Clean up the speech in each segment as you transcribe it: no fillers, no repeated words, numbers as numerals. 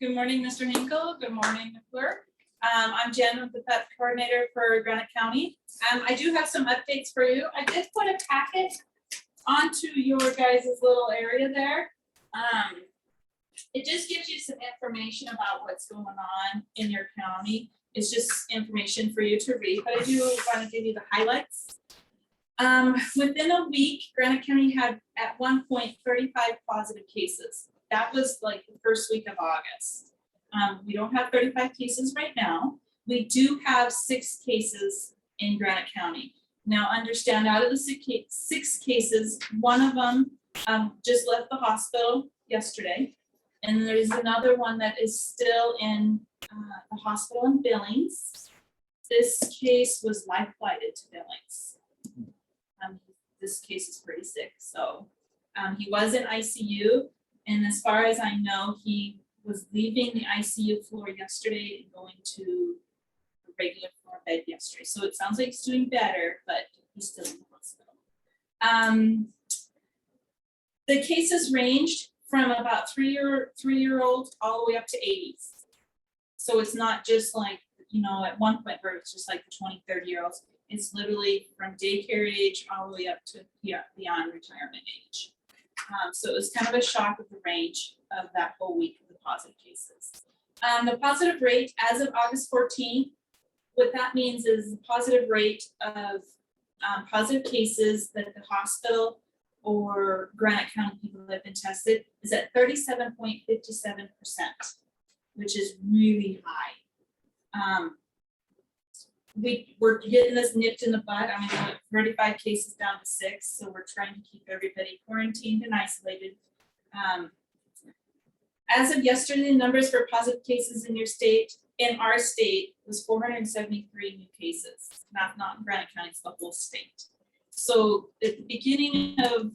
Good morning, Mr. Hinkle. Good morning, clerk. I'm Jen, the pet coordinator for Granite County. I do have some updates for you. I did put a packet onto your guys' little area there. It just gives you some information about what's going on in your county. It's just information for you to read, but I do want to give you the highlights. Within a week, Granite County had at one point 35 positive cases. That was like the first week of August. We don't have 35 cases right now. We do have 6 cases in Granite County. Now understand, out of the 6 cases, one of them just left the hospital yesterday. And there's another one that is still in the hospital in Billings. This case was life flighted to Billings. This case is pretty sick. So he was in ICU. And as far as I know, he was leaving the ICU floor yesterday and going to a regular floor bed yesterday. So it sounds like he's doing better, but he's still in the hospital. The cases ranged from about 3-year-olds all the way up to 80s. So it's not just like, you know, at one point where it's just like the 20, 30-year-olds. It's literally from daycare age all the way up to beyond retirement age. So it was kind of a shock of the range of that whole week of the positive cases. The positive rate as of August 14th, what that means is the positive rate of positive cases that the hospital or Granite County people that have been tested is at 37.57%, which is really high. We're getting this nipped in the bud. I mean, 35 cases down to 6, so we're trying to keep everybody quarantined and isolated. As of yesterday, the numbers for positive cases in our state was 473 new cases. Not in Granite County, it's the whole state. So at the beginning of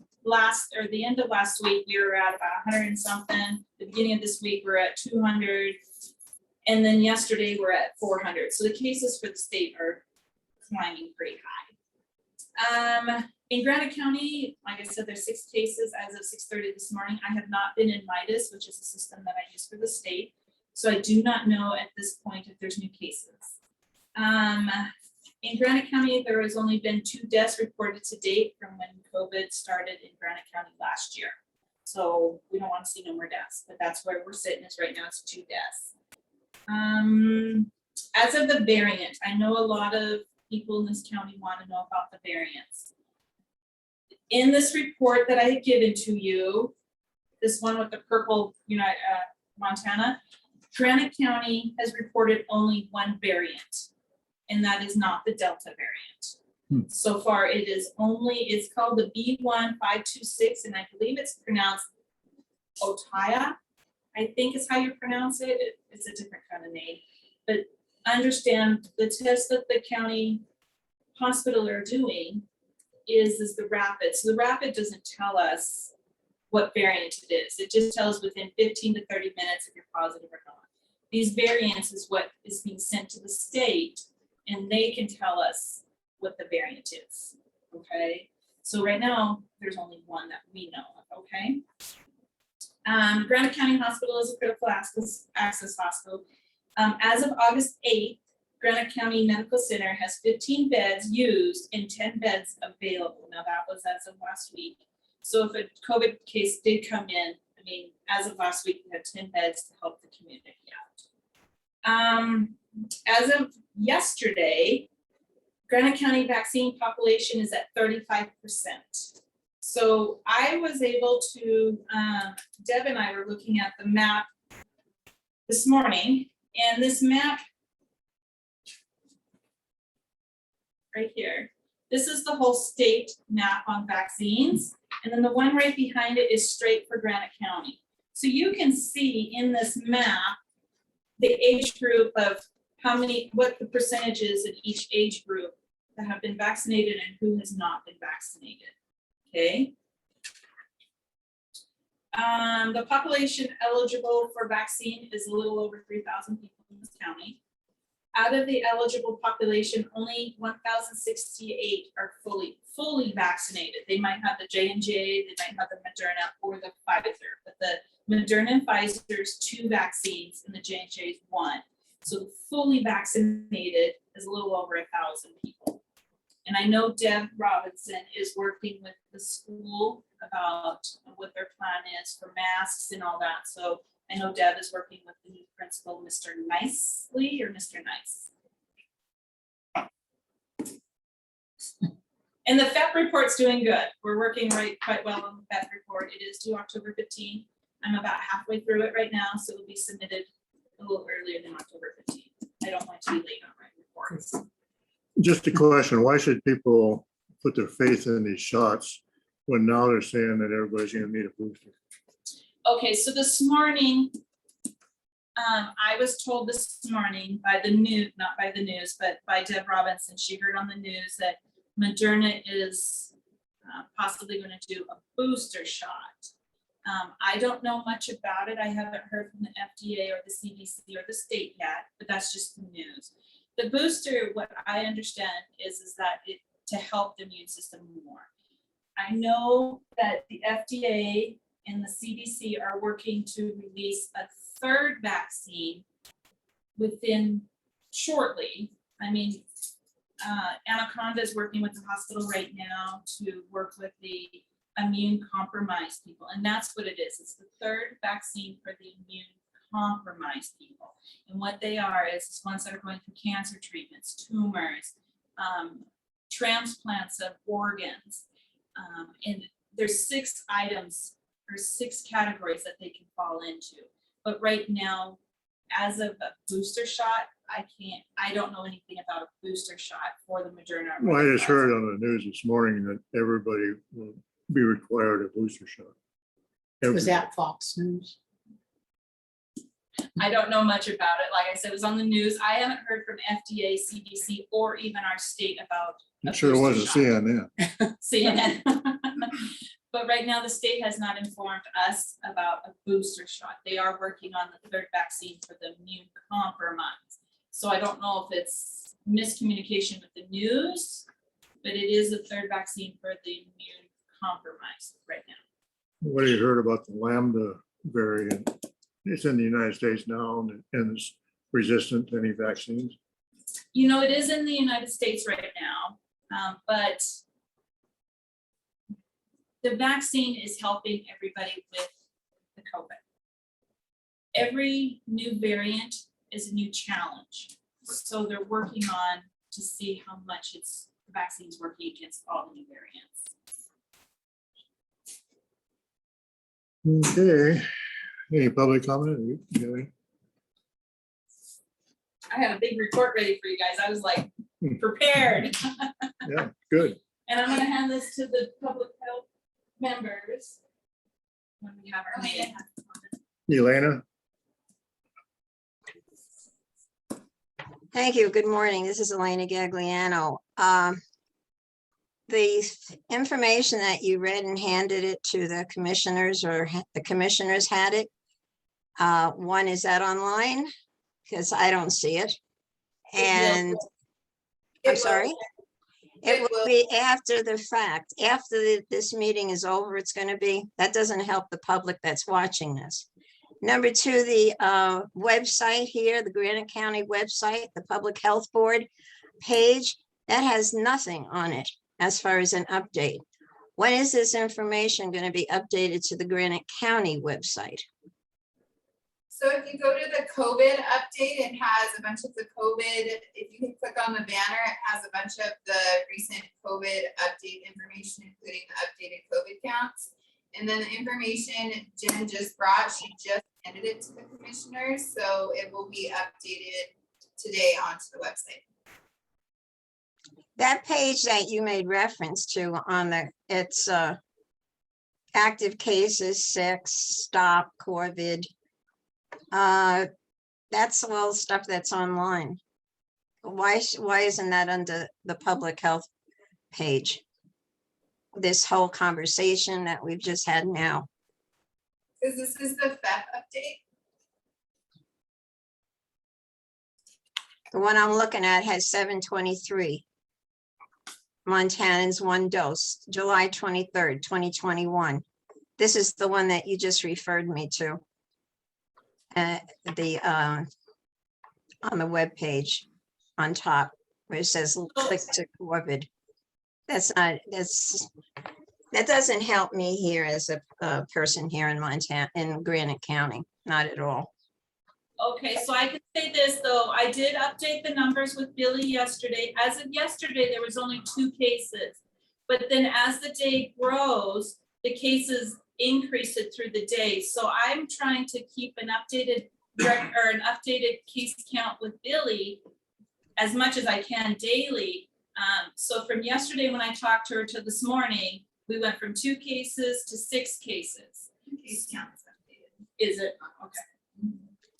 the end of last week, we were at about 100 and something. The beginning of this week, we're at 200. And then yesterday we're at 400. So the cases for the state are climbing pretty high. In Granite County, like I said, there's 6 cases as of 6:30 this morning. I have not been in MIDAS, which is a system that I use for the state. So I do not know at this point if there's new cases. In Granite County, there has only been 2 deaths reported to date from when COVID started in Granite County last year. So we don't want to see no more deaths, but that's where we're sitting is right now, it's 2 deaths. As of the variant, I know a lot of people in this county want to know about the variants. In this report that I had given to you, this one with the purple, Montana, Granite County has reported only 1 variant, and that is not the Delta variant. So far, it's called the B1526, and I believe it's pronounced Otaya. I think is how you pronounce it. It's a different kind of name. But understand the test that the county hospital are doing is the rapid. So the rapid doesn't tell us what variant it is. It just tells within 15 to 30 minutes if you're positive or not. These variants is what is being sent to the state, and they can tell us what the variant is. Okay. So right now, there's only 1 that we know of. Okay. Granite County Hospital is a critical access hospital. As of August 8th, Granite County Medical Center has 15 beds used and 10 beds available. Now that was as of last week. So if a COVID case did come in, I mean, as of last week, we had 10 beds to help the community out. As of yesterday, Granite County vaccine population is at 35%. So I was able to, Deb and I were looking at the map this morning, and this map right here, this is the whole state map on vaccines. And then the one right behind it is straight for Granite County. So you can see in this map, the age group of what the percentage is in each age group that have been vaccinated and who has not been vaccinated. Okay. The population eligible for vaccine is a little over 3,000 people in this county. Out of the eligible population, only 1,068 are fully vaccinated. They might have the J&J, they might have the Moderna or the Pfizer, but the Moderna and Pfizer's 2 vaccines, and the J&J's 1. So fully vaccinated is a little over 1,000 people. And I know Deb Robinson is working with the school about what their plan is for masks and all that. So I know Deb is working with the new principal, Mr. Nicely or Mr. Nice. And the FEP report's doing good. We're working quite well on the FEP report. It is due October 15th. I'm about halfway through it right now, so it'll be submitted a little earlier than October 15th. I don't want to be late on my reports. Just a question, why should people put their faith in these shots when now they're saying that everybody's gonna need a booster? Okay, so this morning, I was told this morning by the news, not by the news, but by Deb Robinson. She heard on the news that Moderna is possibly going to do a booster shot. I don't know much about it. I haven't heard from the FDA or the CDC or the state yet, but that's just the news. The booster, what I understand is that it to help the immune system more. I know that the FDA and the CDC are working to release a 3rd vaccine within shortly. I mean, Anaconda is working with the hospital right now to work with the immune compromised people. And that's what it is. It's the 3rd vaccine for the immune compromised people. And what they are is ones that are going through cancer treatments, tumors, transplants of organs. And there's 6 items or 6 categories that they can fall into. But right now, as of a booster shot, I don't know anything about a booster shot for the Moderna. Well, I just heard on the news this morning that everybody will be required a booster shot. Was that Fox News? I don't know much about it. Like I said, it was on the news. I haven't heard from FDA, CDC, or even our state about. I'm sure it wasn't CNN. CNN. But right now, the state has not informed us about a booster shot. They are working on the 3rd vaccine for the immune compromised. So I don't know if it's miscommunication with the news, but it is a 3rd vaccine for the immune compromised right now. What have you heard about the Lambda variant? It's in the United States now and it's resistant to any vaccines. You know, it is in the United States right now, but the vaccine is helping everybody with the COVID. Every new variant is a new challenge. So they're working on to see how much the vaccine's working against all the new variants. Okay, any public comment? Gary? I had a big report ready for you guys. I was like prepared. Yeah, good. And I'm gonna hand this to the public health members when we have our meeting. Elena? Thank you. Good morning. This is Elena Gagliano. The information that you read and handed it to the commissioners, or the commissioners had it. One, is that online? Because I don't see it. And I'm sorry. It will be after the fact. After this meeting is over, it's going to be. That doesn't help the public that's watching this. Number 2, the website here, the Granite County website, the Public Health Board page, that has nothing on it as far as an update. When is this information going to be updated to the Granite County website? So if you go to the COVID update, it has a bunch of the COVID, if you can click on the banner, it has a bunch of the recent COVID update information, including the updated COVID counts. And then the information Jen just brought, she just handed it to the commissioners, so it will be updated today onto the website. That page that you made reference to on it's active cases, 6, stop, COVID. That's all stuff that's online. Why isn't that under the public health page? This whole conversation that we've just had now. Because this is the FEP update. The one I'm looking at has 723. Montanans 1 dose, July 23rd, 2021. This is the one that you just referred me to. On the webpage on top where it says click to COVID. That doesn't help me here as a person here in Montana, in Granite County, not at all. Okay, so I can say this, though, I did update the numbers with Billy yesterday. As of yesterday, there was only 2 cases. But then as the day grows, the cases increase it through the day. So I'm trying to keep an updated an updated case count with Billy as much as I can daily. So from yesterday when I talked to her to this morning, we went from 2 cases to 6 cases. Case count is updated. Is it? Okay.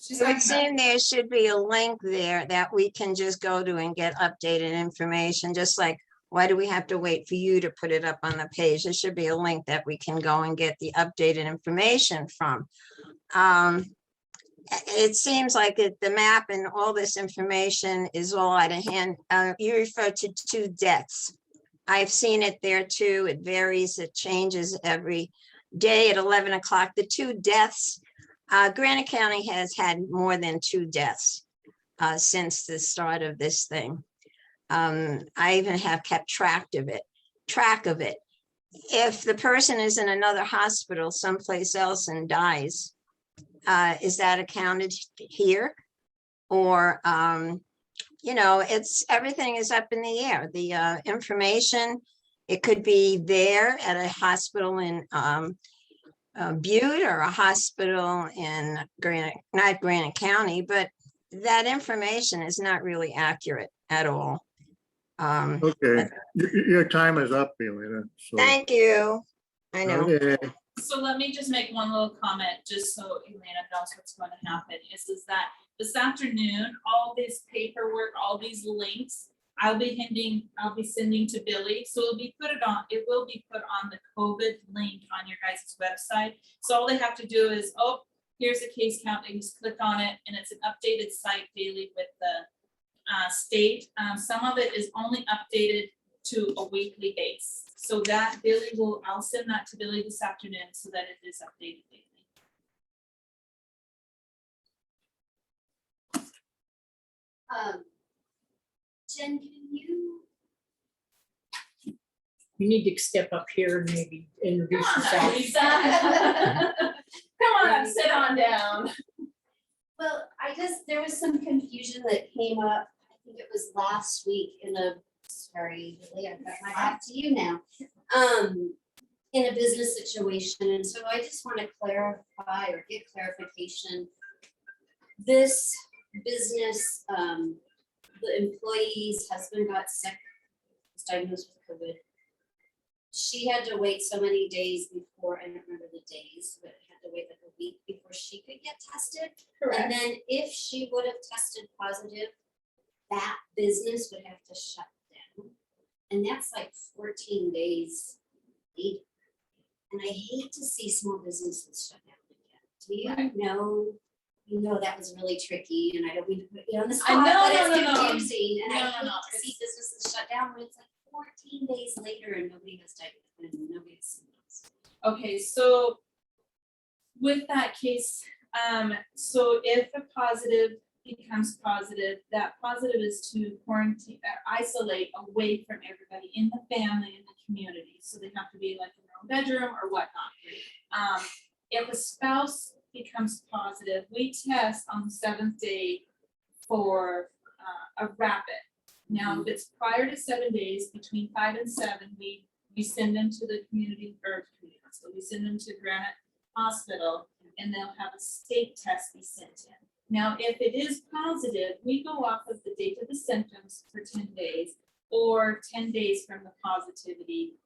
She's It would talking about- seem there should be a link there that we can just go to and get updated information, just like, why do we have to wait for you to put it up on the page? There should be a link that we can go and get the updated information from. It seems like the map and all this information is all out of hand. You refer to 2 deaths. I've seen it there too. It varies, it changes every day at 11 o'clock. The 2 deaths, Granite County has had more than 2 deaths since the start of this thing. I even have kept track of it. If the person is in another hospital someplace else and dies, is that accounted here? Or, everything is up in the air. The information, it could be there at a hospital in Butte or a hospital in not Granite County, but that information is not really accurate at all. Okay, your time is up, Elena. So, Thank you. I know. okay. So let me just make one little comment, just so Elena knows what's going to happen, is that this afternoon, all this paperwork, all these links, I'll be sending to Billy. So it will be put on the COVID link on your guys' website. So all they have to do is, here's a case count, they just click on it, and it's an updated site daily with the state. Some of it is only updated to a weekly base. So that I'll send that to Billy this afternoon so that it is updated daily. Jen, can you? You need to step up here and maybe introduce yourself. Come on, sit on down. Well, there was some confusion that came up, I think it was last week sorry, Lily, I've got my back to you now. In a business situation, and so I just want to clarify or get clarification. This business, the employee's husband got sick, was diagnosed with COVID. She had to wait so many days before, I don't remember the days, but had to wait like a week before she could get tested. And then if she would have tested positive, that business would have to shut down. And that's like 14 days later. And I hate to see small businesses shut down again. Do you know? You know, that was really tricky, and I don't mean to put you on the spot, know, but it's no. confusing. And I No, hate no, to see businesses shut down when it's like 14 days later and nobody has diagnosed and nobody has symptoms. Okay, so with that case, so if a positive becomes positive, that positive is to quarantine, isolate away from everybody in the family, in the community. So they have to be like in their own bedroom or whatnot. If a spouse becomes positive, we test on the 7th day for a rapid. Now, if it's prior to 7 days, between 5 and 7, we send them to the community hospital. We send them to Granite Hospital, and they'll have a state test be sent in. Now, if it is positive, we go off of the date of the symptoms for 10 days or 10 days from the positivity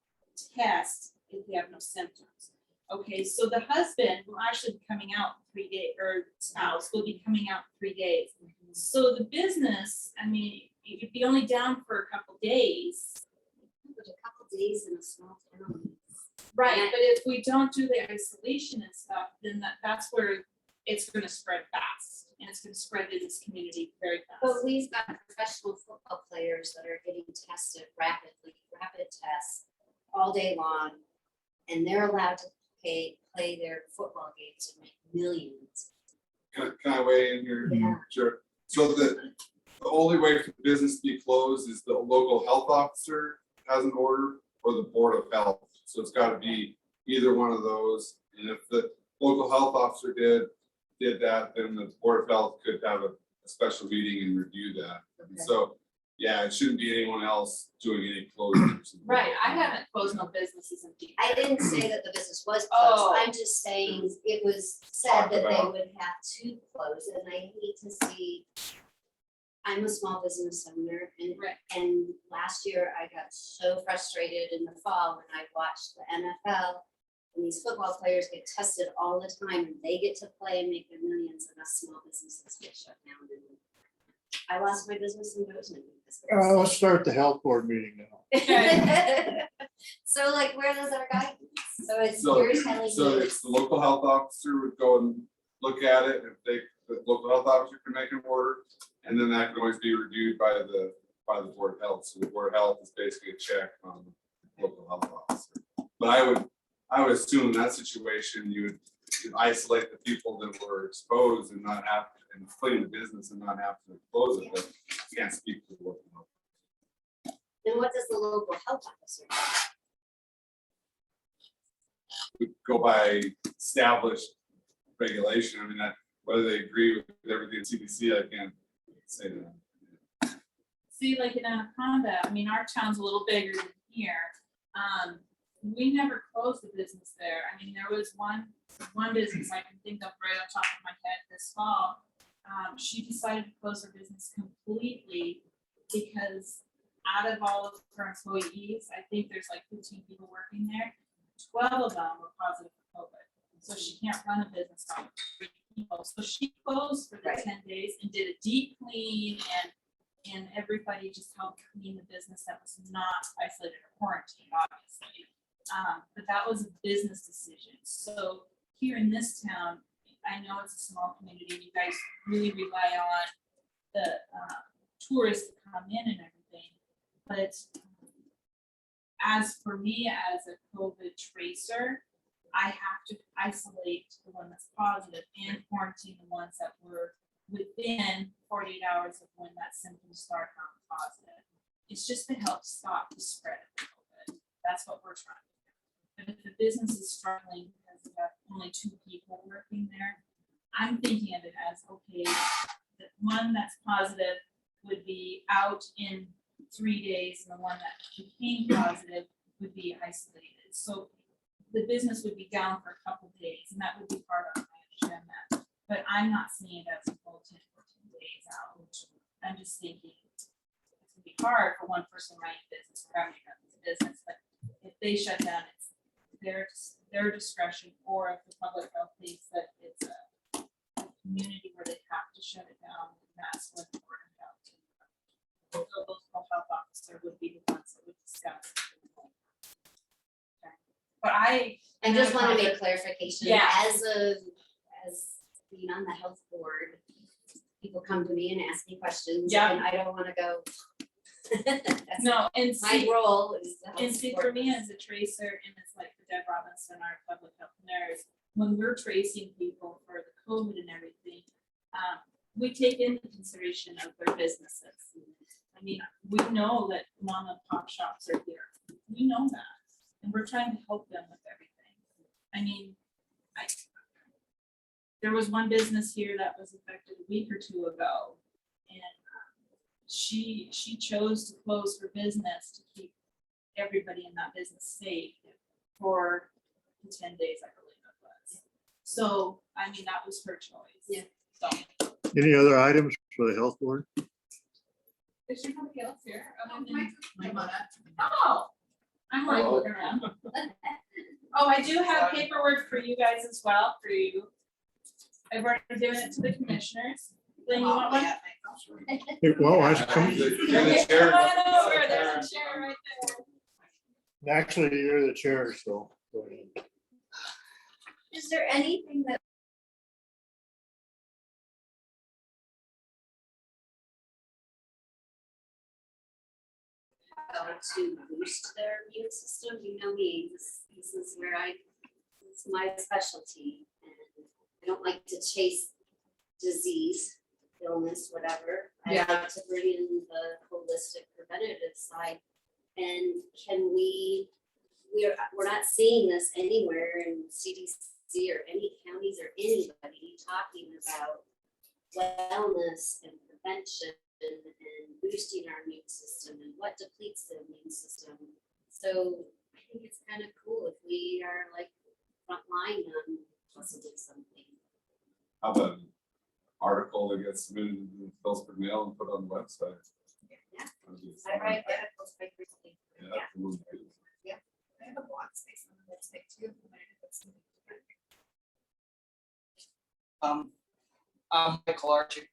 test if we have no symptoms. Okay, so the husband will actually be coming out in 3 days, or spouse will be coming out in 3 days. So the business, I mean, you'd be only down for a couple days. But a couple days in a small town. Right, but if we don't do the isolation and stuff, then that's where it's gonna spread fast. And it's gonna spread in this community very fast. But we've got professional football players that are getting tested rapid tests all day long. And they're allowed to play their football games and make millions. Can I weigh in here? Yeah. Sure. So the only way for business to be closed is the local health officer has an order or the Board of Health. So it's gotta be either one of those. And if the local health officer did that, then the Board of Health could have a special meeting and review that. And Okay. so, yeah, it shouldn't be anyone else doing any closures. Right, I haven't closed no businesses in Deep. I didn't say that the business was Oh. closed, I'm just saying it was said Talked that they about. would have to close, and I hate to see. I'm a small business owner, Right. and last year I got so frustrated in the fall when I watched the NFL. And these football players get tested all the time, and they get to play and make their millions, and us small businesses get shut down. And I lost my business in Bozeman. because of this. Let's start the health board meeting now. So like, where does our guidance? So it's, So- you're telling me. So it's the local health officer would go and look at it, if the local health officer can make an order, and then that can always be reviewed by the Board of Health. So the Board of Health is basically a check on the local health officer. But I would assume in that situation, you'd isolate the people that were exposed and not have, and clean the business and not have to close it, but you can't speak to the local health. And what does the local health officer do? We go by established regulation. I mean, that, whether they agree with everything CDC, I can't say that. See, like in Anaconda, I mean, our town's a little bigger than here. We never closed the business there. I mean, there was one business I can think of right on top of my head this fall. She decided to close her business completely because out of all of her employees, I think there's like 15 people working there. 12 of them were positive for COVID. So she can't run a business on 3 people. So she closed for the Right. 10 days and did a deep clean and everybody just helped clean the business that was not isolated or quarantined, obviously. But that was a business decision. So here in this town, I know it's a small community, and you guys really rely on the tourists to come in and everything. But as for me, as a COVID tracer, I have to isolate the one that's positive and quarantine the ones that were within 48 hours of when that symptom started on positive. It's just to help stop the spread of COVID. That's what we're trying to do. But if the business is struggling because we have only 2 people working there, I'm thinking of it as, okay, the one that's positive would be out in 3 days, and the one that became positive would be isolated. So the business would be down for a couple days, and that would be hard on, I understand that. But I'm not seeing it as a full 10, 14 days out. I'm just thinking it's gonna be hard for one person running a business or having a business, but if they shut down, it's their discretion, or if the public health thinks that it's a community where they have to shut it down, that's when the Board of Health. The local health officer would be the ones that would discuss. Okay. But I just want to Anaconda- make clarification, Yeah. as being on the health board, people come to me and ask me questions, Yeah. and I don't want to go. That's No, and my see, role is the health and see, board. for me as a tracer, and it's like for Deb Robinson, our public health nurse, when we're tracing people for the COVID and everything, we take into consideration of their businesses. I mean, we know that mom and pop shops are here. We know that, and we're trying to help them with everything. I mean, there was one business here that was affected a week or 2 ago, and she chose to close her business to keep everybody in that business safe for the 10 days, I believe it was. So, I mean, that was her choice. Yeah. So, Any other items for the health board? is there somebody else here? other than- Mike, come on up. Oh, I'm like looking around. Oh, I do have paperwork for you guys as well, for you. I've already given it to the commissioners. Then you want one? Hey, well, I come, You're Okay, the chair. come on over, there's a chair right there. actually, you're the chair, so. go ahead. Is there anything that to boost their immune system? You know me, this is where I it's my specialty, and I don't like to chase disease, illness, whatever. I Yeah. like to bring in the holistic preventative side. And can we're not seeing this anywhere in CDC or any counties or anybody talking about wellness and prevention and boosting our immune system and what depletes the immune system. So I think it's kind of cool if we are like frontline on possibly something. How about an article that gets submitted to the Phillipsburg Mail and put on the website? Yeah. That'd be I fun. write articles quite frequently. Yeah, that would be good. I have a blog space on the website too. I'm Michael Archie.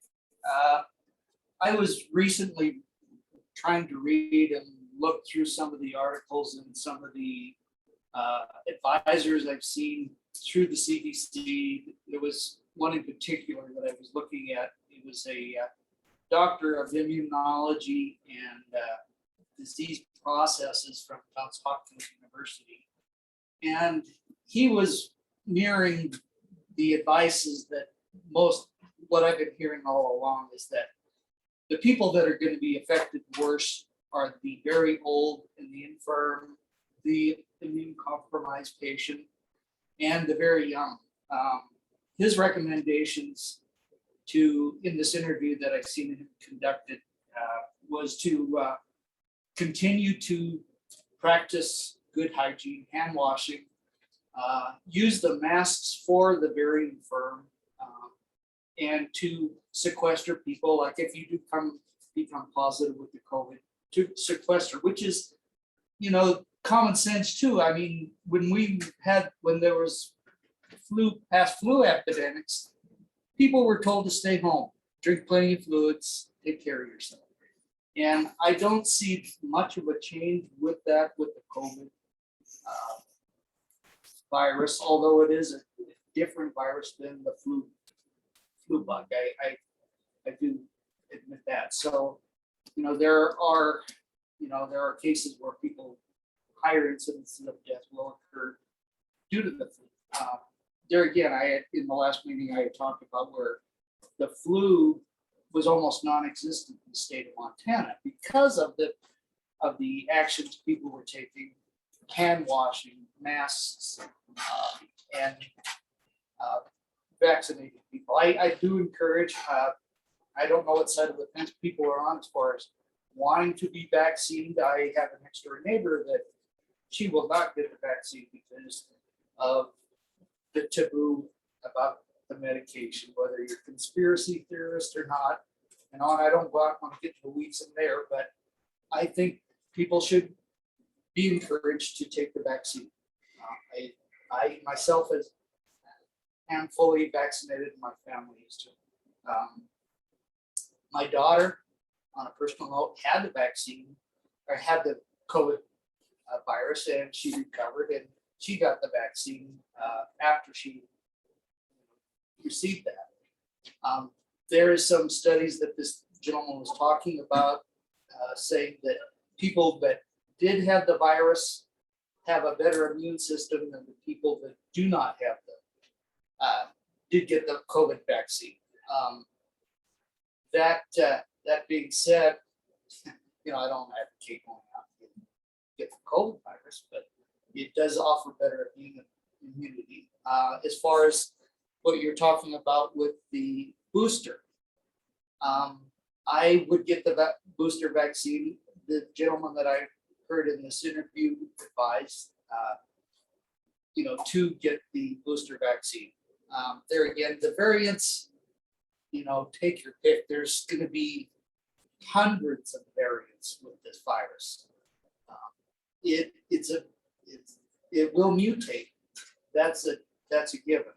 I was recently trying to read and look through some of the articles and some of the advisors I've seen through the CDC. There was one in particular that I was looking at. It was a doctor of immunology and disease processes from Johns Hopkins University. And he was mirroring the advices that what I've been hearing all along is that the people that are going to be affected worse are the very old and the infirm, the immune compromised patient, and the very young. His recommendations in this interview that I've seen him conducted was to continue to practice good hygiene, hand washing, use the masks for the very infirm, and to sequester people, like if you do become positive with the COVID, to sequester, which is, common sense too. I mean, when there was past flu epidemics, people were told to stay home, drink plenty of fluids, take care of yourself. And I don't see much of a change with that with the COVID virus, although it is a different virus than the flu bug. I do admit that. So, there are cases where higher incidences of death will occur due to the flu. There again, in the last meeting I had talked about where the flu was almost non-existent in the state of Montana because of the actions people were taking, hand washing, masks, and vaccinating people. I do encourage, I don't know what side of the fence people are on as far as wanting to be vaccinated. I have a next door neighbor that she will not get the vaccine because of the taboo about the medication, whether you're a conspiracy theorist or not. And I don't want to get to the weeds in there, but I think people should be encouraged to take the vaccine. I myself am fully vaccinated, and my family is too. My daughter, on a personal note, had the vaccine or had the COVID virus, and she recovered, and she got the vaccine after she received that. There is some studies that this gentleman was talking about saying that people that did have the virus have a better immune system than the people that do not have did get the COVID vaccine. That being said, I don't advocate going out and get the COVID virus, but it does offer better immunity. As far as what you're talking about with the booster, I would get the booster vaccine. The gentleman that I heard in this interview advised, to get the booster vaccine. There again, the variants, take your pick. There's going to be hundreds of variants with this virus. It will mutate. That's a given.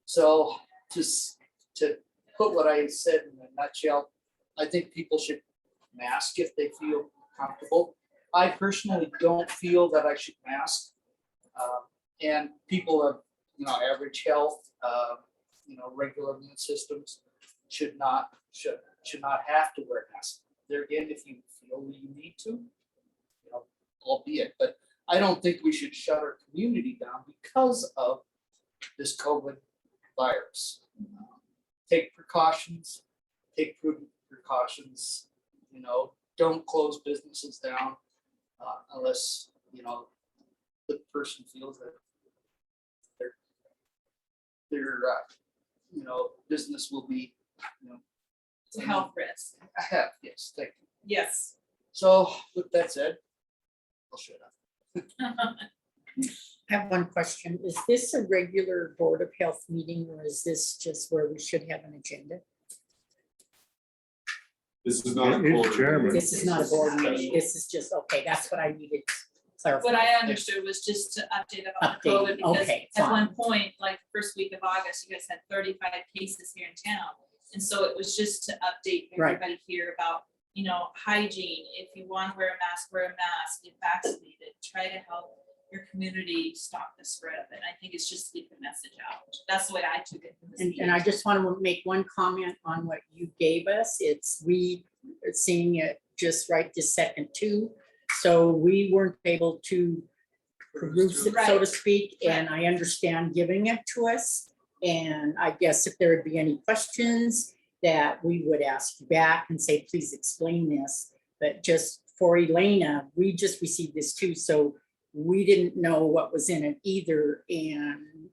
So to put what I said in a nutshell, I think people should mask if they feel comfortable. I personally don't feel that I should mask. And people of average health, regular immune systems should not have to wear masks. There again, if you feel you need to, albeit, but I don't think we should shut our community down because of this COVID virus. Take precautions, take prudent precautions, you know, don't close businesses down unless, you know, the person feels that their you know, business will be, you know. It's a health risk. Yes, thank you. Yes. So with that said, I'll shut up. I have one question. Is this a regular Board of Health meeting or is this just where we should have an agenda? This is not a He's board. chairman. This is not a board meeting. This is just, okay, that's what I needed to clarify. What I understood was just to update about the COVID, because Okay, at fine. one point, like first week of August, you guys had 35 cases here in town. And so it was just to update Right. everybody here about, you know, hygiene. If you want to wear a mask, get vaccinated, try to help your community stop the spread of it. I think it's just to get the message out. That's the way I took it from this And I meeting. just want to make one comment on what you gave us. It's, we are seeing it just right this second too. So we weren't able to peruse it, so to speak, and I understand giving it to us. And I guess if there would be any questions that we would ask you back and say, please explain this. But just for Elena, we just received this too, so we didn't know what was in it either. And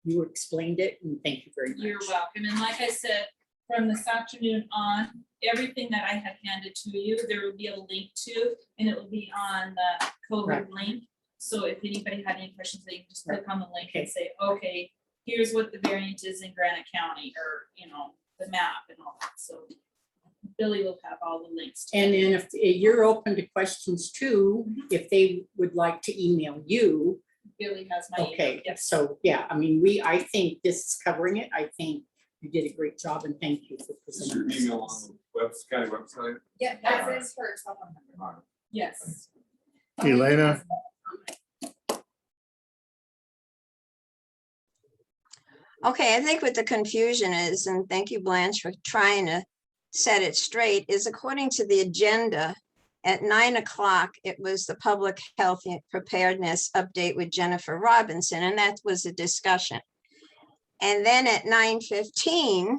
you explained it, and thank you very much. You're welcome. And like I said, from this afternoon on, everything that I had handed to you, there will be a link to, and it will be on the COVID Right. link. So if anybody had any questions, they can just Right. click on the link Okay. and say, okay, here's what the variant is in Granite County, or, you know, the map and all that. So Billy will have all the links. to And it. then if you're open to questions too, if they would like to email you, Billy has my email. okay, Yes. so yeah, I mean, I think this is covering it. I think you did a great job and thank you for Is your presenting email this. on the county website? Yeah, that is her cell phone number. Alright. Yes. Elena, Okay, I think what the confusion is, and thank you, Blanche, for trying to set it straight, is according to the agenda, at 9 o'clock, it was the public health preparedness update with Jennifer Robinson, and that was a discussion. And then at 9:15,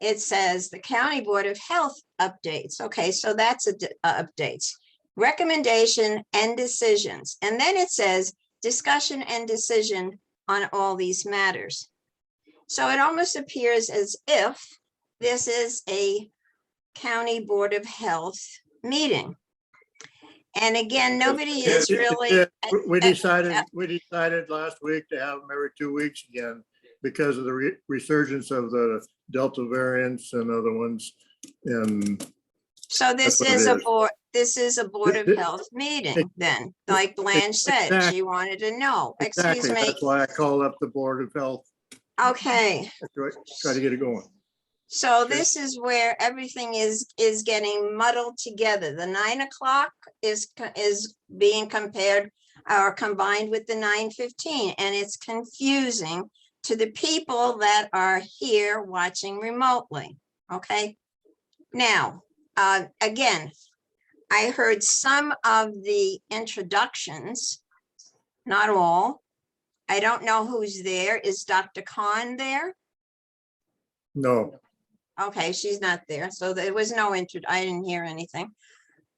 it says the County Board of Health updates. Okay, so that's updates. Recommendation and decisions. And then it says discussion and decision on all these matters. So it almost appears as if this is a County Board of Health meeting. And again, nobody is really. we decided last week to have them every 2 weeks again because of the resurgence of the Delta variants and other ones. And So this That's what it is a is. board, this is a Board of It- Health meeting then, like Blanche said, she wanted to know. Excuse exactly, me. that's why I called up the Board of Health, Okay, try to get it going. so Okay. this is where everything is getting muddled together. The 9 o'clock is being compared or combined with the 9:15, and it's confusing to the people that are here watching remotely, okay? Now, again, I heard some of the introductions, not all. I don't know who's there. Is Dr. Khan there? No, Okay, she's not there, so there was no I didn't hear anything.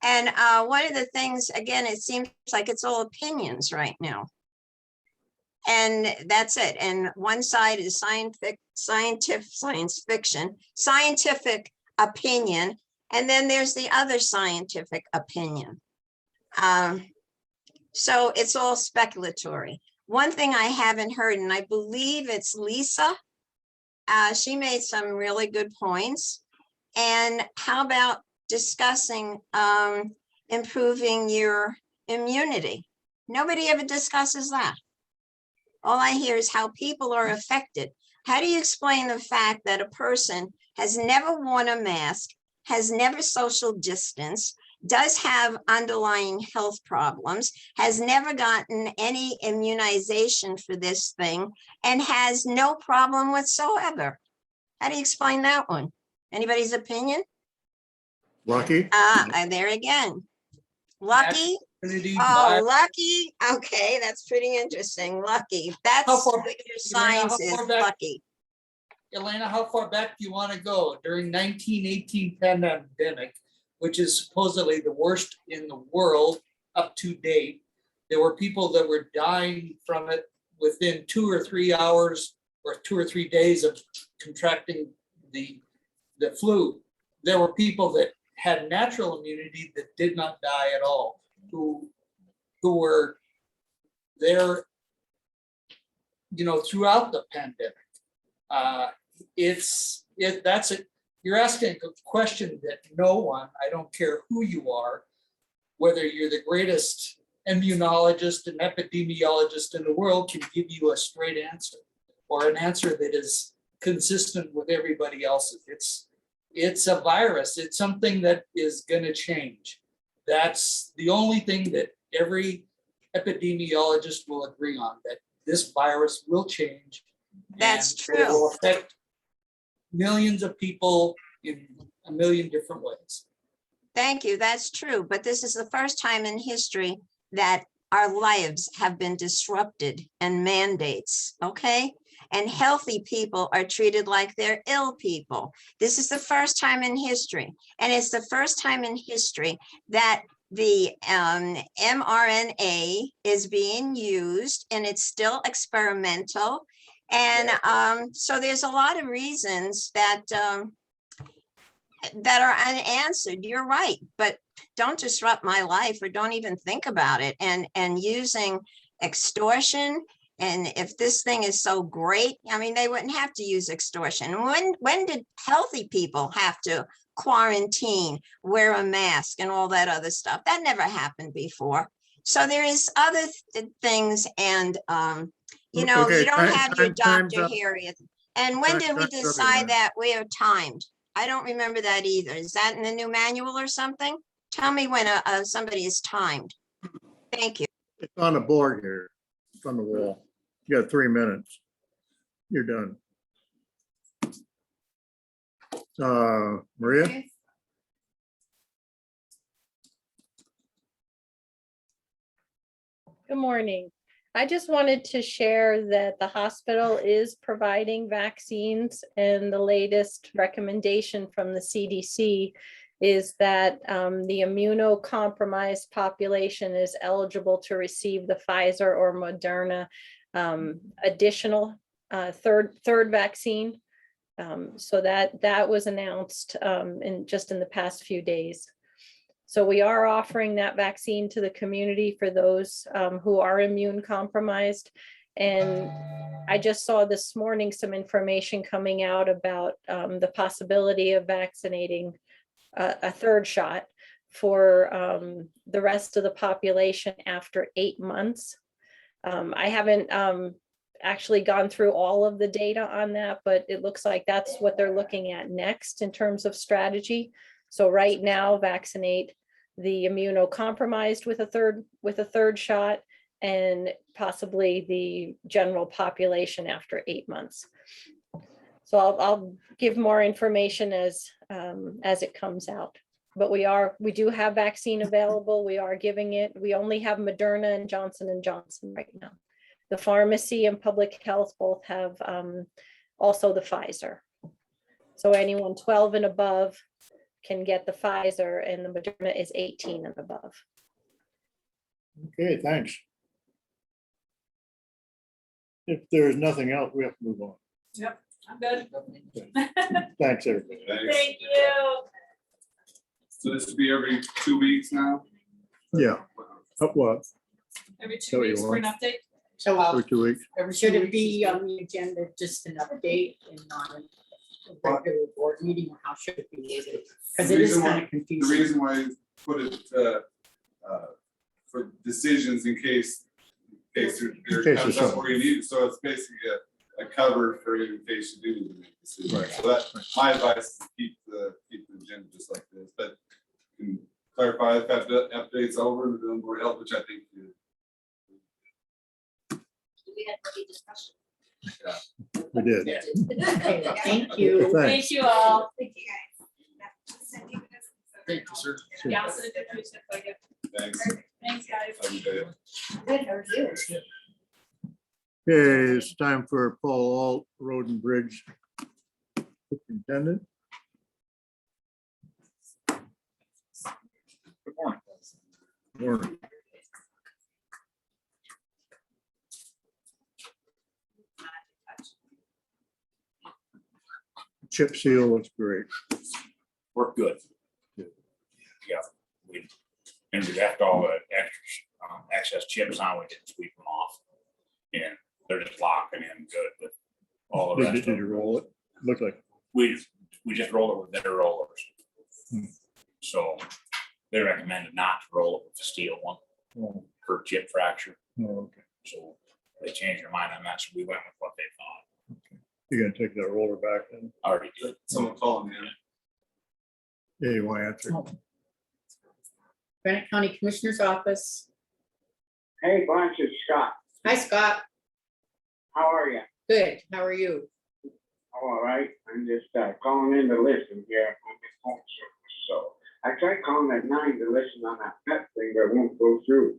And one of the things, again, it seems like it's all opinions right now. And that's it. And one side is science fiction, scientific opinion, and then there's the other scientific opinion. So it's all speculatory. One thing I haven't heard, and I believe it's Lisa, she made some really good points. And how about discussing improving your immunity? Nobody ever discusses that. All I hear is how people are affected. How do you explain the fact that a person has never worn a mask, has never social distanced, does have underlying health problems, has never gotten any immunization for this thing, and has no problem whatsoever? How do you explain that one? Anybody's opinion? Lucky, And there again. Lucky, Trinity, Oh, lucky. Okay, that's pretty interesting. Lucky. That's How far- what your Elena, how science is, far back- lucky. Elena, how far back do you want to go? During 1918 pandemic, which is supposedly the worst in the world up to date, there were people that were dying from it within 2 or 3 hours or 2 or 3 days of contracting the flu. There were people that had natural immunity that did not die at all, who were there, throughout the pandemic. You're asking a question that no one, I don't care who you are, whether you're the greatest immunologist and epidemiologist in the world, can give you a straight answer or an answer that is consistent with everybody else's. It's a virus. It's something that is going to change. That's the only thing that every epidemiologist will agree on, that this virus will change. That's and it will true. affect millions of people in a million different ways. Thank you. That's true. But this is the first time in history that our lives have been disrupted and mandates, okay? And healthy people are treated like they're ill people. This is the first time in history. And it's the first time in history that the mRNA is being used, and it's still experimental. And so there's a lot of reasons that that are unanswered. You're right, but don't disrupt my life, or don't even think about it. And using extortion, and if this thing is so great, I mean, they wouldn't have to use extortion. When did healthy people have to quarantine, wear a mask, and all that other stuff? That never happened before. So there is other things, and you Okay, don't have your time's doctor up. here. And when did we Time's up, decide Elena. that we are timed? I don't remember that either. Is that in the new manual or something? Tell me when somebody is timed. Thank you. It's on the board here. It's on the wall. You got 3 minutes. You're done. Maria? Okay. Good morning. I just wanted to share that the hospital is providing vaccines, and the latest recommendation from the CDC is that the immunocompromised population is eligible to receive the Pfizer or Moderna additional third vaccine. So that was announced in the past few days. So we are offering that vaccine to the community for those who are immune compromised. And I just saw this morning some information coming out about the possibility of vaccinating a third shot for the rest of the population after 8 months. I haven't actually gone through all of the data on that, but it looks like that's what they're looking at next in terms of strategy. So right now, vaccinate the immunocompromised with a third shot, and possibly the general population after 8 months. So I'll give more information as it comes out. But we do have vaccine available. We are giving it. We only have Moderna and Johnson & Johnson right now. The pharmacy and public health both have also the Pfizer. So anyone 12 and above can get the Pfizer, and the Moderna is 18 and above. Okay, thanks. If there's nothing else, we have to move on. Yep, I'm good. Thanks, everybody. Thanks. Thank you. So this will be every 2 weeks now? Yeah. What? Every So 2 you weeks for an want- update. So For 2 weeks? should it be on the agenda, just an update and not a regular board meeting, or how should it be? Because it is kind of The confusing. reason why I put it for decisions in case there case comes there's up where you need it. So it's basically a cover for you in case you do need to make a decision. Right. So that's my advice, is keep the agenda just like this, but you can clarify if that update's over and then more help, which I think you. We had a discussion. We did. Yeah. Okay, thank you. Thanks. Thank you all. Thank you guys. Yeah, send you this. Thank you, sir. Yeah, I'll send it to you. Thanks. Perfect. Thanks, guys. Have a good day. Good, how are you? Okay, it's time for Paul Alt, Road and Bridge Superintendent. Good morning. Morning. Chip seal looks great. We're good. Good. Yeah, and we left all the extra, excess chips on, we didn't sweep them off. And they're just locking in good with all the rest Did of you them. roll it? Look like, We just rolled it with their rollers. Hmm. So they recommended not to roll it with the steel one oh, for chip fracture. okay. So they changed their mind on that, so we went with what they thought. You're gonna take that roller back then? Already did. Someone calling in. Yeah, you want to answer? Oh. Granite County Commissioner's Office. Hey, Bunch, it's Scott. Hi, Scott. How are you? Good. How are you? All right. I'm just calling in to listen here on the phone service. So I tried calling at 9 to listen on that PEP thing, but it won't go through.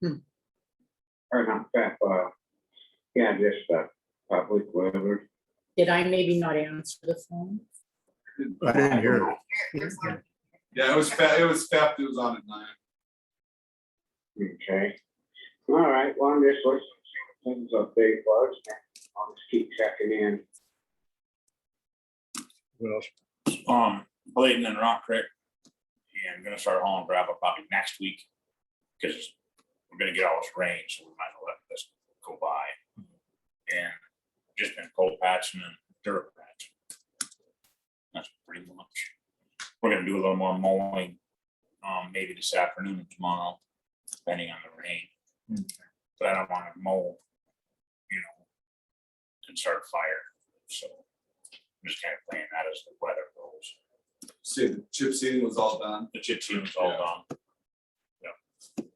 Hmm. Or not PEP, yeah, just public, whatever. Did I maybe not answer the phone? I didn't hear it. Yeah, it was theft. It was on at 9. Okay. All right. Well, I'm just listening to what things update was. I'll just keep checking in. What else? Bladen and Rock Creek. And gonna start hauling gravel probably next week. Cause we're gonna get all this rain, so we might as well let this go by. And just been cold patching and dirt patching. That's pretty much. We're gonna do a little more mowing, maybe this afternoon and tomorrow, depending on the rain. But I don't wanna mow, and start a fire, so I'm just kind of playing that as the weather goes. See, the chip seating was all done. The chip sealing's all Yeah. done.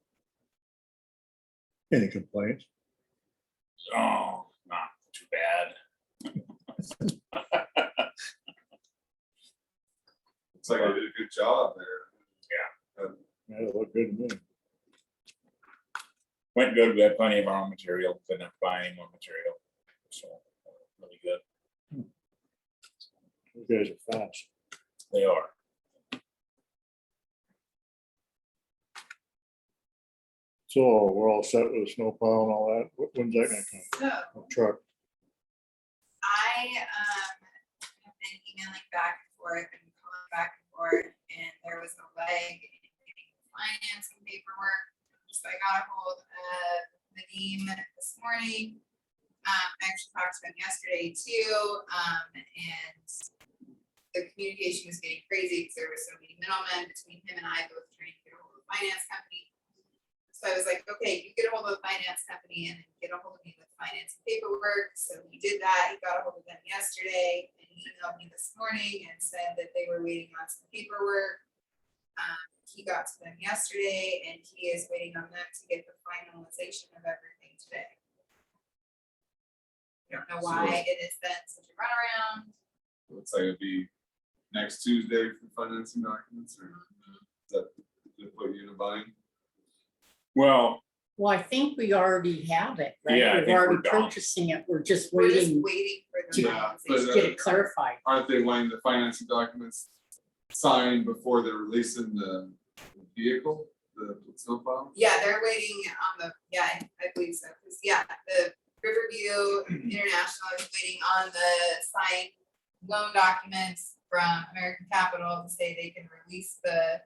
Any complaints? Oh, not too bad. It's like I did a good job there. Yeah, it looked good to me. Went good, we had plenty of our own material, couldn't have to buy any more material, so really good, You guys are fast. they are. So we're all set with snowplow and all that. When's that gonna come? So Truck. I have been emailing back and forth and calling back and forth, and there was a leg in getting financing paperwork. So I got a hold of Nadeem this morning. I actually talked to him yesterday too, and the communication was getting crazy because there were so many middlemen between him and I both trying to get a hold of the finance company. So I was like, okay, you get a hold of the finance company and then get a hold of me with financing paperwork. So he did that. He got a hold of them yesterday and he emailed me this morning and said that they were waiting on some paperwork. He got to them yesterday and he is waiting on them to get the finalization of everything today. I don't know why it has been such a runaround. Looks like it'd be next Tuesday for financing documents, or that put you in a bind. Well, Well, I think we already have it, right? Yeah, I We've think we're already done. purchasing it. We're just We're just waiting waiting for the to- Yeah, but, finalization. to get it clarified. Aren't they wanting the financing documents signed before they're releasing the vehicle, the snowplow? Yeah, they're waiting on the, yeah, I believe so, because, yeah, the Riverview International is waiting on the signed loan documents from American Capital to say they can release the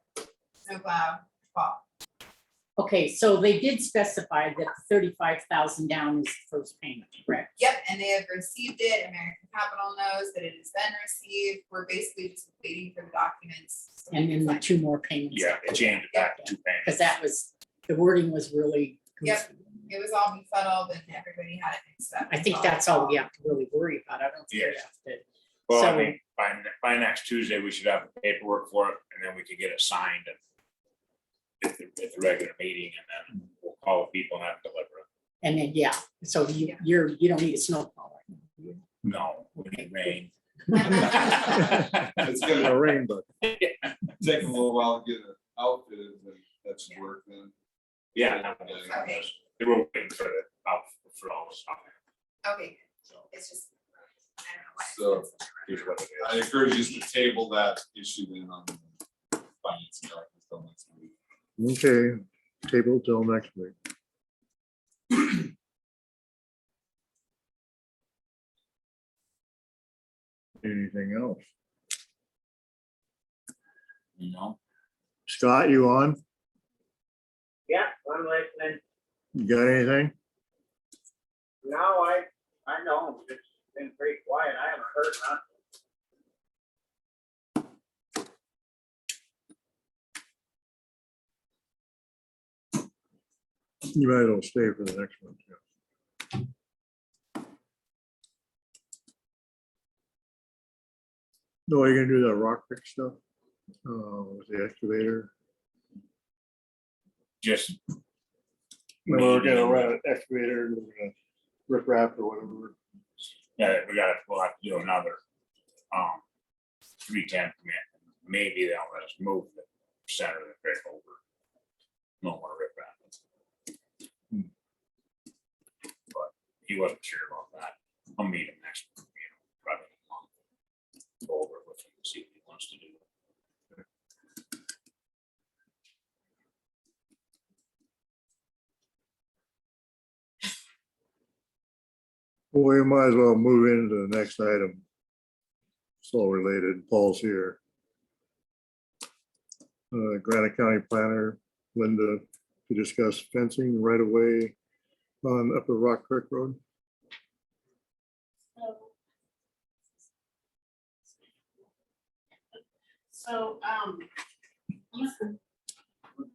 snowplow fall. Okay, so they did specify that 35,000 down is the first payment, correct? Yep, and they have received it, American Capital knows that it has been received, we're basically just waiting for the documents. so we And can then the sign. 2 more payments. yeah, they changed it back to 2 payments. Because that was, the wording was really. Yep. It was all befuddled and everybody had it mixed up. I think that's all we have to really worry about. I don't think we Yes. have to. Well, I So- think by next Tuesday, we should have the paperwork for it, and then we could get it signed at the regular meeting, and then we'll call the people and have them deliver it. And then, yeah, so you don't need a snowplow right now. No, we need rain. It's gonna A rainbow. take a little while to get it outfitted, but That should work then. Yeah. that one is- Okay. They were waiting for the, for all the stuff. Okay, it's just, I don't know why. So, Here's what it I is. encourage you to table that issue then on the finance director until next week. Okay, table till next week. Anything else? You know, Scott, you on? Yeah, I'm listening. You got anything? No, I know, it's been pretty quiet. I haven't heard nothing. You might as well stay for the next one. yeah. No, you're gonna do that rock pick stuff? With the excavator? just, We're gonna run an excavator, and we're gonna rip wrap or whatever. yeah, we'll have to do another, 310 commit. Maybe they'll let us move the center of the creek over. No more rip wrap. But he wasn't sure about that. I'll meet him next, probably in a month. Go over it with him, see what he wants to do. Well, we might as well move into the next item. It's all related. Paul's here. Granite County Planner, Linda, to discuss fencing right away on Upper Rock Creek Road. So,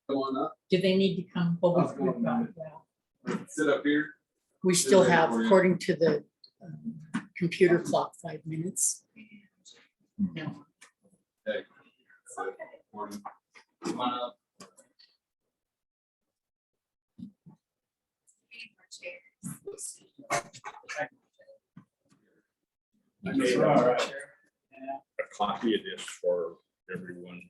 Come on up, Do they need to come over? How's it going, man? sit up here. We still have, according to the computer clock, 5 minutes. No. Hey. Morning. Come on up. A copy of this for everyone.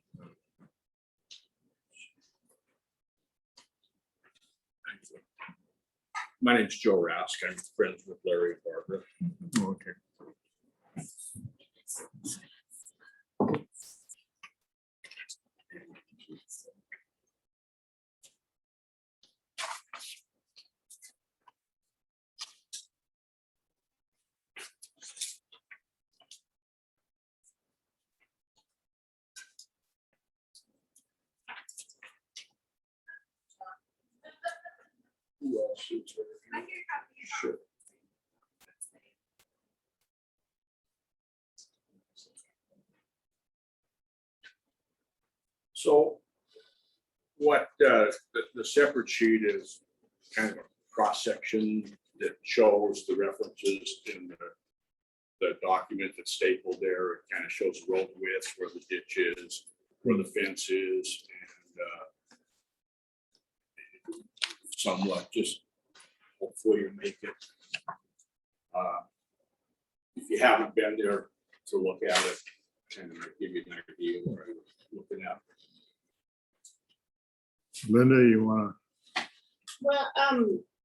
My name's Joe Rask. I'm friends with Larry and Barbara. Okay. Who else is there? I can copy it. Sure. So what the separate sheet is kind of a cross section that shows the references in the document that's stapled there. It kind of shows the road width, where the ditch is, where the fence is, and somewhat just hopefully you make it. If you haven't been there to look at it, kind of give you an idea of what I was looking at. Linda, you wanna, Well,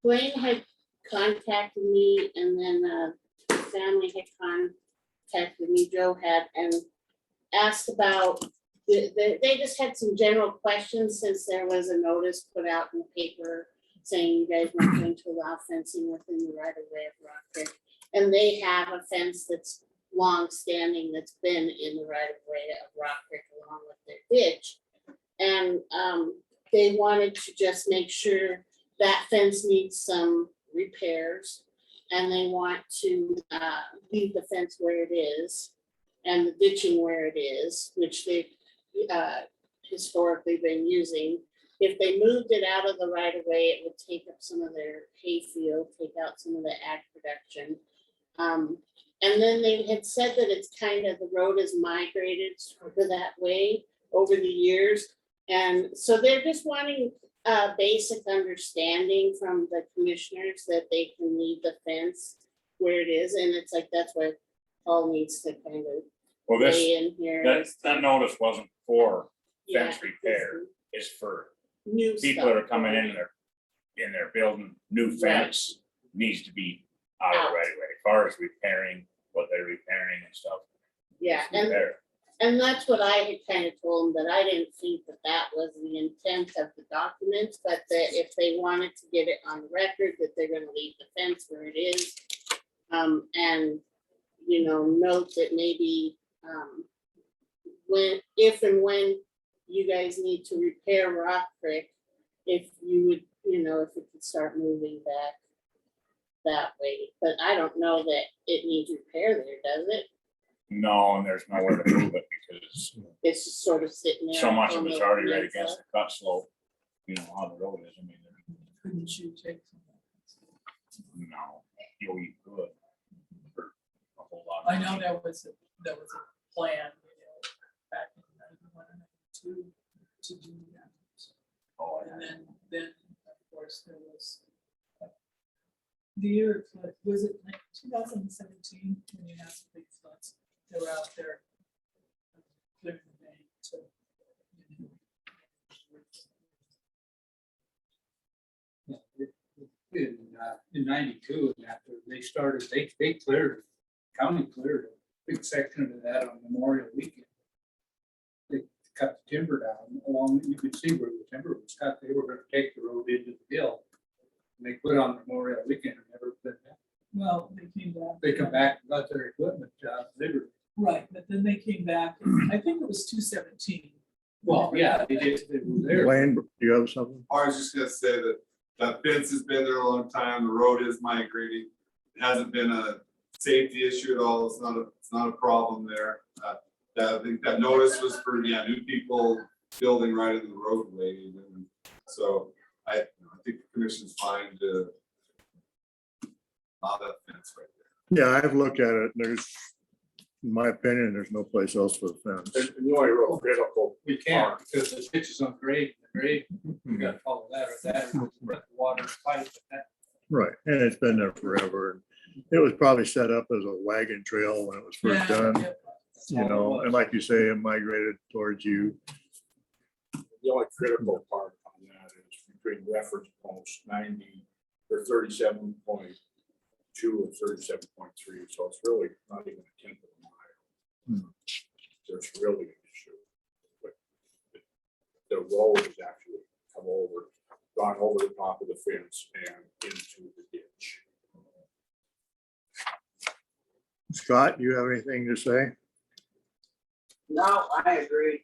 Blaine had contacted me and then family had contacted me, Joe had, and asked about, they just had some general questions since there was a notice put out in the paper saying you guys weren't going to allow fencing within the right of way of Rock Creek. And they have a fence that's long-standing, that's been in the right of way of Rock Creek along with their ditch. And they wanted to just make sure that fence needs some repairs. And they want to leave the fence where it is and the ditching where it is, which they've historically been using. If they moved it out of the right of way, it would take up some of their hay field, take out some of the ag production. And then they had said that it's kind of, the road is migrated sort of that way over the years. And so they're just wanting a basic understanding from the commissioners that they can leave the fence where it is. And it's like, that's what Paul needs to kind of Well, this, weigh in here. that notice wasn't for Yeah, fence repair, it's for new people that stuff are coming in, going they're building new fence, needs to be out of the right of way, as far as repairing what they're repairing and stuff. Yeah, It's repair. and that's what I had kind of told them, that I didn't think that that was the intent of the documents, but that if they wanted to get it on record, that they're gonna leave the fence where it is. And, you know, note that maybe, if and when you guys need to repair Rock Creek, if you would, you know, if it could start moving back that way, but I don't know that it needs repair there, does it? No, and there's nowhere to move it because It's just sort of sitting there. so much of on it's the already right peninsula. against the cut slope, you know, how the road is, I mean, Couldn't you take some? no, you could. For a whole lot. I know there was a plan, back in 91, 92 to do that. Oh, And then, of course, there was the year, was it like 2017, when you had some big floods, they were out there clearing the bank to. In 92, and after they started, they cleared, county cleared a big section of that on Memorial Weekend. They cut the timber down along, you could see where the timber was cut, they were gonna take the road into the hill. And they put on Memorial Weekend and never been back. Well, they came back. They come back and got their equipment, liberty. Right, but then they came back, I think it was 217. Well, yeah, they did, they were there. Wayne, do you have something? I was just gonna say that that fence has been there a long time, the road is migrating. It hasn't been a safety issue at all, it's not a problem there. I think that notice was for, new people building right in the roadway, and so I think the commission's fine to allow that fence right there. Yeah, I've looked at it. There's, in my opinion, there's no place else for the fence. The only real critical We can't, because the ditch is on grade, we gotta follow that, or that, or the water pipe, and that. Right, and it's been there forever. It was probably set up as a wagon trail when it was first done, that's you all it know, was. and like you say, it migrated towards you. The only critical part on that is between reference posts 90 or 37.2 and 37.3, so it's really not even a tenth of a mile. There's really an issue. But the road has actually gone over the top of the fence and into the ditch. Scott, you have anything to say? No, I agree.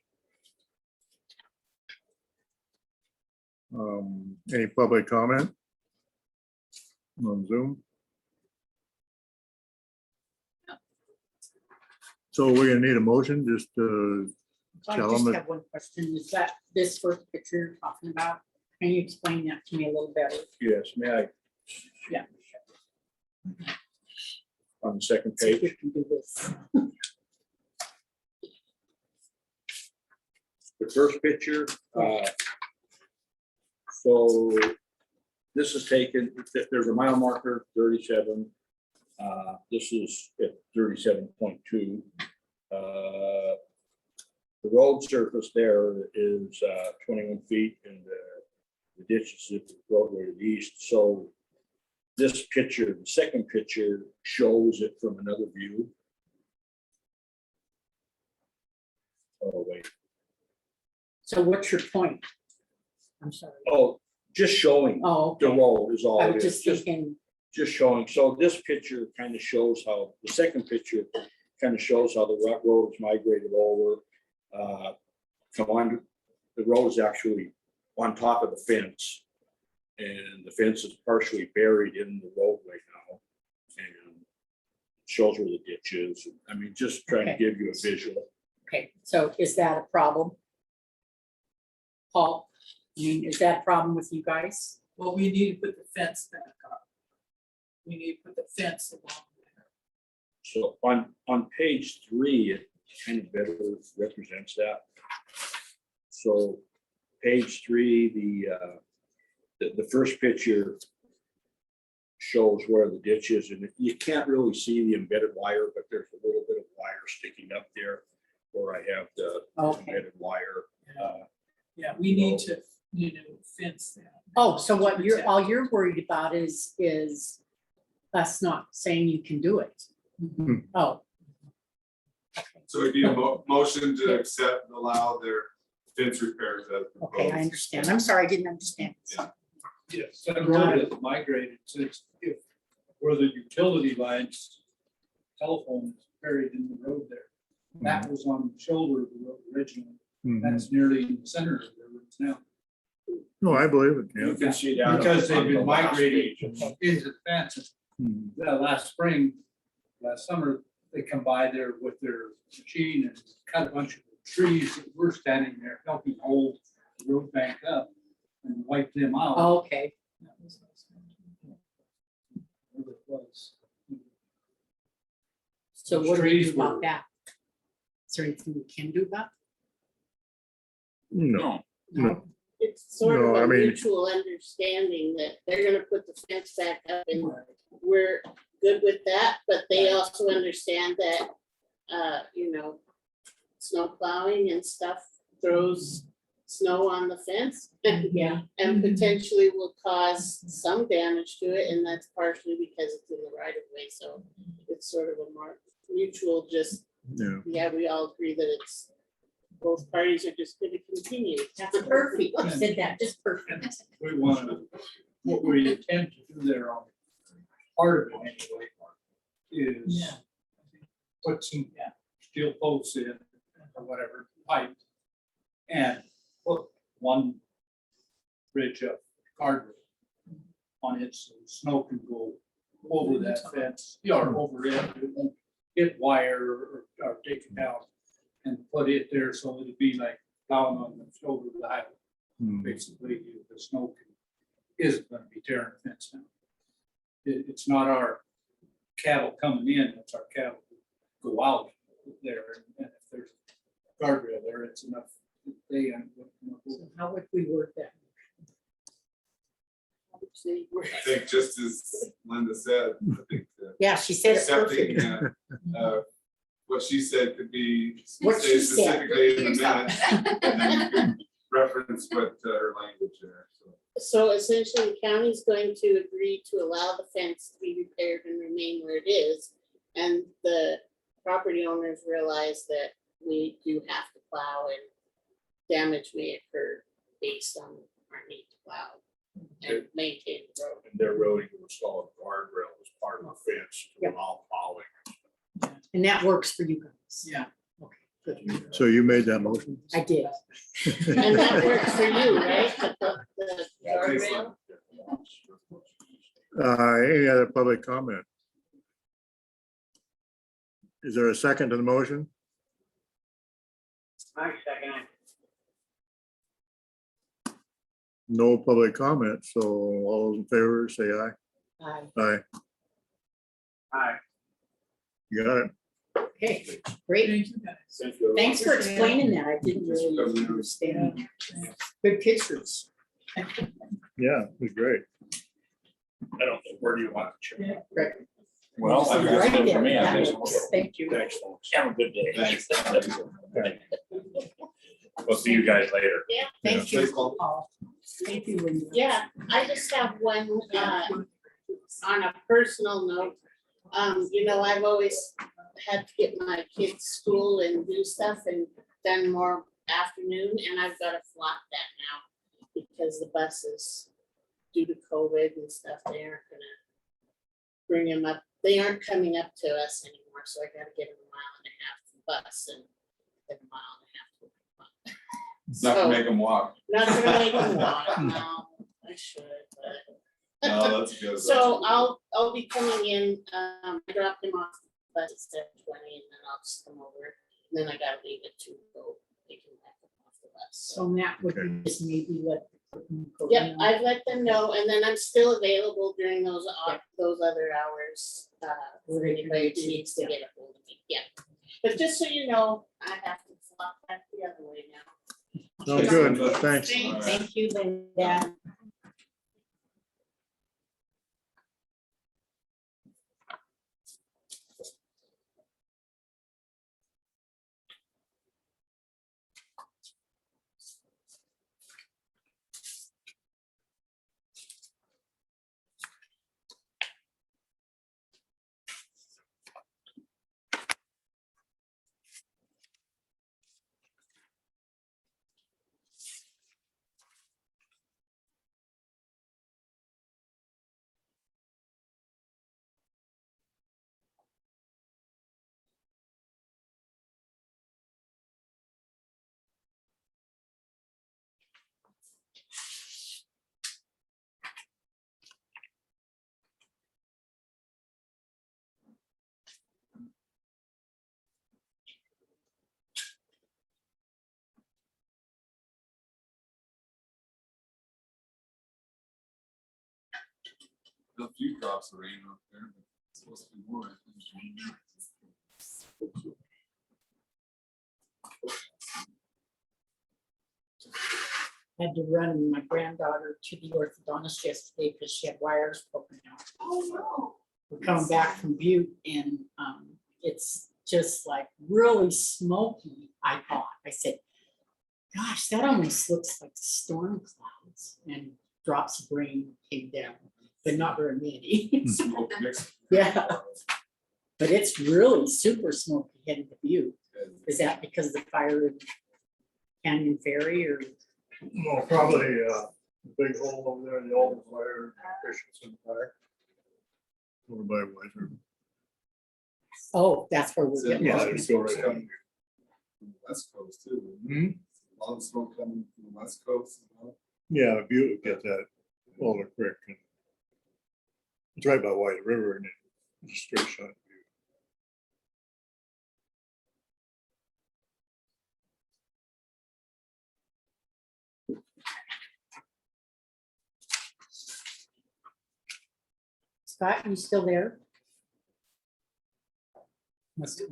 Any public comment on Zoom? So we're gonna need a motion just to I tell just them have one question. Is that this first picture you're talking about? Can you explain that to me a little better? Yes, may I? Yeah. On the second See if page. we can do this. The first picture, so this is taken, there's a mile marker, 37. This is at 37.2. The road surface there is 21 feet and the ditch is at the roadway to the east. So this picture, the second picture shows it from another view. Oh, wait. So what's your point? I'm sorry. Oh, just showing Oh, the okay. road is all I it was is. just thinking, Just showing, so this picture kind of shows how, the second picture kind of shows how the road is migrated over. Come on, the road is actually on top of the fence. And the fence is partially buried in the roadway now. And shows where the ditch is. I mean, just trying to Okay. give you a visual. okay, so is that a problem? Paul, I mean, is that a problem with you guys? Well, we need to put the fence back up. We need to put the fence along there. So on page 3, it kind of better represents that. So page 3, the first picture shows where the ditch is, and you can't really see the embedded wire, but there's a little bit of wire sticking up there where I have the Okay. embedded wire. Yeah, we need to, fence then. Oh, so what To you're, protect. all you're worried about is us not saying you can do it. Oh. So it'd be a motion to accept and allow their fence repairs as proposed. Okay, I understand. I'm sorry, I didn't understand. Yes, that road is migrated since if where the utility lines, telephone is buried in the road there. That was on the shoulder of the road originally. That's nearly in the center of the road now. No, I believe it, You yeah. can see down. Because they've on the been last migrated page. into the fence. Mhm. Last spring, last summer, they come by there with their machine and cut a bunch of trees that were standing there, helping hold the road bank up and wipe them out. Okay, Where it was. so what do we Trees do about were- that? Is there anything we can do about? No, no, It's sort No, of I a mean- mutual understanding that they're gonna put the fence back up and we're good with that, but they also understand that, you know, snow plowing and stuff throws snow on the fence. Yeah. And potentially will cause some damage to it, and that's partially because it's in the right of way, so it's sort of a more mutual, just, yeah. yeah, we all agree that it's, both parties are just gonna continue. That's perfect. You said that, just perfect. We want to, what we intend to do there on part of it anyway is put some steel posts in or whatever, pipe, and put one bridge of guardrail on it so snow can go over that fence, or over it, it won't hit wire or take it out, and put it there so it'd be like plowing on the shoulder of the highway. Basically, the snow isn't gonna be tearing the fence down. It's not our cattle coming in, it's our cattle who go out there, and if there's a guardrail there, it's enough. They end up. So how would we work that? I think just as Linda said, I think that Yeah, she said it accepting, perfect. what she said could be What say she said. specifically in the minutes, and then you can reference what her language there, so. So essentially, the county's going to agree to allow the fence to be repaired and remain where it is. And the property owners realize that we do have to plow and damage may occur based on our need to plow and maintain the road. And they're willing to install a guardrail as part of the fence to Yep. allow plowing. And that works for you guys. Yeah. Okay, good. So you made that motion? I did. And that works for you, right? The guardrail? Any other public comment? Is there a second to the motion? No public comment, so all those in favor say aye. Aye. Aye. You got it. Okay, great. Thank you guys. Thank you. Thanks for explaining that. I didn't really understand. Good pictures. Yeah, it was great. I don't know, where do you want to check? Right. Well, I guess Right that's there. for me, I That guess. works. Thank you. Thanks, folks. Have a good day. Thanks. We'll see you guys later. Yeah, Thank you. Thanks, Paul. Paul. Thank you, Linda. yeah, I just have one, on a personal note. You know, I've always had to get my kids school and do stuff and done more afternoon, and I've got to flop that now because the buses, due to COVID and stuff, they aren't gonna bring them up. They aren't coming up to us anymore, so I gotta get them a mile and a half to the bus and then a mile and a half to the bus. Not to make them walk. Not gonna make them walk, no, I should, but. No, that's good. So I'll be coming in, I dropped him off, but it's 7:20 and then I'll just come over, and then I gotta leave at 2 to go pick him back up off the bus. So Matt would be just maybe let. Yep, I've let them know, and then I'm still available during those other hours, for anybody who needs to get a hold of me, yeah. But just so you know, I have to flop back the other way now. Sounds good, thanks. Thank you, Linda. A few drops of rain up there, but it's supposed to be more. I think. Had to run my granddaughter to the orthodontist yesterday because she had wires poking out. Oh, no. We're coming back from Butte and it's just like really smoky, I thought. I said, gosh, that almost looks like storm clouds, and drops of rain came down, but not very many. Smoke mixed. Yeah. But it's really super smoky heading to Butte. Is that because of the fire in Canyon Ferry or? Well, probably a big hole over there in the old fire, Christensen Fire. Over by Weiser. Oh, that's where we're getting. Yeah, it. it's go right down. From the West Coast too. Hmm? A lot of smoke coming from the West Coast. Yeah, Butte would get that Boulder Creek. And it's right by White River and it's a straight shot. view. Scott, you still there? Must have.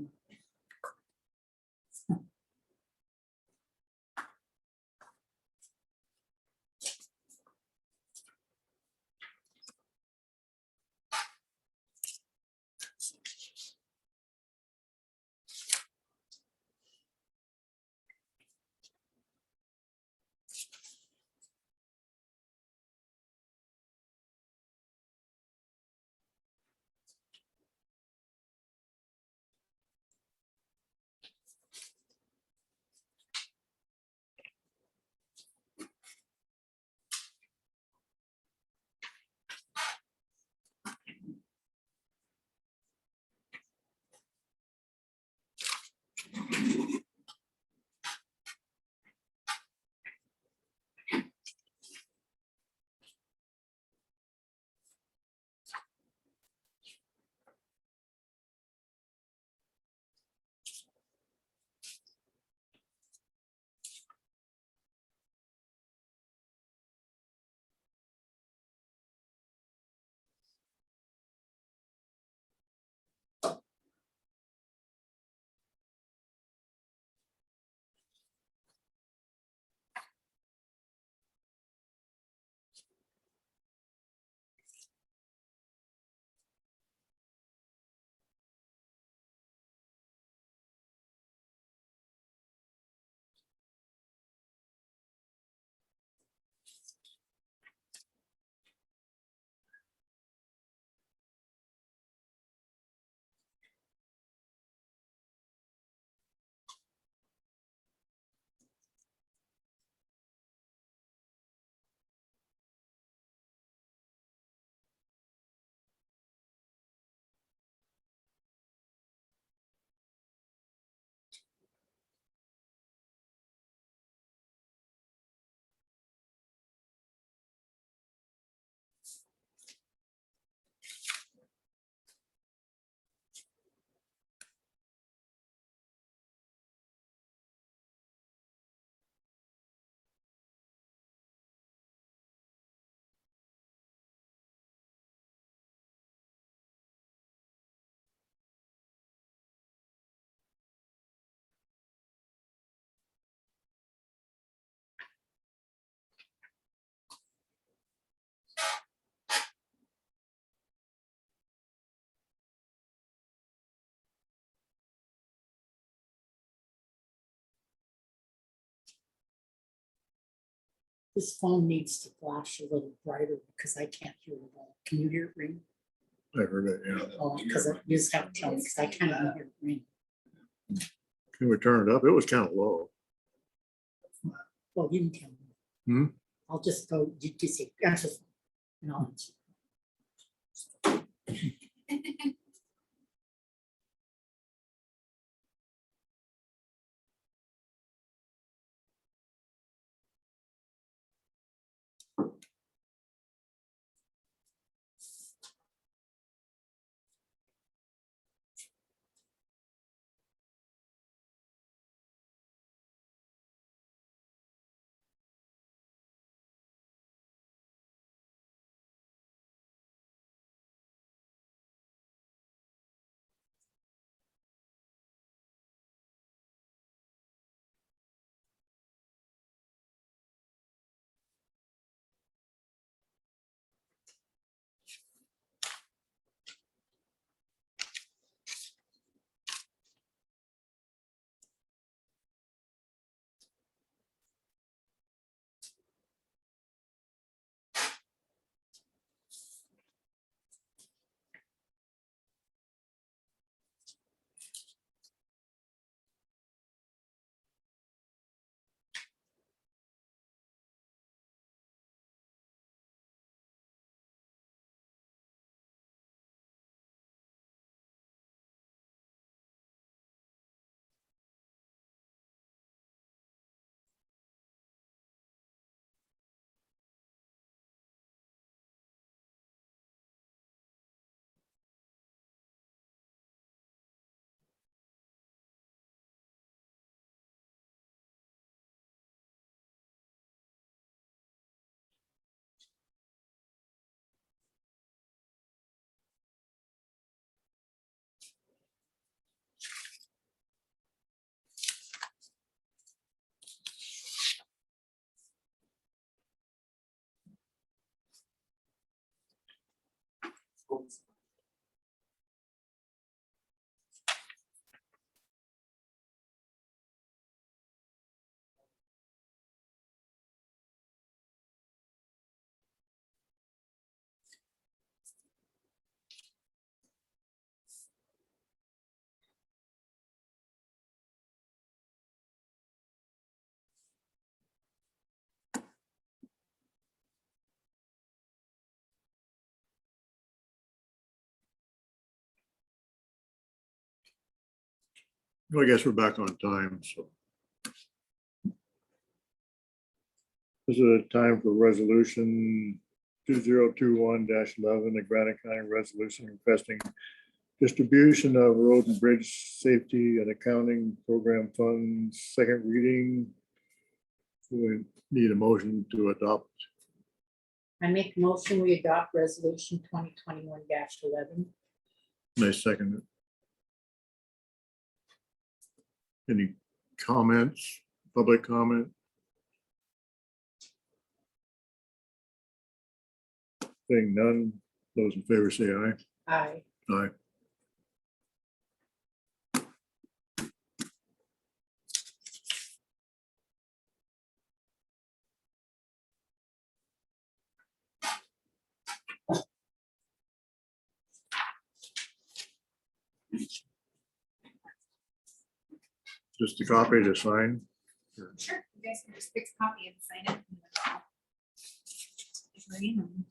This phone needs to flash a little brighter because I can't hear it all. Can you hear it ring? I heard it, yeah. Oh, because you just have to tell me because I can't even hear it ring. Can we turn it up? It was kind of low. Well, you can tell me. Hmm? I'll just go, you just say, answer. And I'll answer. I guess we're back on time, so. This is a time for resolution 2021-11, the Granite County resolution requesting distribution of road and bridge safety and accounting program funds, second reading. We need a motion to adopt. I make a motion, we adopt resolution 2021-11. Nice second. It. Any comments, public comment? Seeing none, those in favor say aye. Aye. Aye. Just a copy to sign. Sure, you guys can just pick a copy and sign it. Green.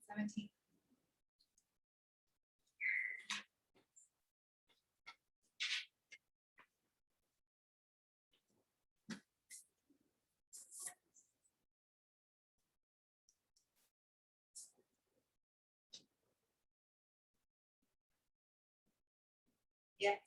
Seventeen. Yes.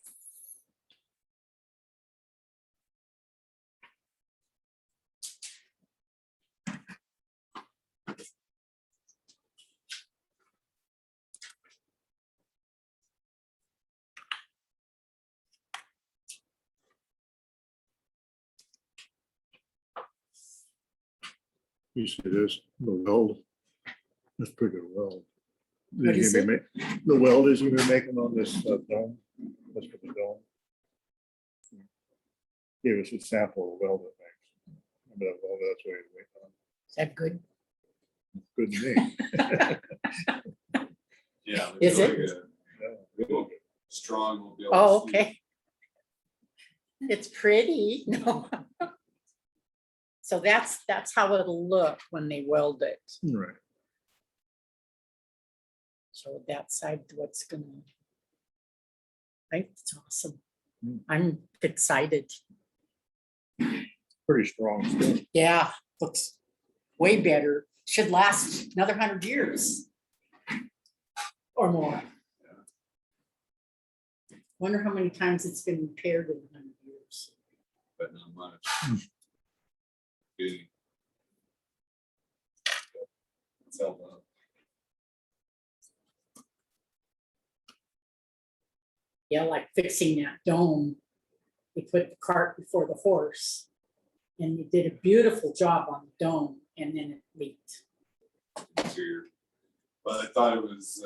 You see this, the weld. That's pretty good weld. What is it? The weld is even making on this dome. That's for the dome. Give us a sample of weld it makes. But well, that's what it's making on. Is that good? Good to me. Yeah. Is it? Real strong. We'll be able Oh, to see. okay. It's pretty, no. So that's how it'll look when they weld it. Right. So that side, what's gonna. I think it's awesome. Mm. I'm excited. Pretty strong stuff. Yeah, looks way better. Should last another 100 years. Or more. Wonder how many times it's been repaired in 100 years. But not much. Good. It's held up. Yeah, like fixing that dome. They put the cart before the horse. And they did a beautiful job on the dome and then it leaked. Weird. But I thought it was,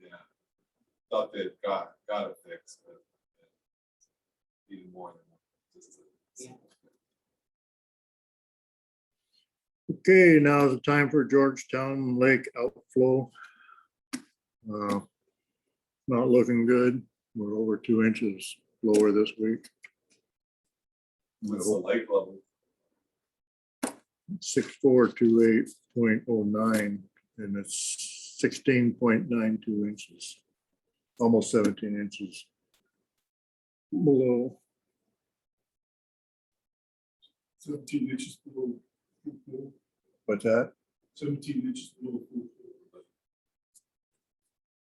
yeah, thought they got it fixed, but even more than just. Yeah. Okay, now is the time for Georgetown Lake outflow. Not looking good. We're over 2 inches lower this week. What's the lake level? 6428.09 and it's 16.92 inches. Almost 17 inches below. 17 inches below. What's that? 17 inches below.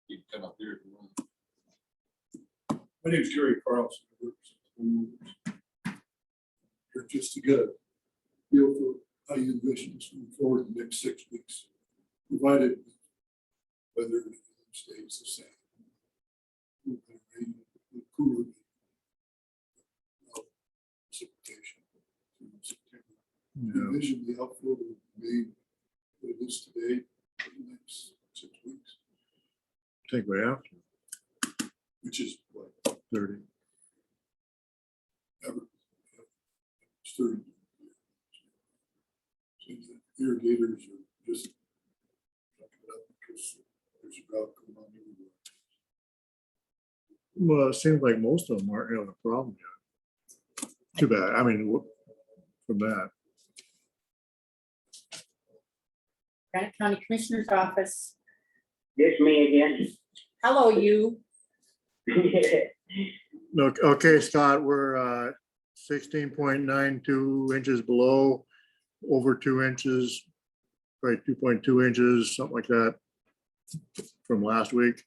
You can come up here if you want. My name is Gary Carlson. I work for homeowners. Here just to get a feel for how you envision this moving forward in the next 6 weeks, provided weather stays the same. Cooler precipitation in September. Yeah. Envision the outflow will be what it is today for the next 6 weeks. I think we have to. which is what, 30. it's 30. Seems that irrigators are just sucking it up because there's a drought going on everywhere. Well, it seems like most of them aren't having a problem yet. Too bad. I mean, from that. Granite County Commissioner's Office. It's me again. Hello, you. No, okay, Scott, we're 16.92 inches below, over 2 inches, right, 2.2 inches, something like that from last week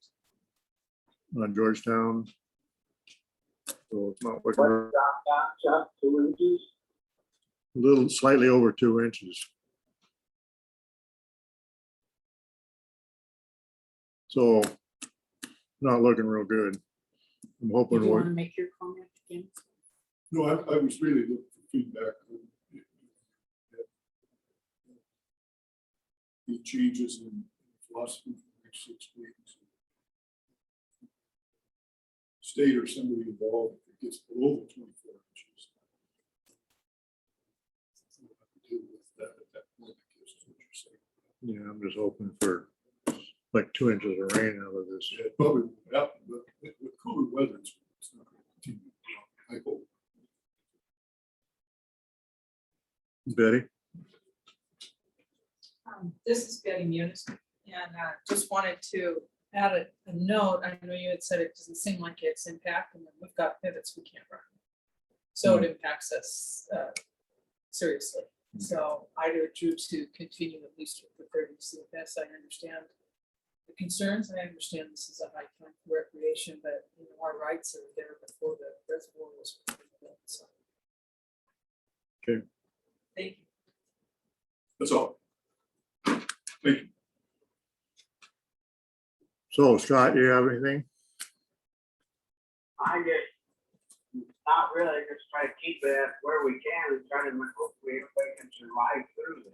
on Georgetown. So it's not looking What up 2 inches? a little slightly over 2 inches. So not looking real good. I'm Did hoping you want we're, to make your comment again? No, I was really looking for feedback. The changes in philosophy for the next 6 weeks. State or somebody involved, if it gets below the 24 inches. We'll have to deal with that at that point, I guess, is what you're saying. yeah, I'm just hoping for like 2 inches of rain out of this. Yeah, it probably won't happen, but with cooler weather, it's not going to continue. I hope. Betty? This is Betty Munis, and just wanted to add a note. I know you had said it doesn't seem like it's impacting them. We've got pivots we can't run. So it impacts us seriously. So I urge you to continue at least with the 30 CFS. I understand the concerns. I understand this is a high time for recreation, but you know, our rights are there before the reservoir was built. So. Okay. Thank you. That's all. Thank you. So Scott, you have anything? I just, not really, just try to keep it where we can and try to hopefully everybody can survive through this.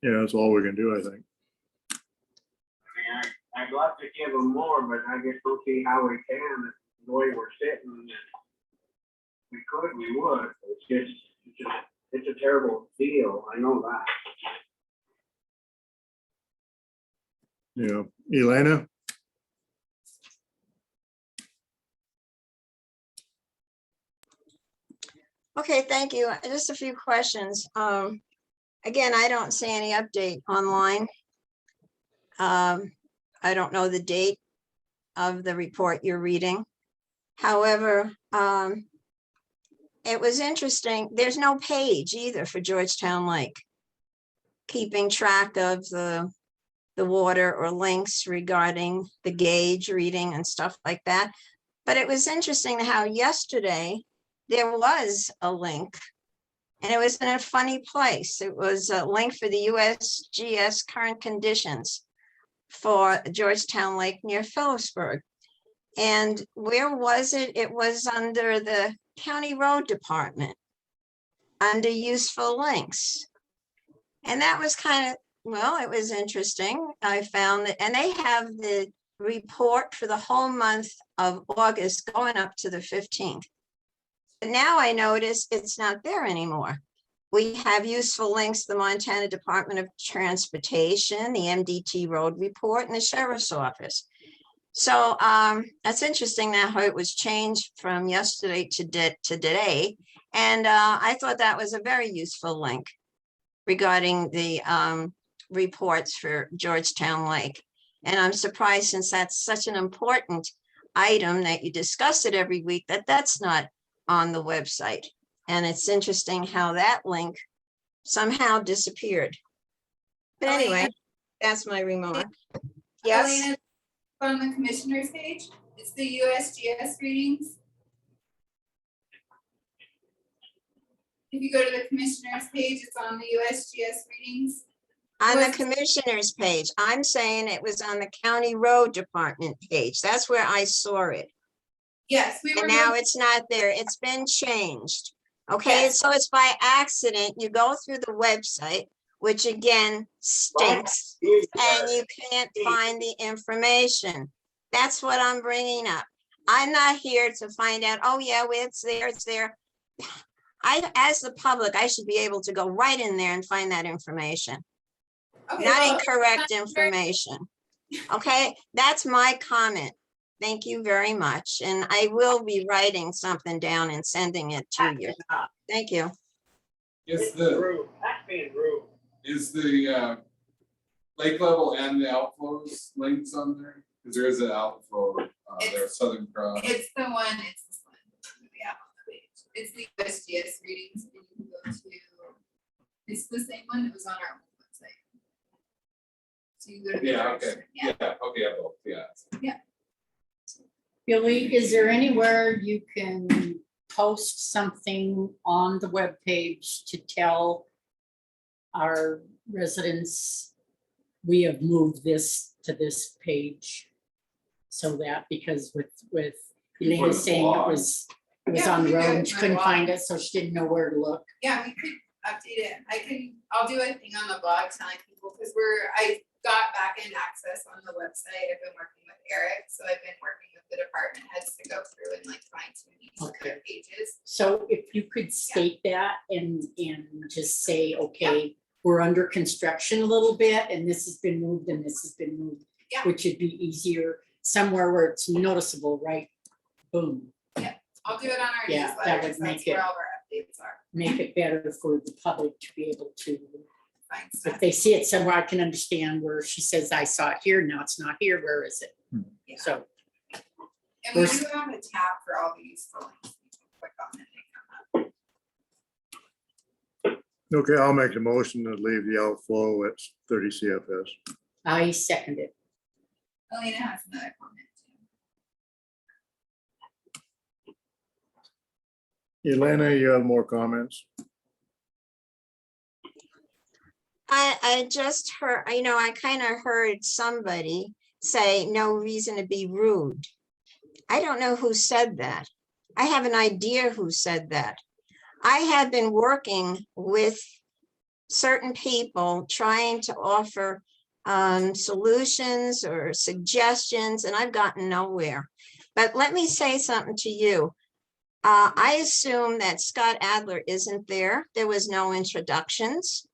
Yeah, that's all we can do, I think. I mean, I'd love to give them more, but I just don't see how we can, the way we're sitting. And we could, we would. It's a terrible deal. I know that. Yeah, Elena? Okay, thank you. Just a few questions. Again, I don't see any update online. I don't know the date of the report you're reading. However, it was interesting. There's no page either for Georgetown Lake, keeping track of the water or links regarding the gauge reading and stuff like that. But it was interesting how yesterday there was a link, and it was in a funny place. It was a link for the USGS current conditions for Georgetown Lake near Phillipsburg. And where was it? It was under the County Road Department, under useful links. And that was kind of, well, it was interesting. I found that, and they have the report for the whole month of August going up to the 15th. But now I notice it's not there anymore. We have useful links, the Montana Department of Transportation, the MDT Road Report, and the Sheriff's Office. So that's interesting now how it was changed from yesterday to today. And I thought that was a very useful link regarding the reports for Georgetown Lake. And I'm surprised, since that's such an important item that you discuss it every week, that that's not on the website. And it's interesting how that link somehow disappeared. But anyway, that's my remark. Yes. Elena, on the commissioner's page, it's the USGS readings. If you go to the commissioner's page, it's on the USGS readings. On the commissioner's page, I'm saying it was on the County Road Department page. That's where I saw it. Yes, we were. And now it's not there. It's been changed. Okay, Yes. so it's by accident. You go through the website, which again stinks, and you can't find the information. That's what I'm bringing up. I'm not here to find out, oh yeah, well, it's there, it's there. As the public, I should be able to go right in there and find that information, Okay, not well, incorrect information. Okay, that's my comment. Thank you very much. And I will be writing something down and sending it to you. Thank you. Is the, Rude, that's being rude. is the lake level and the outflows links on there? Because there is an outflow, there, Southern Cross. It's the one, it's this one that we have on the page. It's the USGS readings, and you can go to, it's the same one that was on our own website. So you go to the Yeah, first, okay, yeah, okay, yeah, both, yeah. Billy, is there anywhere you can post something on the webpage to tell our residents we have moved this to this page? So that, because with Elena saying it was Yeah, on we the could do road it and she on couldn't the find blog. it, so she didn't know where to look. Yeah, we could update it. I'll do a thing on the blog telling people, because I got back end access on the website. I've been working with Eric, so I've been working with the department heads to go through and like fine tune these other pages. So if you could state that and just say, okay, we're under construction a little bit and this has been moved and this has been moved. Yeah. Which would be easier, somewhere where it's noticeable, right? Boom, I'll do it on our Yeah, newsletter, that would 'cause make that's where it- all of our updates are. make it better for the public to be able to, Find if stuff. they see it somewhere, I can understand where she says, I saw it here, now it's not here, where is it? Yeah. So, And we we're- do have a tab for all these links. You can click on it and they come up. Okay, I'll make the motion to leave the outflow at 30 CFS. I second it. Elena has another comment too. Elena, you have more comments? I just heard, I kind of heard somebody say no reason to be rude. I don't know who said that. I have an idea who said that. I have been working with certain people trying to offer solutions or suggestions, and I've gotten nowhere. But let me say something to you. I assume that Scott Adler isn't there. There was no introductions.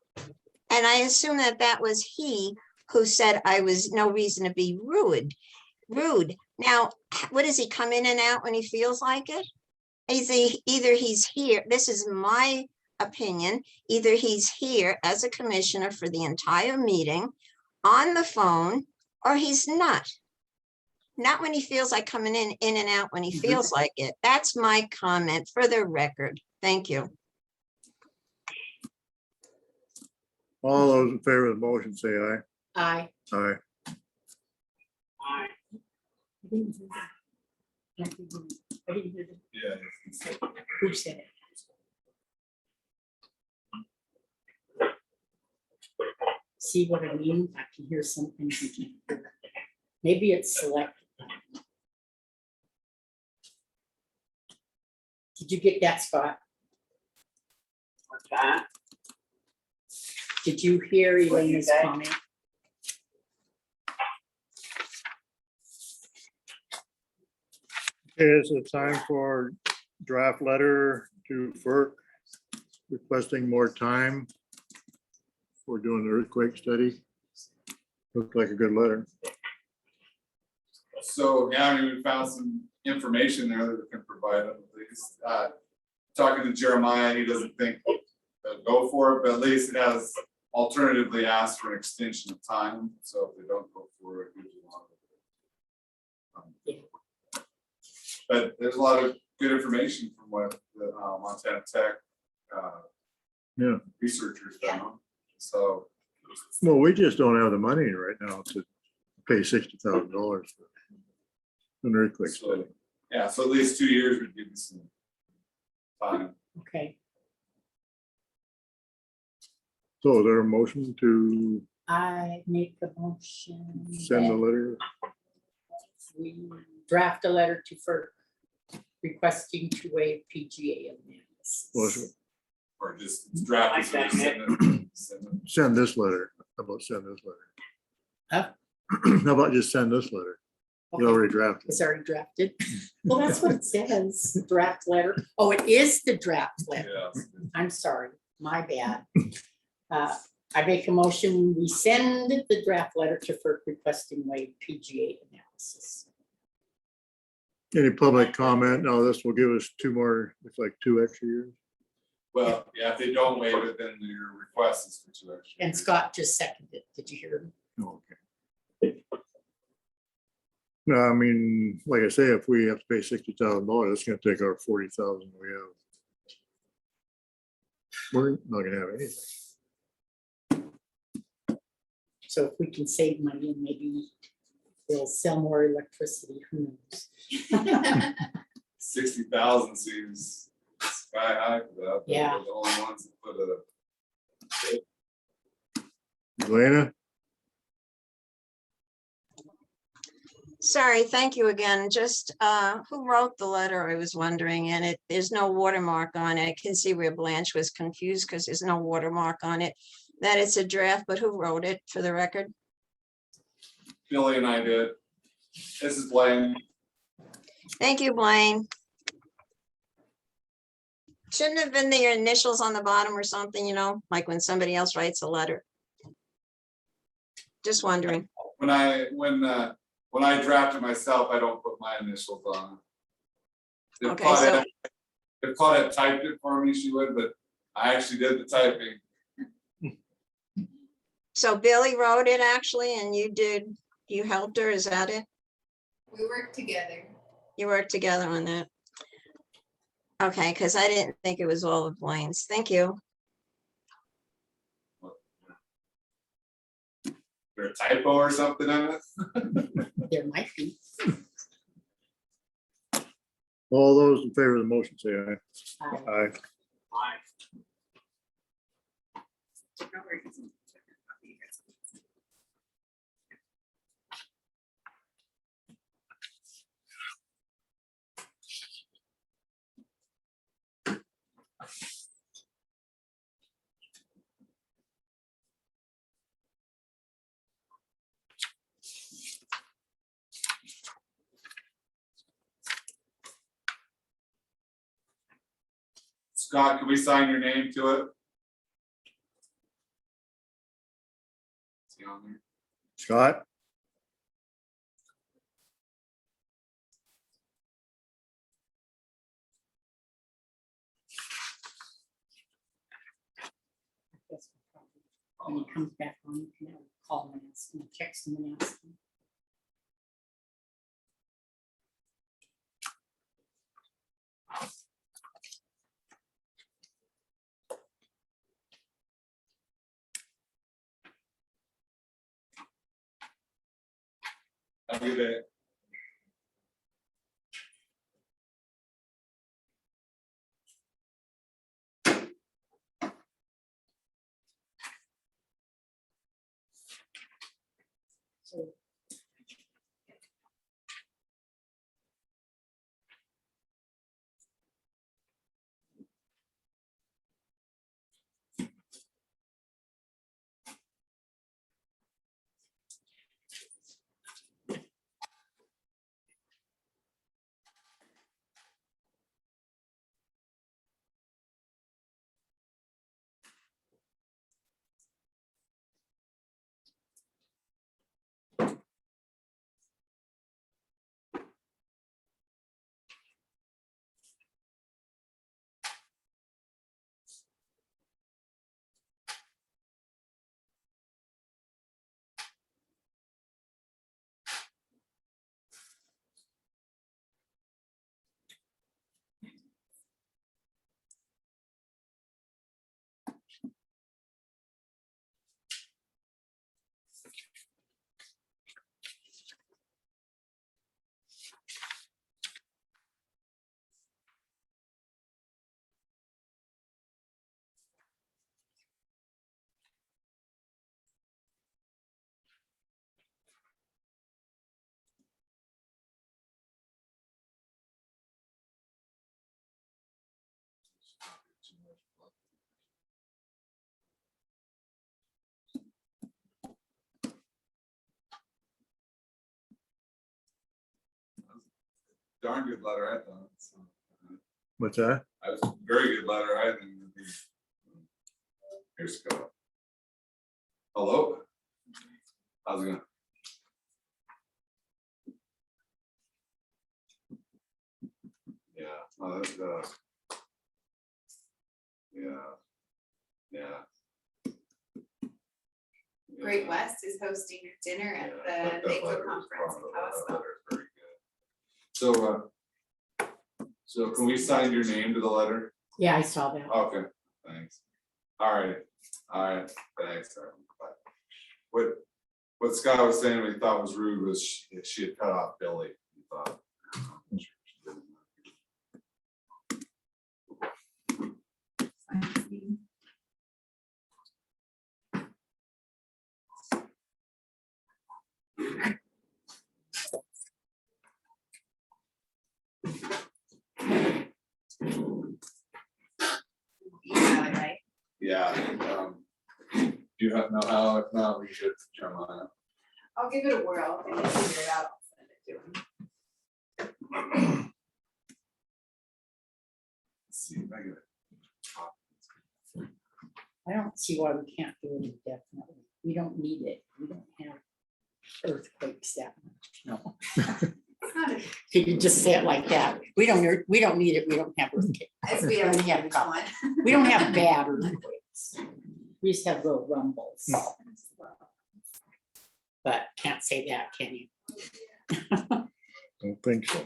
And I assume that that was he who said I was no reason to be rude. Now, what does he come in and out when he feels like it? Either he's here, this is my opinion, either he's here as a commissioner for the entire meeting on the phone, or he's not. Not when he feels like coming in and out when he feels like it. That's my comment for the record. Thank you. All those in favor of the motion, say aye. Aye. Aye. I, I didn't hear Yeah. who said it. See what I mean? I can hear some things you can't hear. Maybe it's selected. Did you get that, Scott? what's that? Did you hear What'd you Elena's say? comment? Okay, is it time for draft letter to FERC requesting more time for doing the earthquake study? Looked like a good letter. So, yeah, I mean, we found some information there that we can provide them, at least. Talking to Jeremiah, he doesn't think they'll go for it, but at least it has alternatively asked for an extension of time, so if they don't go for it, usually longer. But there's a lot of good information from what the Montana Tech Yeah. researchers found, so. Well, we just don't have the money right now to pay $60,000 for an earthquake study. Yeah, so at least 2 years would give you some time. Okay, So is there a motion to I make the motion. send the that letter? We draft a letter to FERC requesting to waive PGA amendments. Motion. Or just draft it, so just send it. Send this letter. How about send this letter? Huh? How about just send this letter? You already drafted. It's already drafted. Well, that's what it says, draft letter. Oh, it is the draft letter. Yes. I'm sorry, my bad. I make a motion, we send the draft letter to FERC requesting waive PGA analysis. Any public comment? No, this will give us two more, it's like 2 extra years. Well, yeah, if they don't waive it, then your request is for 2 extra. And Scott just seconded it. Did you hear him? Oh, okay. No, I mean, like I say, if we have to pay $60,000, it's gonna take our 40,000 we have. We're not gonna have anything. So if we can save money and maybe we'll sell more electricity, who knows? 60,000 seems sky high for that. Yeah. We're the only ones that put a. Elena? Sorry, thank you again. Just who wrote the letter? I was wondering, and there's no watermark on it. I can see where Blanche was confused because there's no watermark on it. That it's a draft, but who wrote it for the record? Billy and I did. This is Blaine. Thank you, Blaine. Shouldn't have been their initials on the bottom or something, you know, like when somebody else writes a letter. Just wondering. When I draft it myself, I don't put my initials on it. Okay, so- If Claudette typed it for me, she would, but I actually did the typing. So Billy wrote it actually, and you helped her, is that it? We work together. You worked together on that? Okay, because I didn't think it was all of Blaine's. Thank you. Is there a typo or something in it? There might be. All those in favor of the motion, say aye. Aye. Scott, can we sign your name to it? Is he on there? Scott? When he comes back on, you can call him and ask him, text him and ask him. Have a good day. So darn good letter, I thought. So, What's that? I was a very good letter, I think. Here's Scott. Hello? How's it going? Yeah, well, that's, yeah. Great West is hosting a dinner at the NACO conference in Kalispell. So can we sign your name to the letter? Yeah, I saw that. Okay, thanks. All right, thanks. Bye. What Scott was saying, we thought was rude was she had cut off Billy. He thought. Yeah. Do you have know how? If not, we should jump on it. I'll give it a whirl and then figure it out. I'll send it to him. Let's see if I get it. I don't see why we can't do it indefinitely. We don't need it. We don't have earthquakes that much, no. Could you just say it like that? We don't need it. We don't have earthquakes. As we don't have have huge problems. one. We don't have bad earthquakes. We just have little rumbles. But can't say that, can you? Don't think so.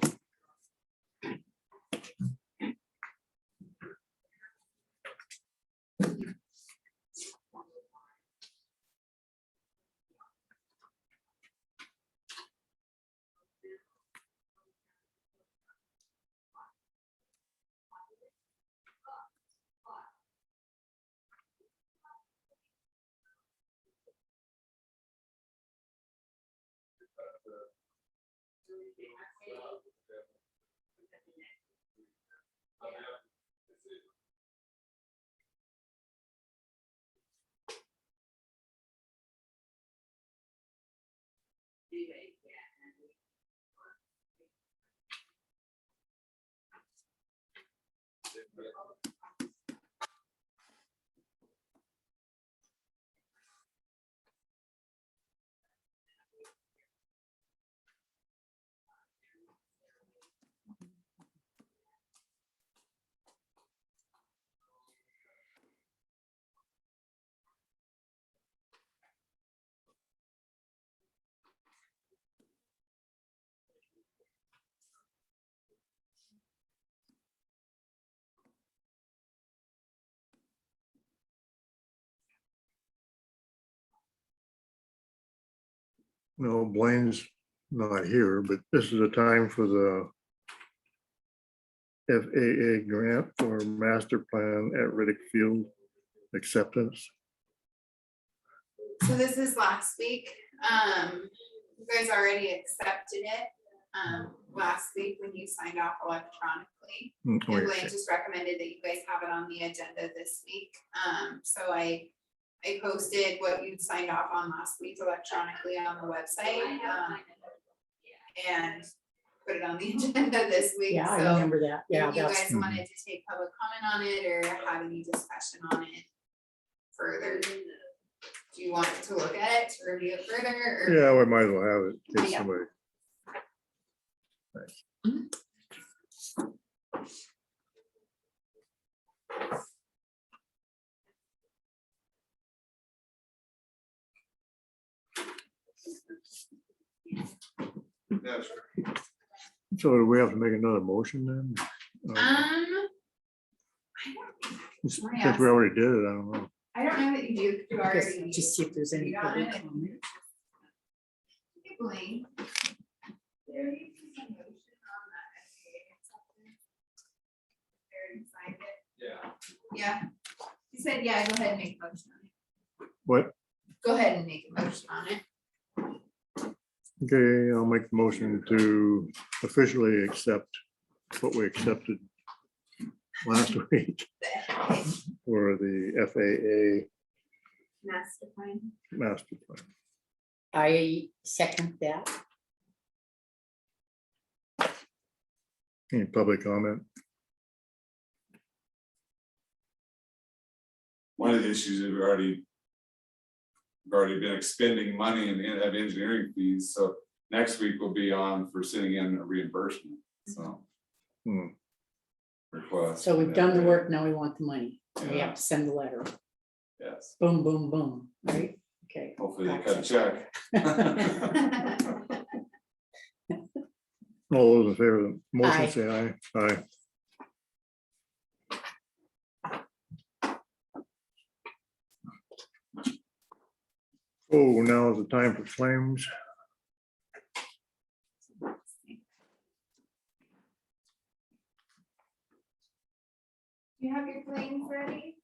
No, Blaine's not here, but this is a time for the FAA grant for master plan at Riddick Field acceptance. So this is last week. You guys already accepted it last week when you signed off electronically. And Blaine just recommended that you guys have it on the agenda this week. So I posted what you'd signed off on last week electronically on the website. And put it on the agenda this week. Yeah, I So remember that. Yeah. if you guys wanted to take public comment on it or have any discussion on it further, do you want to look at it to review it further? Or? Yeah, we might as well have it. In case Yeah. somebody. Yeah, sure. So do we have to make another motion then? I Since we already did it, I don't know. don't know that you do. You Just already. see if there's any you got public it. comment. Hey, Blaine. There you can send motion on that SBA acceptance. There, you signed it. Yeah. Yeah. He said, yeah, go ahead and make a motion on it. What? Go ahead and make a motion on it. Okay, I'll make the motion to officially accept what we accepted last week for the FAA Master plan. master plan. I second that. Any public comment? One of the issues is we've already been expending money and have engineering fees, so next week will be on for sending in a reimbursement, so. Hmm. Request. So we've done the work, now we want the money. And we have to send the letter. Yes, Boom, boom, boom, right? Okay. hopefully they cut a check. All those in favor of the motion, Aye. say aye. Aye. Oh, now is the time for claims. You have your claims ready?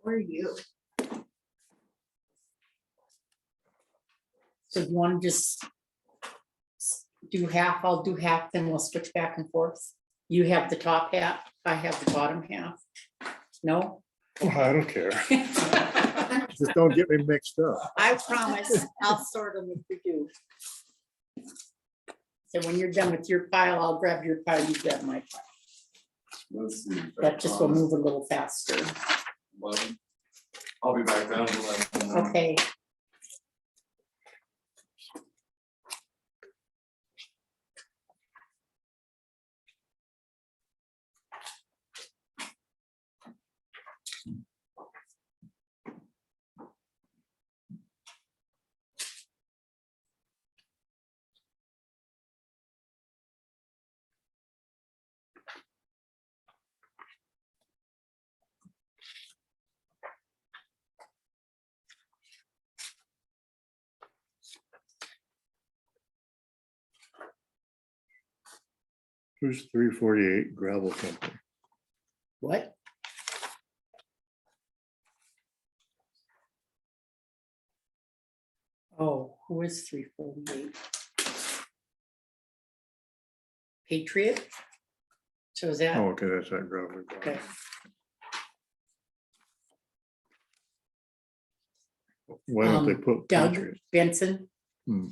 Where are you? So you want to just do half, I'll do half, then we'll switch back and forth. You have the top half, I have the bottom half. No? Oh, I don't care. Just don't get me mixed up. I promise, I'll sort them if we do. So when you're done with your pile, I'll grab your pile, you grab my pile. Let's see. That just will move a little faster. 11. I'll be back down to 11. Okay. Who's 348 gravel company? What? Oh, who is 348? Patriot? So is that, Oh, okay, that's that gravel. okay, Why don't they put Doug Patriot? Benson? Hmm.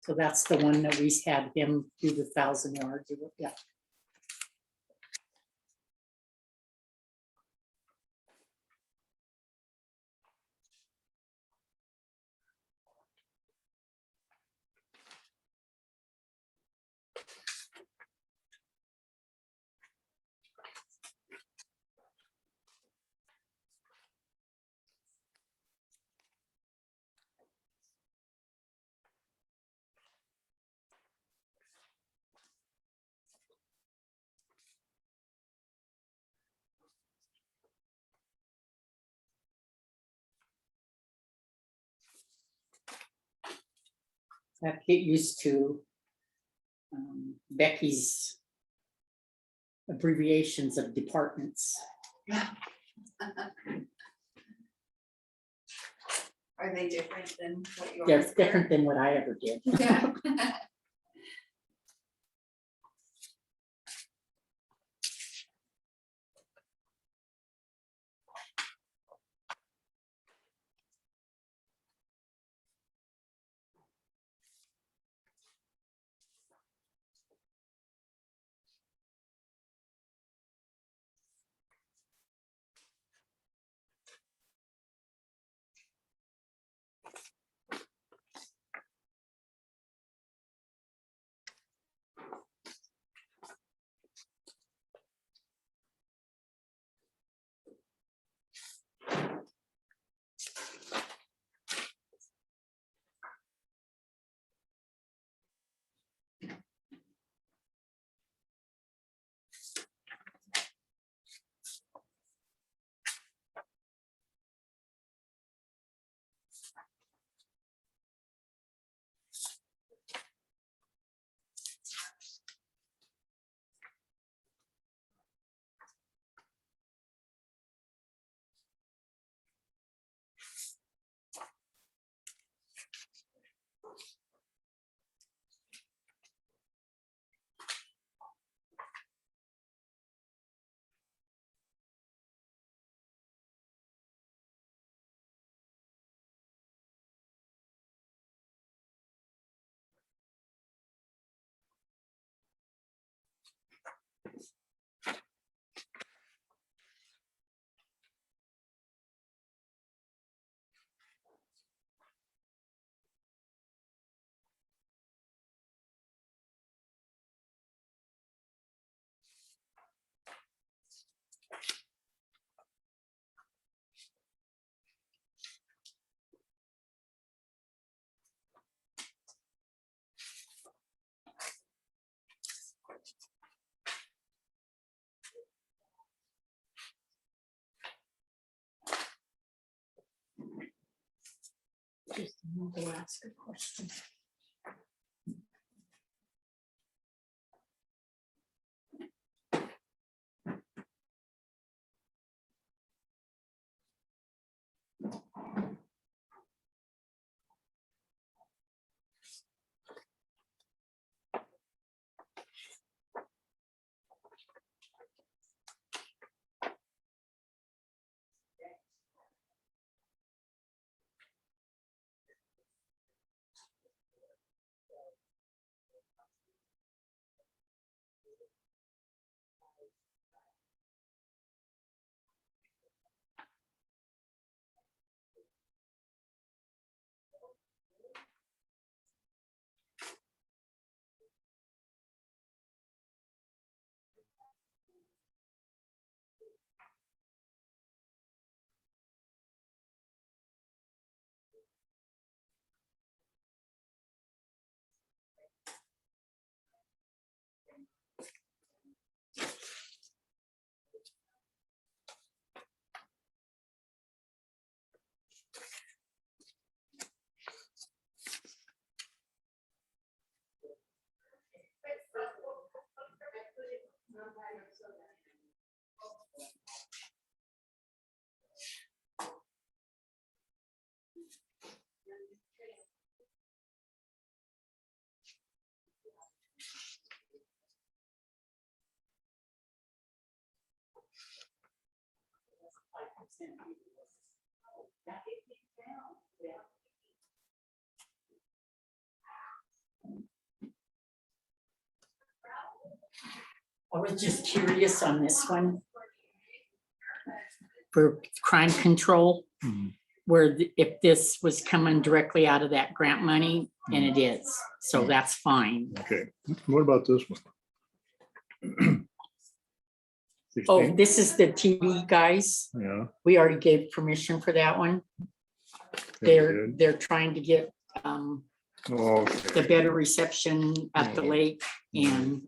So that's the one that we had him do the 1,000 yards, yeah. That get used to Becky's abbreviations of departments. Are they different than what you? They're different than what I ever did. Yeah. Just want to ask a question. I was just curious on this one. For crime control, where if this was coming directly out of that grant money, and it is, so that's fine. Okay, what about this one? Oh, 16? this is the TV guys. Yeah. We already gave permission for that one. yeah, we did. They're trying to get Oh, the okay. better reception at the lake and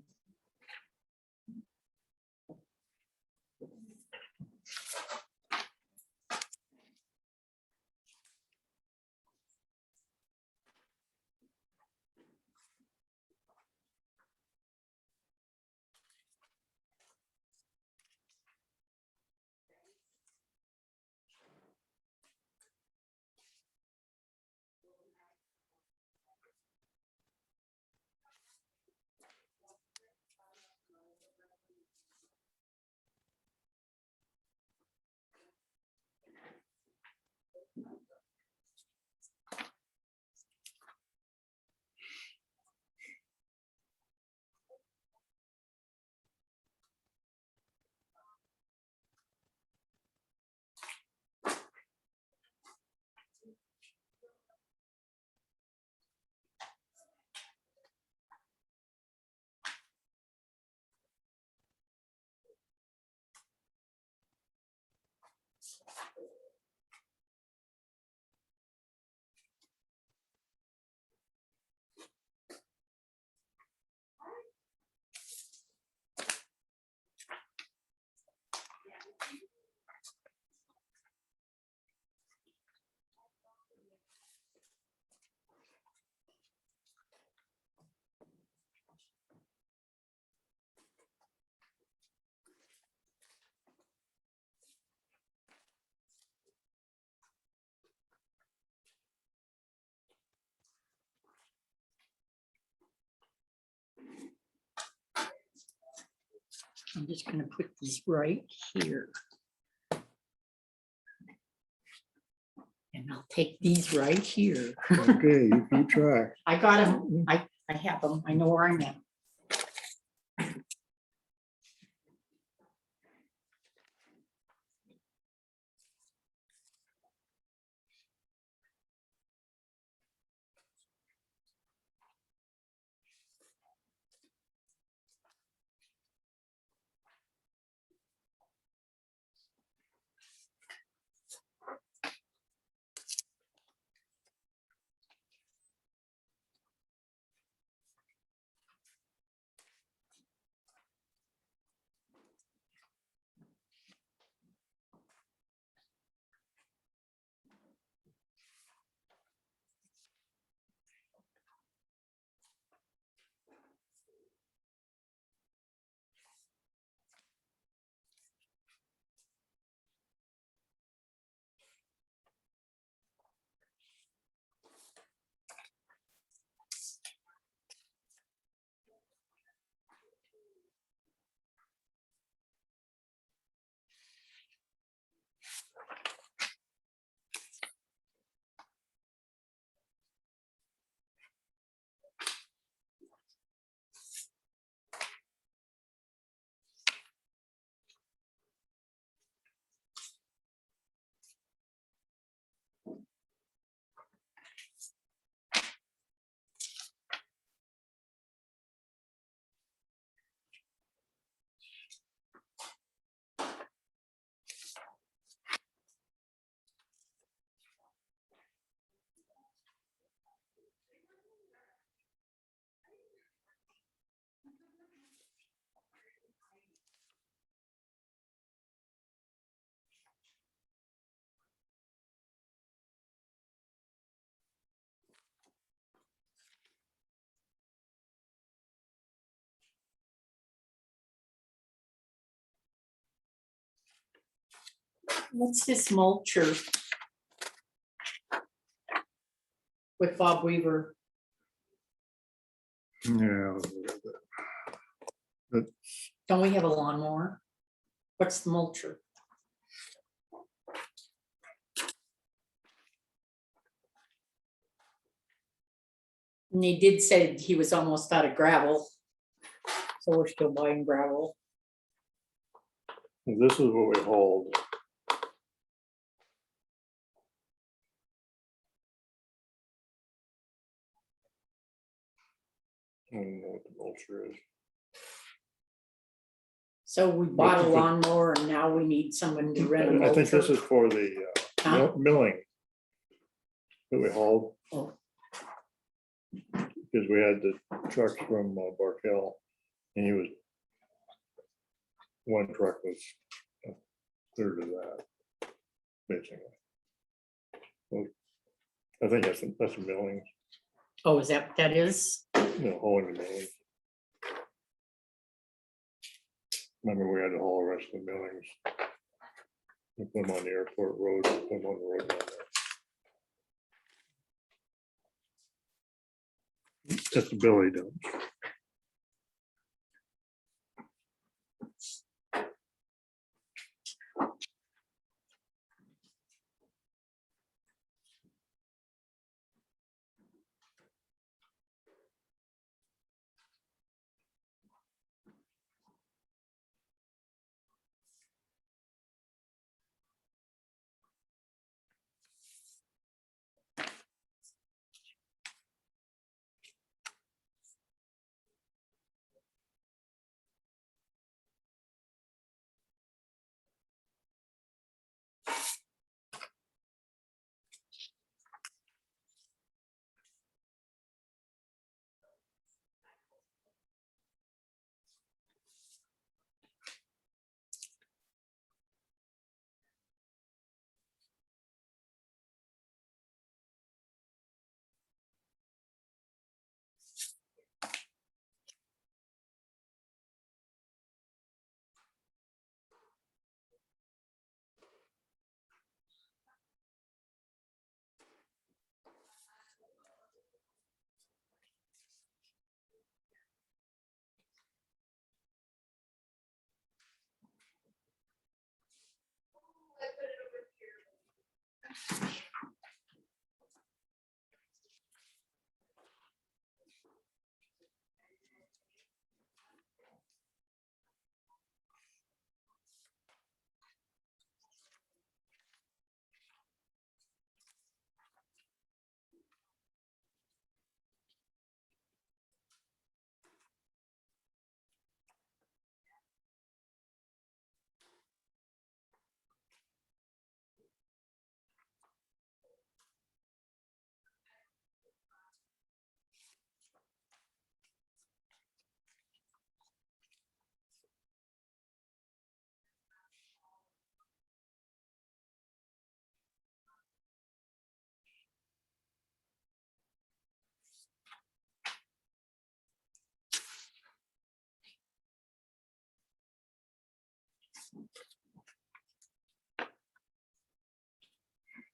I'm just gonna put these right here. And I'll take these right here. Okay, you keep track. I got them, I have them, I know where I'm at. What's this mulcher? With Bob Weaver. Yeah. But Don't we have a lawnmower? What's the mulcher? And he did say he was almost out of gravel. So we're still buying gravel. this is what we hold. I don't know what the mulcher is. So we bought a lawnmower and now we need someone to rent a mulcher. I think this is for the milling that we hauled. Oh. Because we had the trucks from Barkel, and he was, one truck was a third of that, basically. Well, I think that's a milling, Oh, is that what that is? hauling the milling. Remember, we had to haul the rest of the millings. We put them on the airport road, put them on the road down there. That's the Billy dump.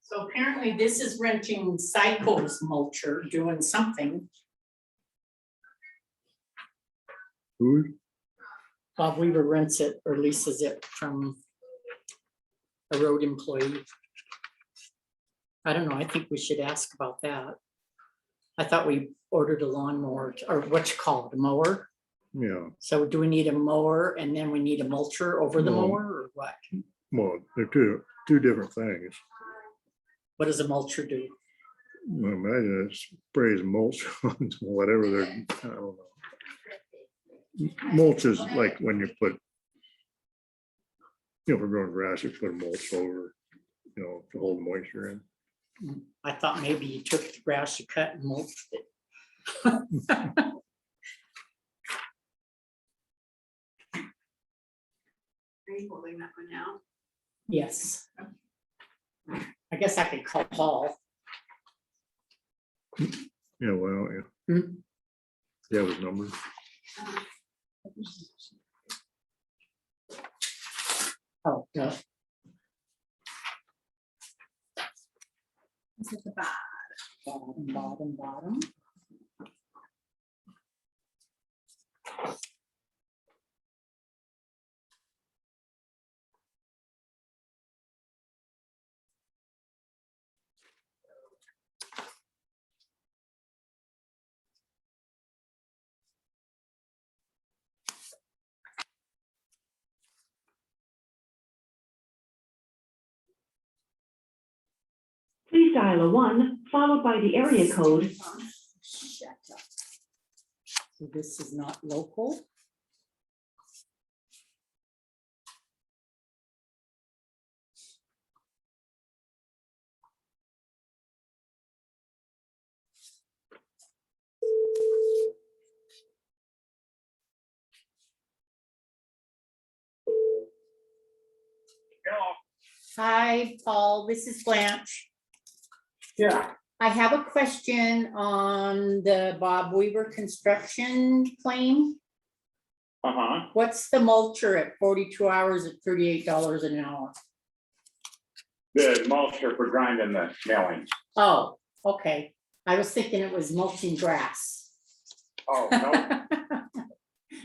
So apparently this is renting Cycle's mulcher, doing something. Who? Bob Weaver rents it or leases it from a road employee. I don't know, I think we should ask about that. I thought we ordered a lawnmower, or what you call it, a mower. Yeah, So do we need a mower and then we need a mulcher over the No. mower or what? well, they're two different things. What does a mulcher do? Well, imagine it sprays mulch on whatever they're, I don't know. Mulch is like when you put, for growing grass, you put a mulch over, to hold moisture in. I thought maybe you took the grass you cut and mulched it. Are you holding that one now? Yes. I guess I could call Paul. Yeah, well, yeah. Hmm. Yeah, with numbers. Oh, no. It's at the bottom. Bottom. Please dial a 1 followed by the area code. Shut up. So this is not local? Hello. Hi, Paul, this is Blanche. Yeah. I have a question on the Bob Weaver construction claim. Uh-huh. What's the mulcher at 42 hours at $38 an hour? The mulcher for grinding the millings. Oh, okay. I was thinking it was mulching grass. Oh, no,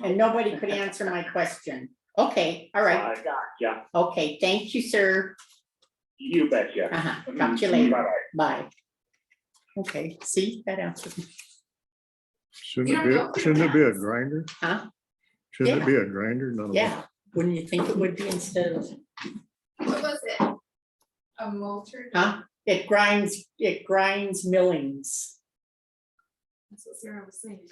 And nobody could answer my question. Okay, all right. I gotcha. Okay, thank you, sir. You betcha. Talk to you later. Bye-bye. Bye. Okay, see, that answered me. Shouldn't it be a grinder? Huh? Shouldn't it be a grinder? None of Yeah, wouldn't you think it would be instead of, What was it? A Mulcher? huh? It grinds millings. That's what Sarah was saying.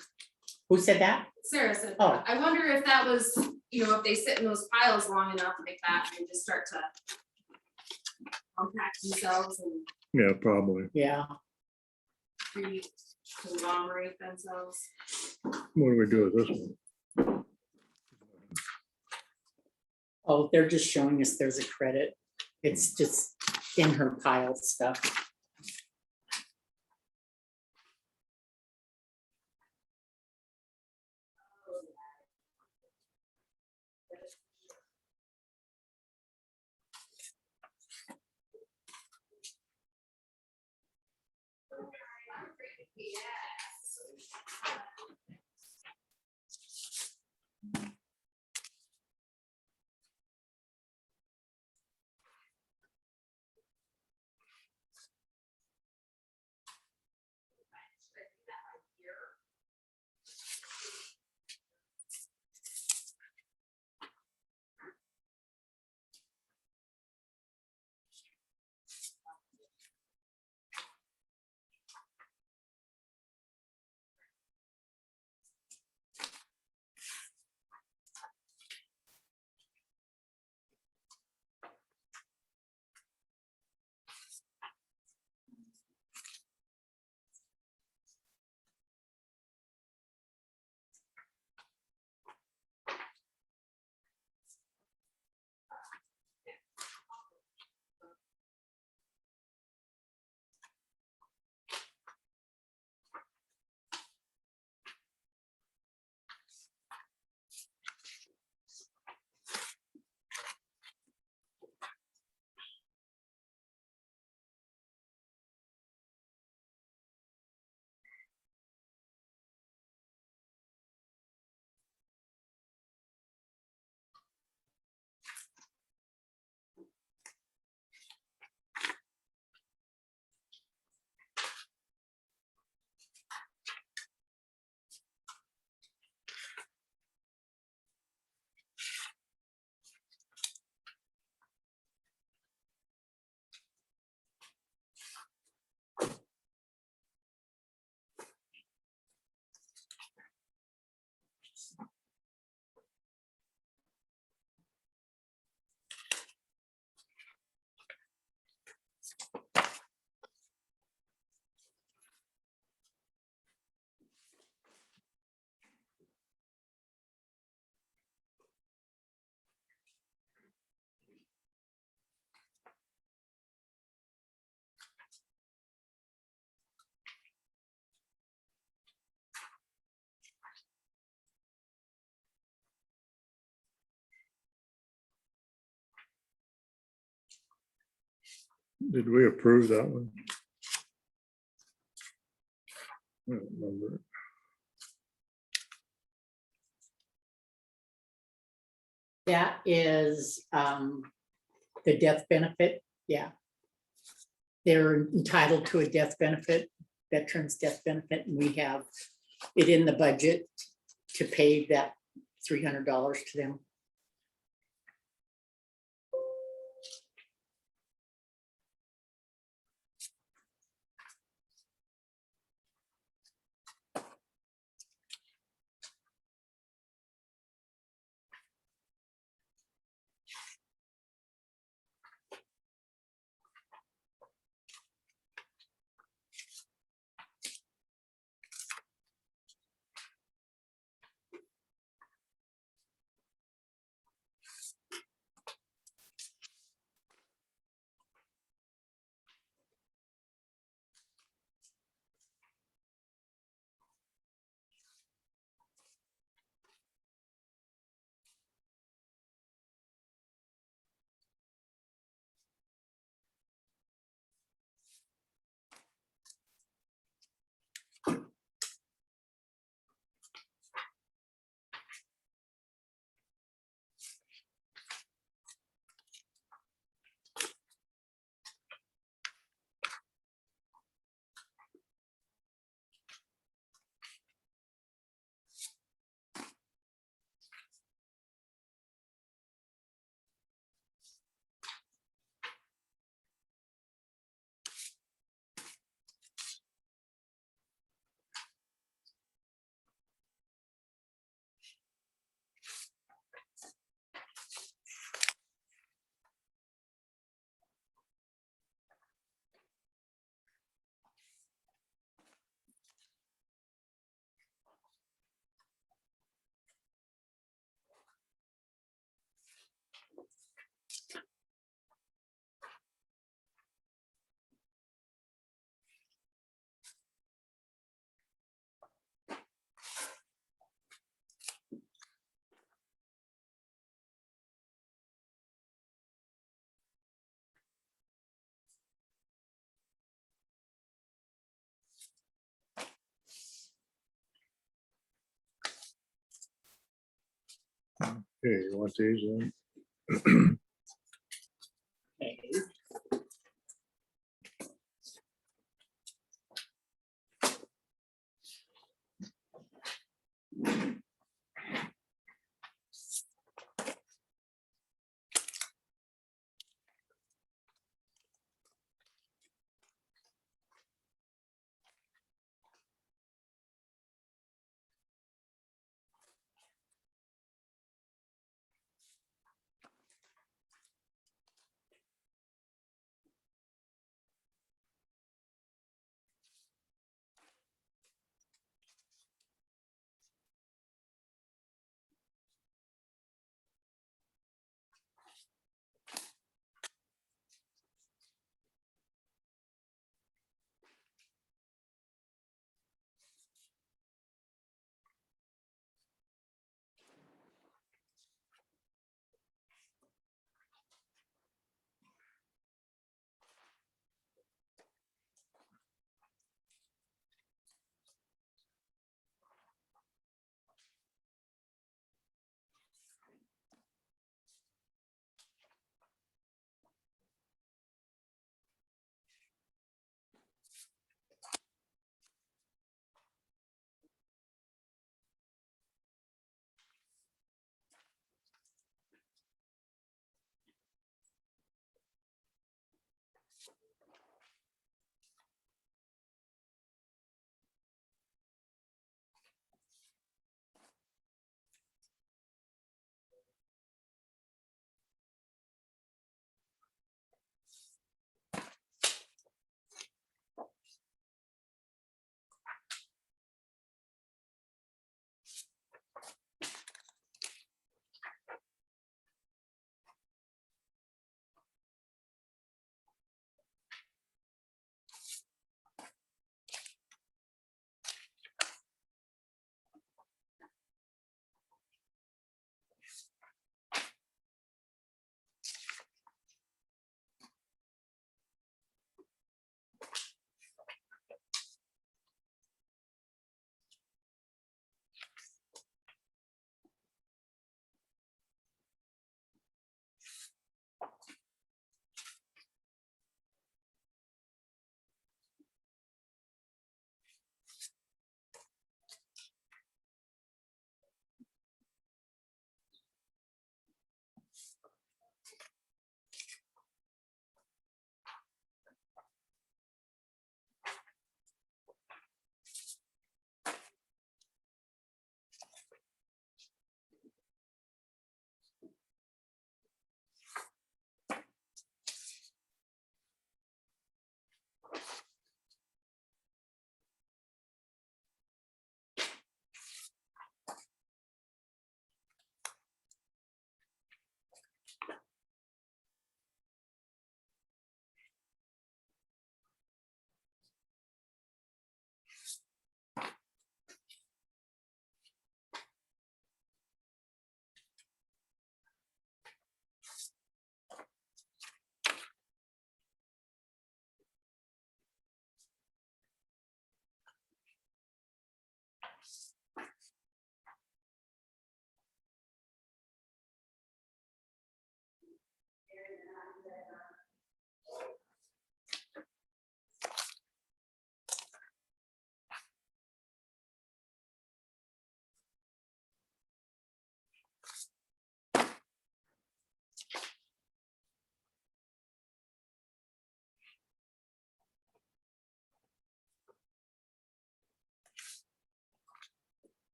Who said that? Sarah said, Oh. that. I wonder if that was, if they sit in those piles long enough like that and just start to compact themselves and Yeah, probably. Yeah. conglomerate themselves. What do we do with this one? Oh, they're just showing us there's a credit. It's just in her pile stuff. Did we approve that one? I don't remember. That is the death benefit, yeah. They're entitled to a death benefit, veterans death benefit, and we have it in the budget to pay that $300 to them. Okay, you want these in? Okay.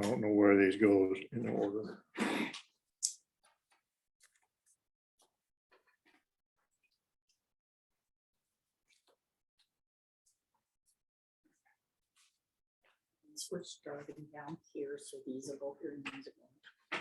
I don't know where these goes in order. We're starting down here, so these will go here and these will go.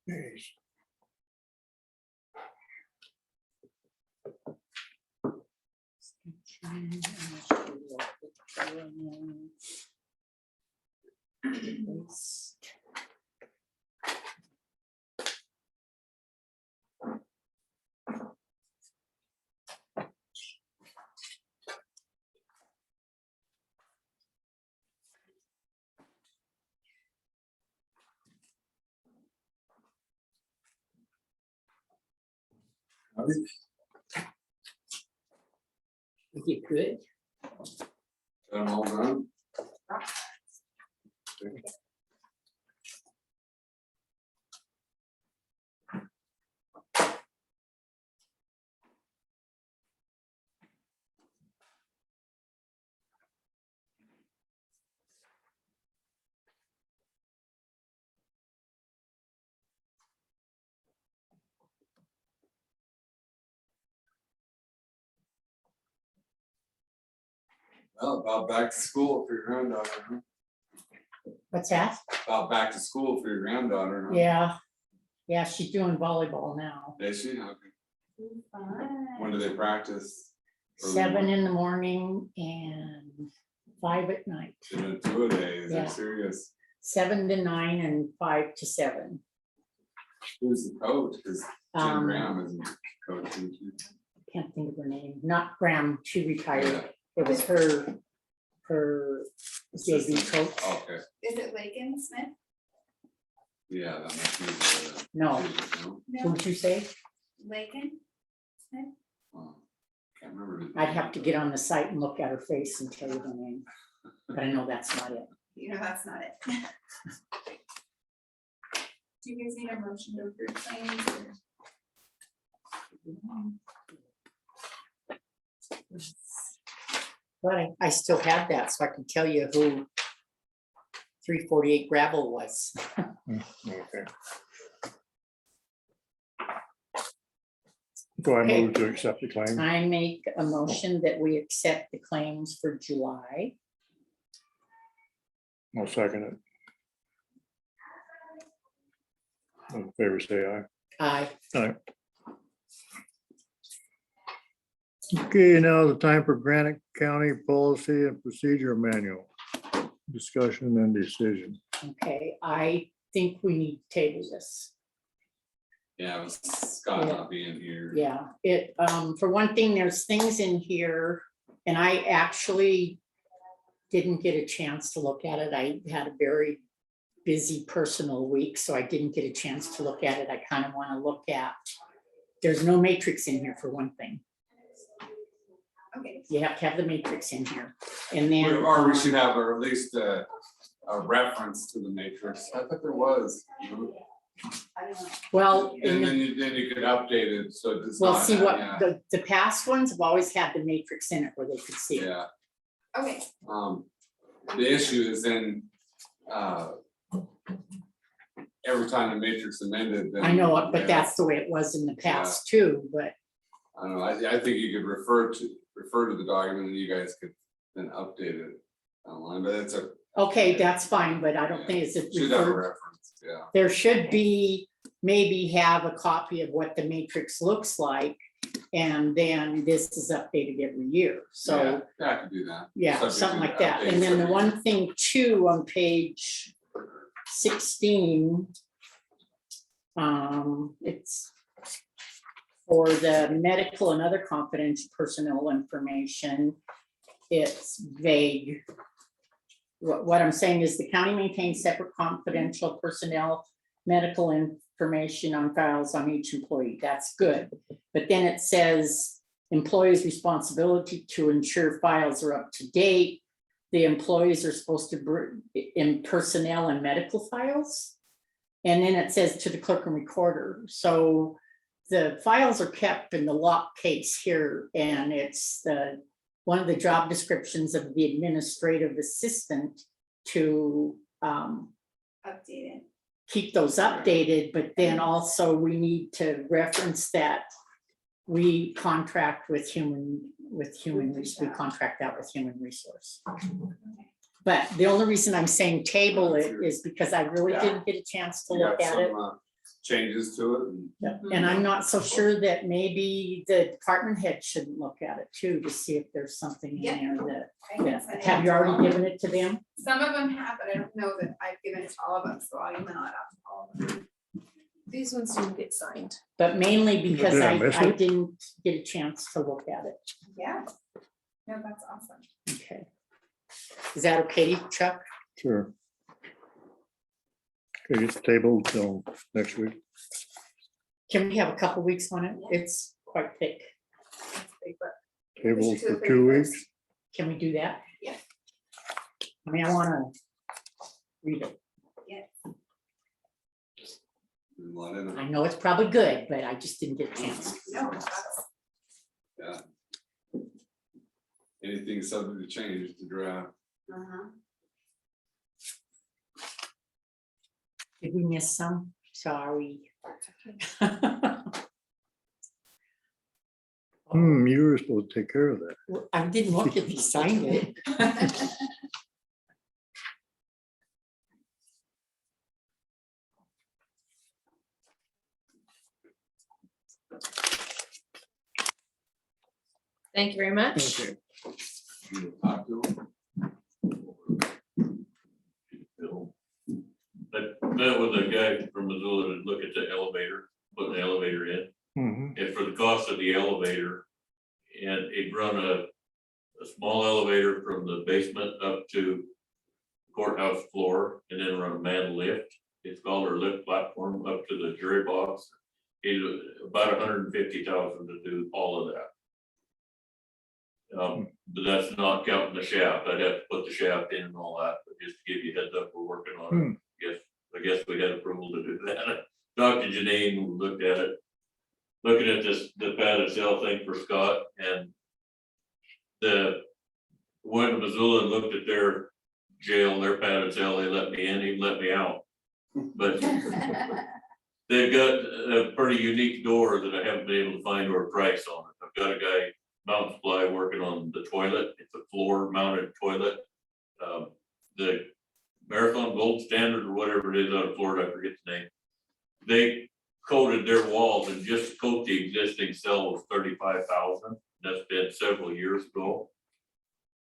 Yes. You good? I'm all done. Well, about back to school for your granddaughter, huh? What's that? About back to school for your granddaughter, huh? Yeah. Yeah, she's doing volleyball now. Is she? Okay. When do they practice? Early 7 morning? in the morning and 5 at night. They're gonna do a day, is Yeah. that serious? 7 to 9 and 5 to 7. Who's the coach? Cause Jim Um, Graham isn't coaching. Can't think of her name. Not Graham, she retired. Yeah. It was her JV coach. Okay, Is it Lakin Smith? yeah, that must be the. No. No? No, Who'd you say? Lakin Smith? Oh, can't remember. his I'd name. have to get on the site and look at her face and tell you the name. But I know that's not it. You know, that's not it. Do you guys need a motion to approve claims or? But I still have that, so I can tell you who 348 gravel was. Okay. Do I move to accept the claim? I make a motion that we accept the claims for July. I'll second it. All in favor, say aye. Aye. Aye. Okay, now the time for Granite County Policy and Procedure Manual. Discussion and decision. Okay, I think we need to table this. Yeah, with Scott not being here. Yeah, it, for one thing, there's things in here, and I actually didn't get a chance to look at it. I had a very busy personal week, so I didn't get a chance to look at it. I kind of want to look at, there's no matrix in here for one thing. Okay. You have to have the matrix in here. And then. Or we should have, or at least a reference to the matrix. I thought there was. Well. And then you could update it, so it's Well, not. see what, yeah, the past ones have always had the matrix in it where they could see it. Yeah, Okay, the issue is in, every time the matrix amended, then. I know it, but yeah, that's the way it was in the past too, but I don't know, I think you could refer to the document and you guys could then update it online, but it's a. okay, that's fine, but I don't think it's. Should have a reference, yeah. There should be, maybe have a copy of what the matrix looks like. and then this is updated every year, so. Yeah, I can do that. Yeah, Subject something to like that. updates And then the every one year. thing too, on page 16. It's for the medical and other confidential personnel information. It's vague. What I'm saying is the county maintains separate confidential personnel, medical information on files on each employee. That's good. But then it says employees' responsibility to ensure files are up to date. The employees are supposed to bring in personnel and medical files. And then it says to the clerk and recorder. So the files are kept in the lock case here, and it's one of the job descriptions of the administrative assistant to Updated. keep those updated, but then also we need to reference that we contract with human, we contract out with human resource. But the only reason I'm saying table it is because I really didn't get a chance to You look got at it. some, changes to it and. And I'm not so sure that maybe the department head shouldn't look at it too, to see if there's something in there I can that, send it have you to all already of them. given it to them? Some of them have, but I don't know that I've given it to all of them, so I'll email it out to all of them. These ones didn't get signed. But mainly because Did I I miss it? didn't get a chance to look at it. Yeah. No, that's awesome. Okay. Is that okay, Chuck? Sure. Okay, it's tabled till next week. Can we have a couple weeks on it? It's quite thick. Tabled for 2 weeks. Can we do that? Yeah. I mean, I wanna read it. I know it's probably good, but I just didn't get a chance. No, that's, Yeah. Anything subject to change to draft. Did we miss some? Sorry. You were supposed to take care of that. I didn't look if he signed it. Thank you very much. Okay. You talk to them. I met with a guy from Missoula to look at the elevator, putting the elevator in, Mhm. and for the cost of the elevator, and it run a small elevator from the basement up to courthouse floor, and then run a man lift. It's called our lift platform up to the jury box. It's about $150,000 to do all of that. But that's not counting the shaft. I'd have to put the shaft in and all that, but just to give you a heads up, we're working on it. I guess we had approval to do that. Talked to Janine, we looked at it. Looking at the padded cell thing for Scott, and went to Missoula and looked at their jail, their padded cell, they let me in, he let me out. But they've got a pretty unique door that I haven't been able to find or a price on it. I've got a guy, Mountain Supply, working on the toilet. It's a floor mounted toilet. The Marathon Gold Standard or whatever it is out of Florida, I forget the name. They coated their walls, and just to coat the existing cell was $35,000. That's been several years ago.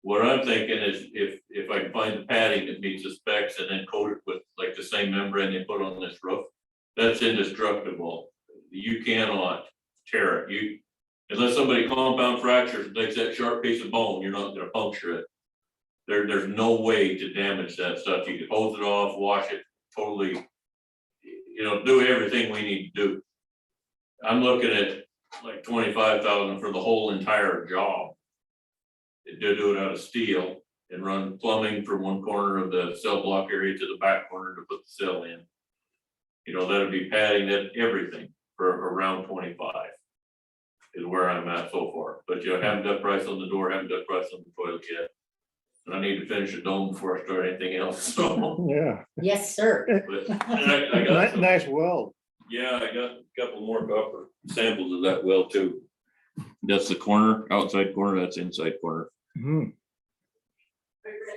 What I'm thinking is if I can find the padding that meets the specs and then coat it with like the same membrane they put on this roof, that's indestructible. You cannot tear it. Unless somebody compound fractures and takes that sharp piece of bone, you're not gonna puncture it. There's no way to damage that stuff. You can hose it off, wash it, totally, do everything we need to do. I'm looking at like 25,000 for the whole entire job. To do it out of steel and run plumbing from one corner of the cell block area to the back corner to put the cell in. That'd be padding, that everything for around 25 is where I'm at so far. But haven't done price on the door, haven't done price on the toilet yet. And I need to finish the dome before I start anything else, so. Yeah. Yes, sir. But I got some, Nice weld. yeah, I got a couple more copper samples of that well too. That's the corner, outside corner, that's inside corner. Mhm.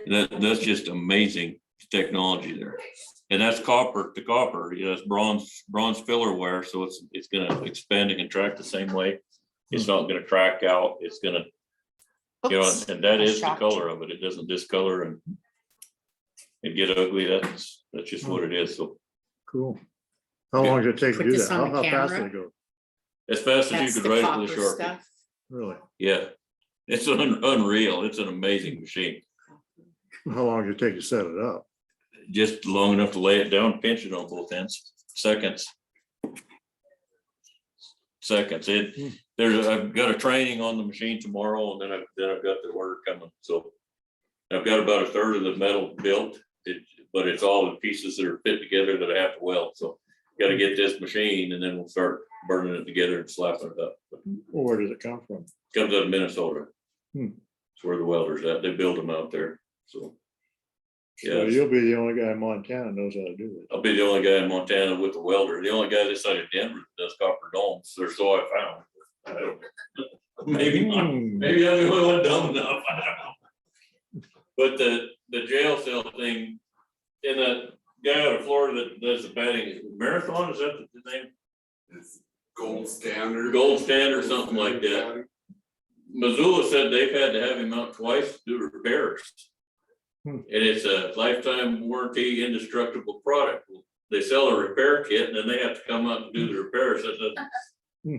That's just amazing technology there. And that's copper to copper, it's bronze filler wire, so it's gonna expand and contract the same way. It's not gonna track out, it's gonna, you know, Oops, and that I is the shocked color of it. It doesn't discolor and it get ugly. That's just what it is. So Cool. How long does it take to Put do this that? on How the fast did camera. it go? as fast as That's you the could write it copper with a Sharpie. stuff. Really? Yeah, it's unreal. It's an amazing machine. How long did it take to set it up? Just long enough to lay it down, pinch it on both ends. Seconds. I've got a training on the machine tomorrow, and then I've got the order coming. So I've got about a third of the metal built, but it's all the pieces that are fit together that I have to weld. So got to get this machine, and then we'll start burning it together and slapping it up. Where does it come from? Comes out of Minnesota. Hmm. It's where the welder's at. They build them out there. So So yeah, you'll be the only guy in Montana knows how to do it. I'll be the only guy in Montana with a welder. The only guy this side of Denver that does copper domes, or so I found. I don't know. Maybe not. Maybe I'm the only one dumb enough. I don't know. But the jail cell thing, and the guy out of Florida that does the batting, Marathon, is that the name? It's gold standard. Gold Standard or something like that. Missoula said they've had to have him out twice to do repairs. And it's a lifetime warranty indestructible product. They sell a repair kit and then they have to come out and do the repairs. That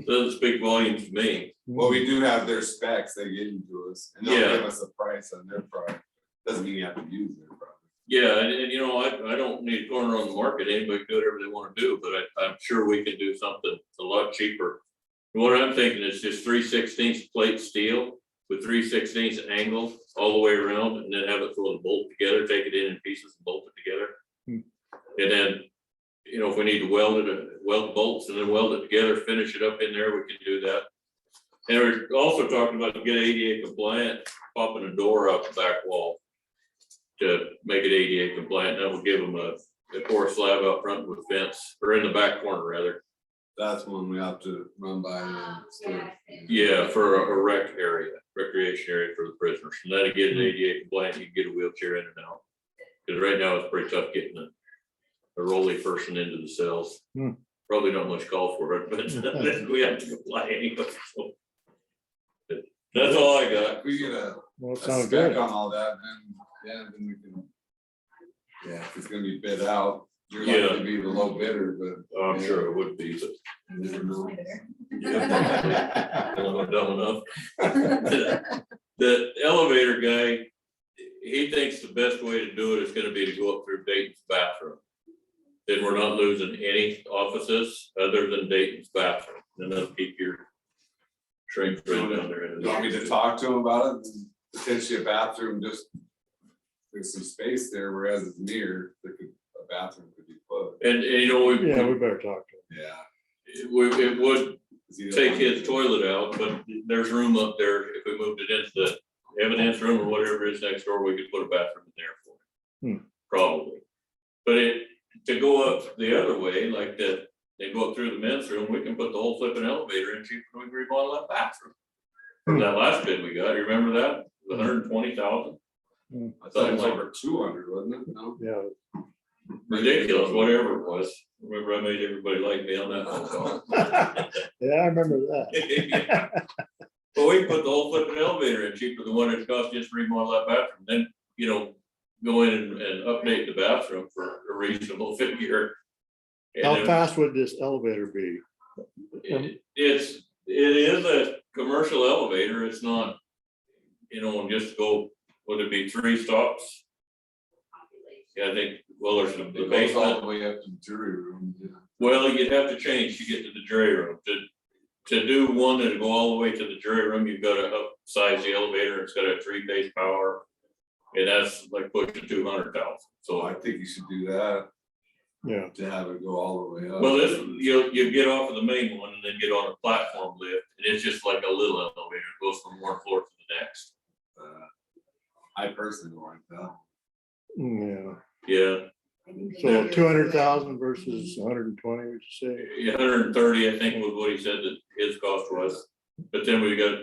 doesn't speak volumes to me. Well, we do have their specs, they give them to us, and they'll Yeah. give us a price on their product. Doesn't mean you have to use their product. Yeah, and you know, I don't need a corner on the market. Anybody can do whatever they want to do, but I'm sure we can do something a lot cheaper. What I'm thinking is just 3/16 plate steel with 3/16 angle all the way around, and then have it throw the bolt together, take it in pieces and bolt it together. And then, you know, if we need to weld the bolts and then weld it together, finish it up in there, we can do that. And we're also talking about to get ADA compliant, popping a door out the back wall to make it ADA compliant. That will give them a core slab out front with fence, or in the back corner rather. That's when we have to run by and stuff. Yeah, for a rec area, recreation area for the prisoners. And then to get an ADA compliant, you can get a wheelchair in and out. Because right now it's pretty tough getting a rolly person into the cells. Probably not much call for it, but we have to comply anyway. So. But that's all I got. We get a sounds spec good. on all that, and then we can. Yeah, if it's gonna be bid out, you're Yeah. likely to be the low bidder, but. I'm sure it would be, but. You never know. I'm dumb enough. The elevator guy, he thinks the best way to do it is gonna be to go up through Dayton's bathroom. Then we're not losing any offices other than Dayton's bathroom, and that'll keep your shrink rate down there. You want me to talk to him about it, and potentially a bathroom, just. There's some space there, whereas it's near, a bathroom could be put. And you know, Yeah, we better talk to him. Yeah. it would take his toilet out, but there's room up there. If we moved it into the evidence room or whatever is next door, we could put a bathroom in there for him. Probably. But to go up the other way, like that, they go up through the men's room, we can put the whole flipping elevator in cheaper than we can remodel that bathroom. From that last bid we got, you remember that? The 120,000? I thought it was over 200, wasn't it? No? Yeah. Ridiculous, whatever it was. Remember, I made everybody like me on that phone call. Yeah, I remember that. But we put the whole flipping elevator in cheaper than what it cost just to remodel that bathroom. Then, you know, go in and update the bathroom for a reasonable figure. And How then fast would this elevator be? it is a commercial elevator. It's not, you know, just go, would it be 3 stops? Yeah, I think, well, there's the It goes all basement. the way up to the jury room. Yeah. Well, you'd have to change to get to the jury room. To do one that'd go all the way to the jury room, you've got to upsize the elevator. It's got a 3-phase power. And that's like pushing 200,000. So I think you should do that. Yeah. To have it go all the way up. well, this, you get off of the main one and then get on a platform lift. And it's just like a little elevator. It goes from one floor to the next. I personally don't like that. Yeah. Yeah. So 200,000 versus 120, would you say? 130, I think was what he said that his cost was. But then we got,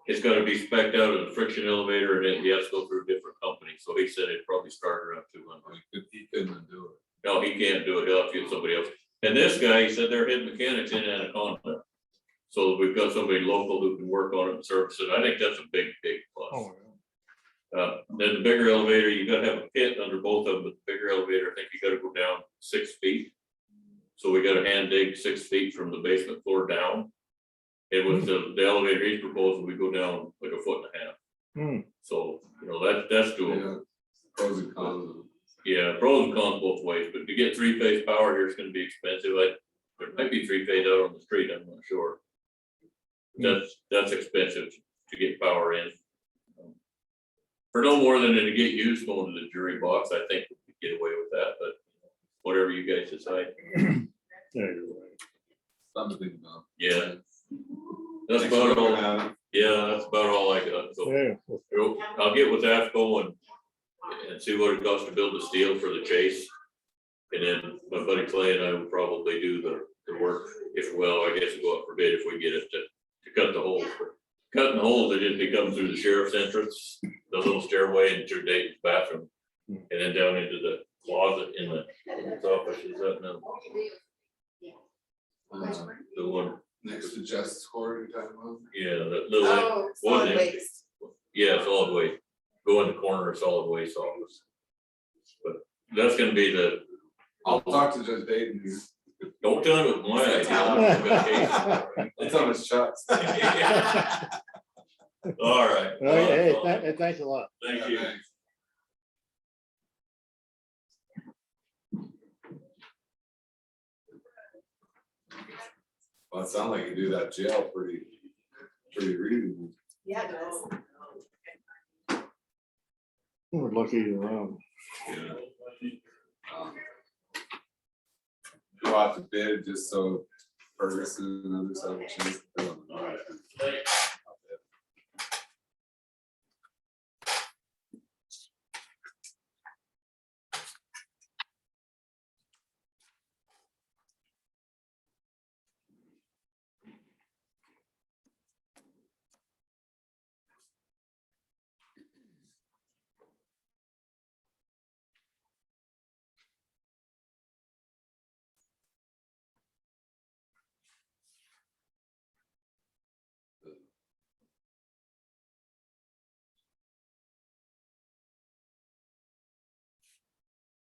it's gotta be spec'd out as a friction elevator and it has to go through a different company. So he said it'd probably start around 200. He couldn't do it. No, he can't do it. He'll have to get somebody else. And this guy, he said they're head mechanics in Anaconda. So we've got somebody local who can work on it and service it. I think that's a big, big plus. Oh, Then the bigger elevator, you gotta have a pit under both of them, but the bigger elevator, I think you gotta go down 6 feet. So we gotta hand dig 6 feet from the basement floor down. And with the elevator he's proposing, we go down like 1.5 feet. Hmm. So, you know, that's doable. Pros and cons. Yeah, pros and cons both ways, but to get 3-phase power here is gonna be expensive. There might be 3-phase out on the street, I'm not sure. That's expensive to get power in. For no more than to get used going to the jury box, I think we could get away with that, but whatever you guys decide. Yeah, you're right. Something about. Yeah. That's about all, yeah, that's about all I got, so. Yeah. I'll get with AFCO and see what it costs to build the steel for the chase. And then my buddy Clay and I will probably do the work, if well, I guess we'll go up for bid if we get it to cut the holes. Cutting the holes, they just be coming through the sheriff's entrance, the little stairway into Dayton's bathroom. And then down into the closet in the office, is that no? The one. Next to Justice Court, you're talking about? Yeah, that little. Oh, solid waste. Yeah, solid waste, go in the corner of solid waste office. But that's gonna be I'll talk to Judge Dayton here. don't tell him it's my idea. It's on his shots. All right. Hey, thanks a lot. Thank you. Well, it sounds like you do that jail pretty reasonable. Yeah, it does. We're lucky. Go out to bid just so Ferguson and others have a chance to fill them.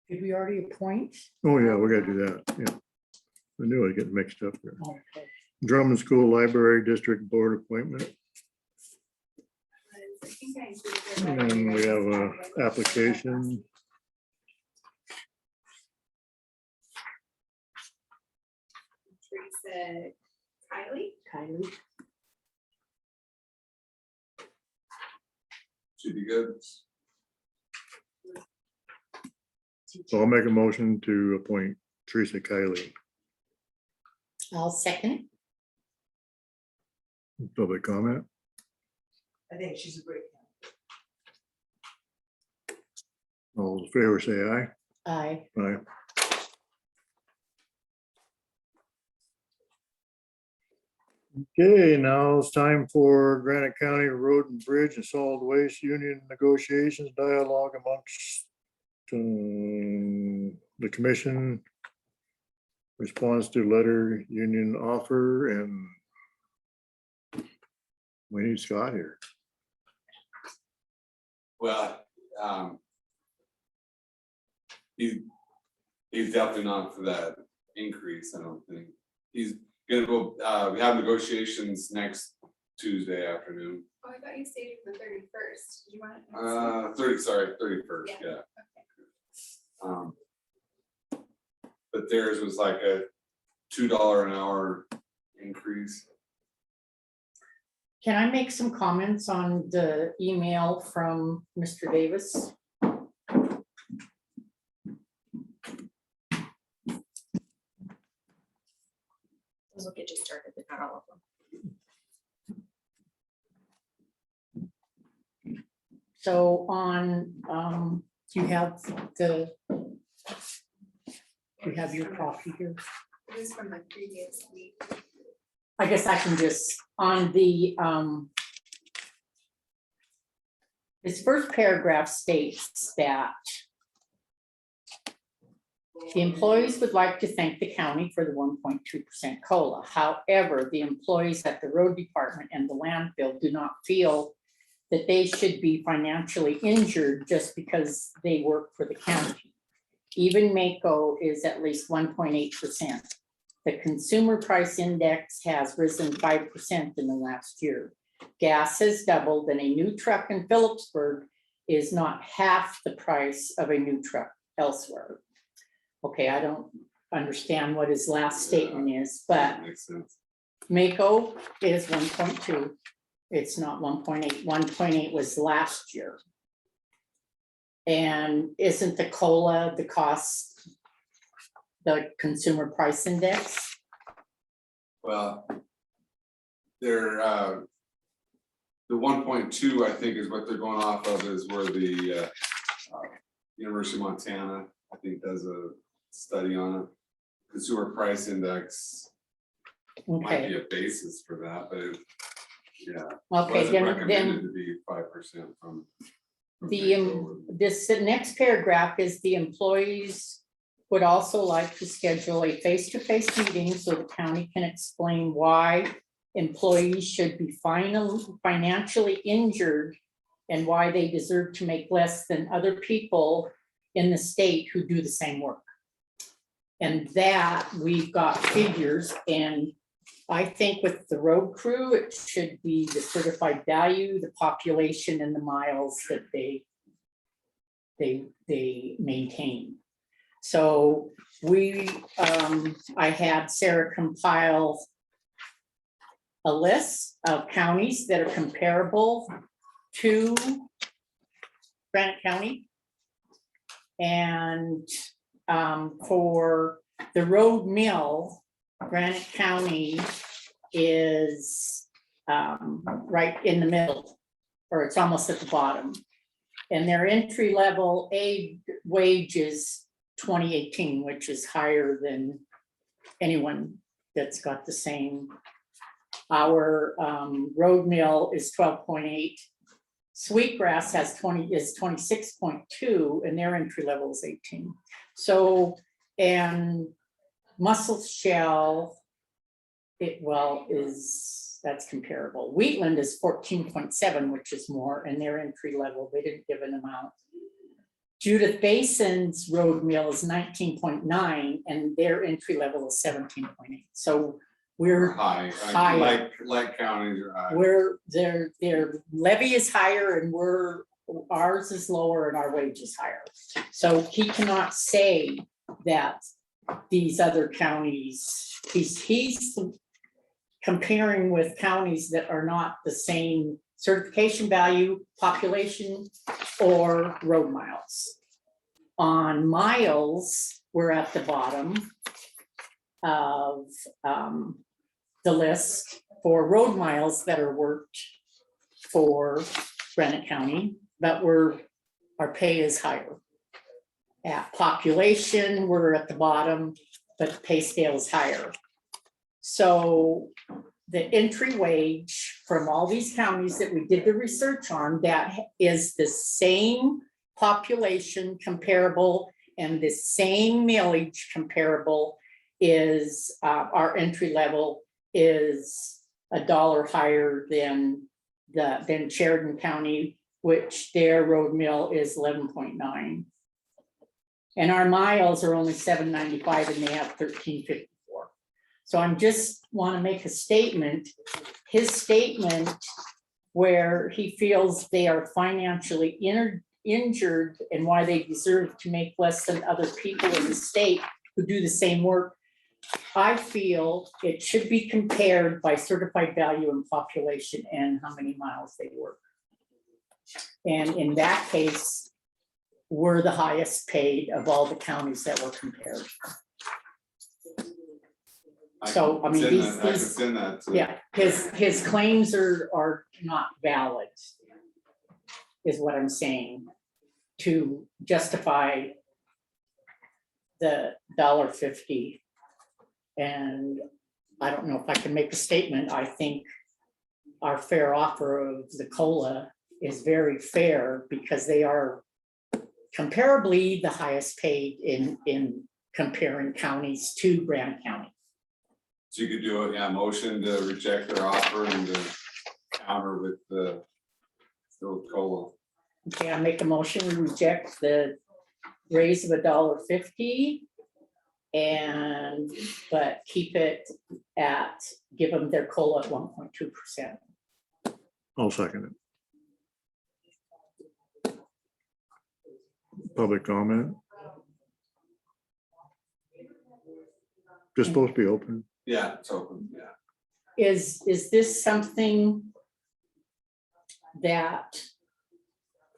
Did we already appoint? Oh, yeah, we gotta do that, yeah. I knew I'd get mixed up there. Okay. Drummond School Library District Board appointment. And we have a application. Teresa Kylie. Should be good. So I'll make a motion to appoint Teresa Kylie. I'll second. Public comment? I think she's a great. All in favor, say aye. Aye. Aye. Okay, now it's time for Granite County Road and Bridge and Solid Waste Union negotiations dialogue amongst the commission. Response to letter union offer, and we need Scott here. Well, he's definitely not for that increase, I don't think. He's gonna go, we have negotiations next Tuesday afternoon. Oh, I thought you stated the 31st. Did you want? 31st, yeah. But theirs was like a $2 an hour increase. Can I make some comments on the email from Mr. Davis? Those will get you started, but not all of them. So on, you have your copy here. It was from the previous week. I guess I can just, on the, his first paragraph states that The employees would like to thank the county for the 1.2% COLA. However, the employees at the road department and the landfill do not feel that they should be financially injured just because they work for the county. Even MACO is at least 1.8%. The consumer price index has risen 5% in the last year. Gas has doubled, and a new truck in Phillipsburg is not half the price of a new truck elsewhere. Okay, I don't understand what his last statement is, but Makes sense. MACO is 1.2. It's not 1.8. 1.8 was last year. And isn't the COLA the cost, the consumer price index? Well, they're, the 1.2, I think, is what they're going off of, is where the University of Montana, I think, does a study on it. Consumer price index might Okay, be a basis for that, but it, yeah. okay, Wasn't then, recommended to be 5% from. this next paragraph is the employees would also like to schedule a face-to-face meeting so the county can explain why employees should be financially injured and why they deserve to make less than other people in the state who do the same work. And that we've got figures, and I think with the road crew, it should be the certified value, the population, and the miles that they maintain. So I had Sarah compile a list of counties that are comparable to Granite County. And for the road mill, Granite County is right in the middle, or it's almost at the bottom. And their entry level aid wage is 2018, which is higher than anyone that's got the same. Our road mill is 12.8. Sweetgrass is 26.2, and their entry level is 18. So, and Muscle Shell, that's comparable. Wheatland is 14.7, which is more, and their entry level, they didn't give an amount. Judith Basin's road mill is 19.9, and their entry level is 17.8. So we're high. higher. Like counties are high. Their levy is higher, and ours is lower, and our wage is higher. So he cannot say that these other counties, he's comparing with counties that are not the same certification value, population, or road miles. On miles, we're at the bottom of the list for road miles that are worked for Granite County, but our pay is higher. At population, we're at the bottom, but the pay scale is higher. So the entry wage from all these counties that we did the research on, that is the same population comparable and the same millage comparable, is our entry level is $1 higher than Sheridan County, which their road mill is 11.9. And our miles are only 795, and they have 1354. So I'm just want to make a statement, his statement where he feels they are financially injured and why they deserve to make less than other people in the state who do the same work. I feel it should be compared by certified value and population and how many miles they work. And in that case, we're the highest paid of all the counties that were compared. So, I mean, yeah, his claims are not valid, is what I'm saying, to justify the $1.50. And I don't know if I can make a statement. I think our fair offer of the COLA is very fair because they are comparably the highest paid in comparing counties to Granite County. So you could do it, yeah, motion to reject their offer and to counter with the COLA. Okay, I make a motion, we reject the raise of $1.50. And, but keep it at, give them their COLA at 1.2%. I'll second it. Public comment? Just supposed to be open. Yeah, it's open, yeah. Is this something that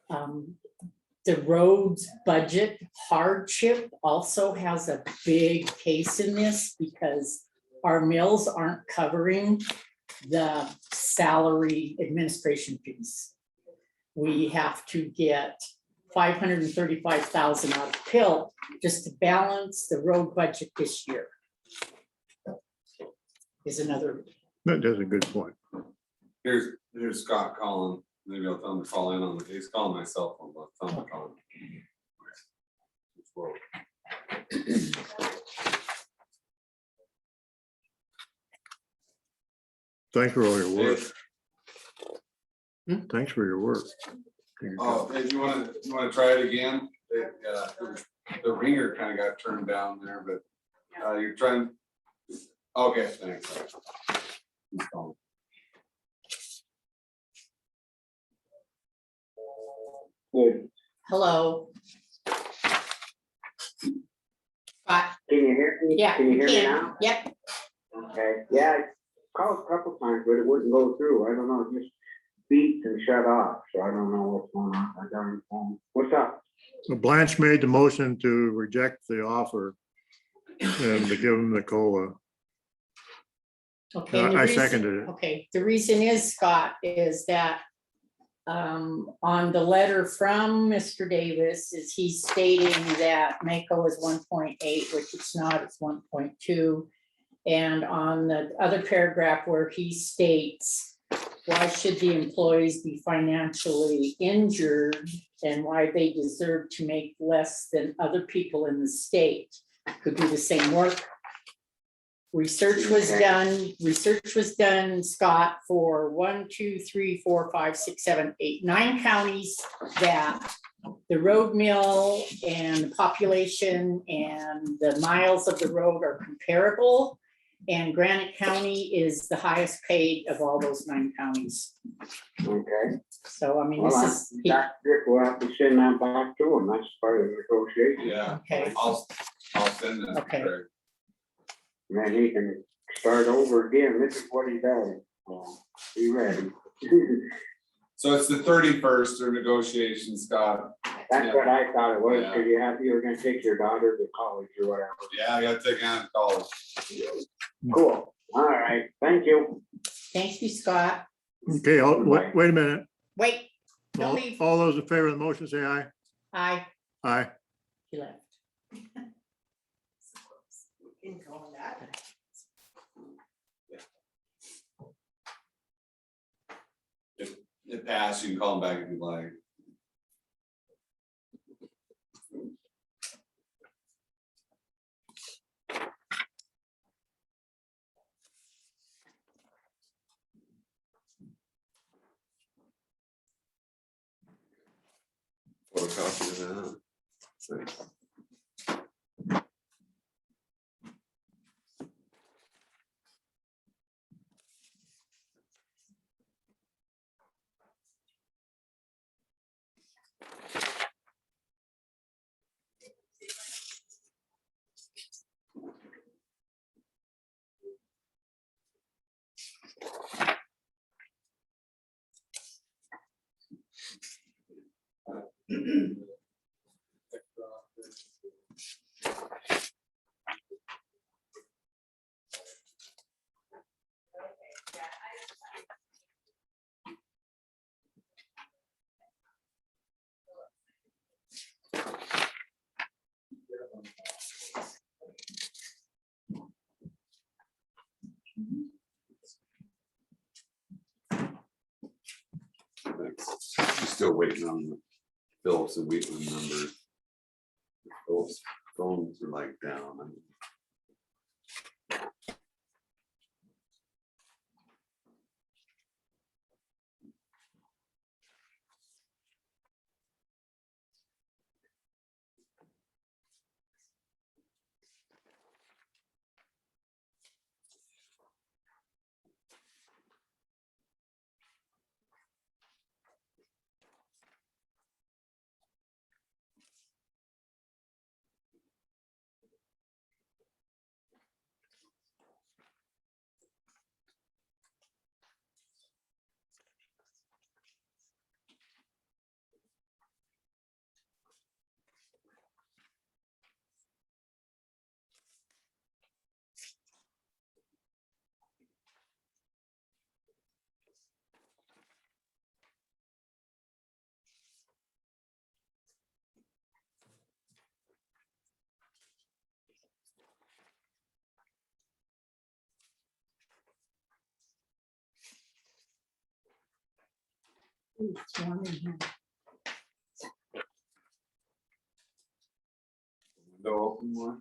the roads budget hardship also has a big case in this, because our mills aren't covering the salary administration fees. We have to get $535,000 out of PIL just to balance the road budget this year. Is another. That's a good point. Here's Scott calling. Maybe I'll tell him to call in on the, he's calling my cell phone, but I'll tell him to call him. Thanks for all your work. Thanks for your work. Oh, hey, you wanna try it again? The ringer kind of got turned down there, but you're trying. Okay, thanks. He's calling. Hello. Can you hear me? Yeah, Can you hear me can. now? Yep. Okay, yeah, I called a couple times, but it wouldn't go through. I don't know, it just beeped and shut off, so I don't know what's going on. I got on the phone. What's up? Blanche made the motion to reject the offer and to give them the COLA. Okay. and the I reason- seconded it. Okay, the reason is, Scott, is that on the letter from Mr. Davis, is he's stating that Mako is 1.8, which it's not, it's 1.2. And on the other paragraph where he states, why should the employees be financially injured and why they deserve to make less than other people in the state who do the same work? Research was done, Scott, for 1, 2, 3, 4, 5, 6, 7, 8, 9 counties that the road mill and the population and the miles of the road are comparable. And Granite County is the highest paid of all those 9 counties. Okay. So, I mean, Well, this is. we'll have to send that back to him. That's part of the negotiation. Yeah, Okay. I'll send this. to Okay. Craig. And then he can start over again. This is what he does. Be ready. So it's the 31st or negotiations, Scott. That's what I thought it was, Yeah. because you were gonna take your daughter to college or whatever. Yeah, I gotta take Anna to college. Cool. All right. Thank you. Thank you, Scott. Okay, wait a minute. Wait, don't All leave. all those in favor of the motion, say aye. Aye. Aye. He left. It passed, you can call him back if you like. Photocopy of that. Thanks. Thanks. Still waiting on the Phillips and Wheatland numbers. Phillips phones are like down. Ooh, it's warm in here. Window open more?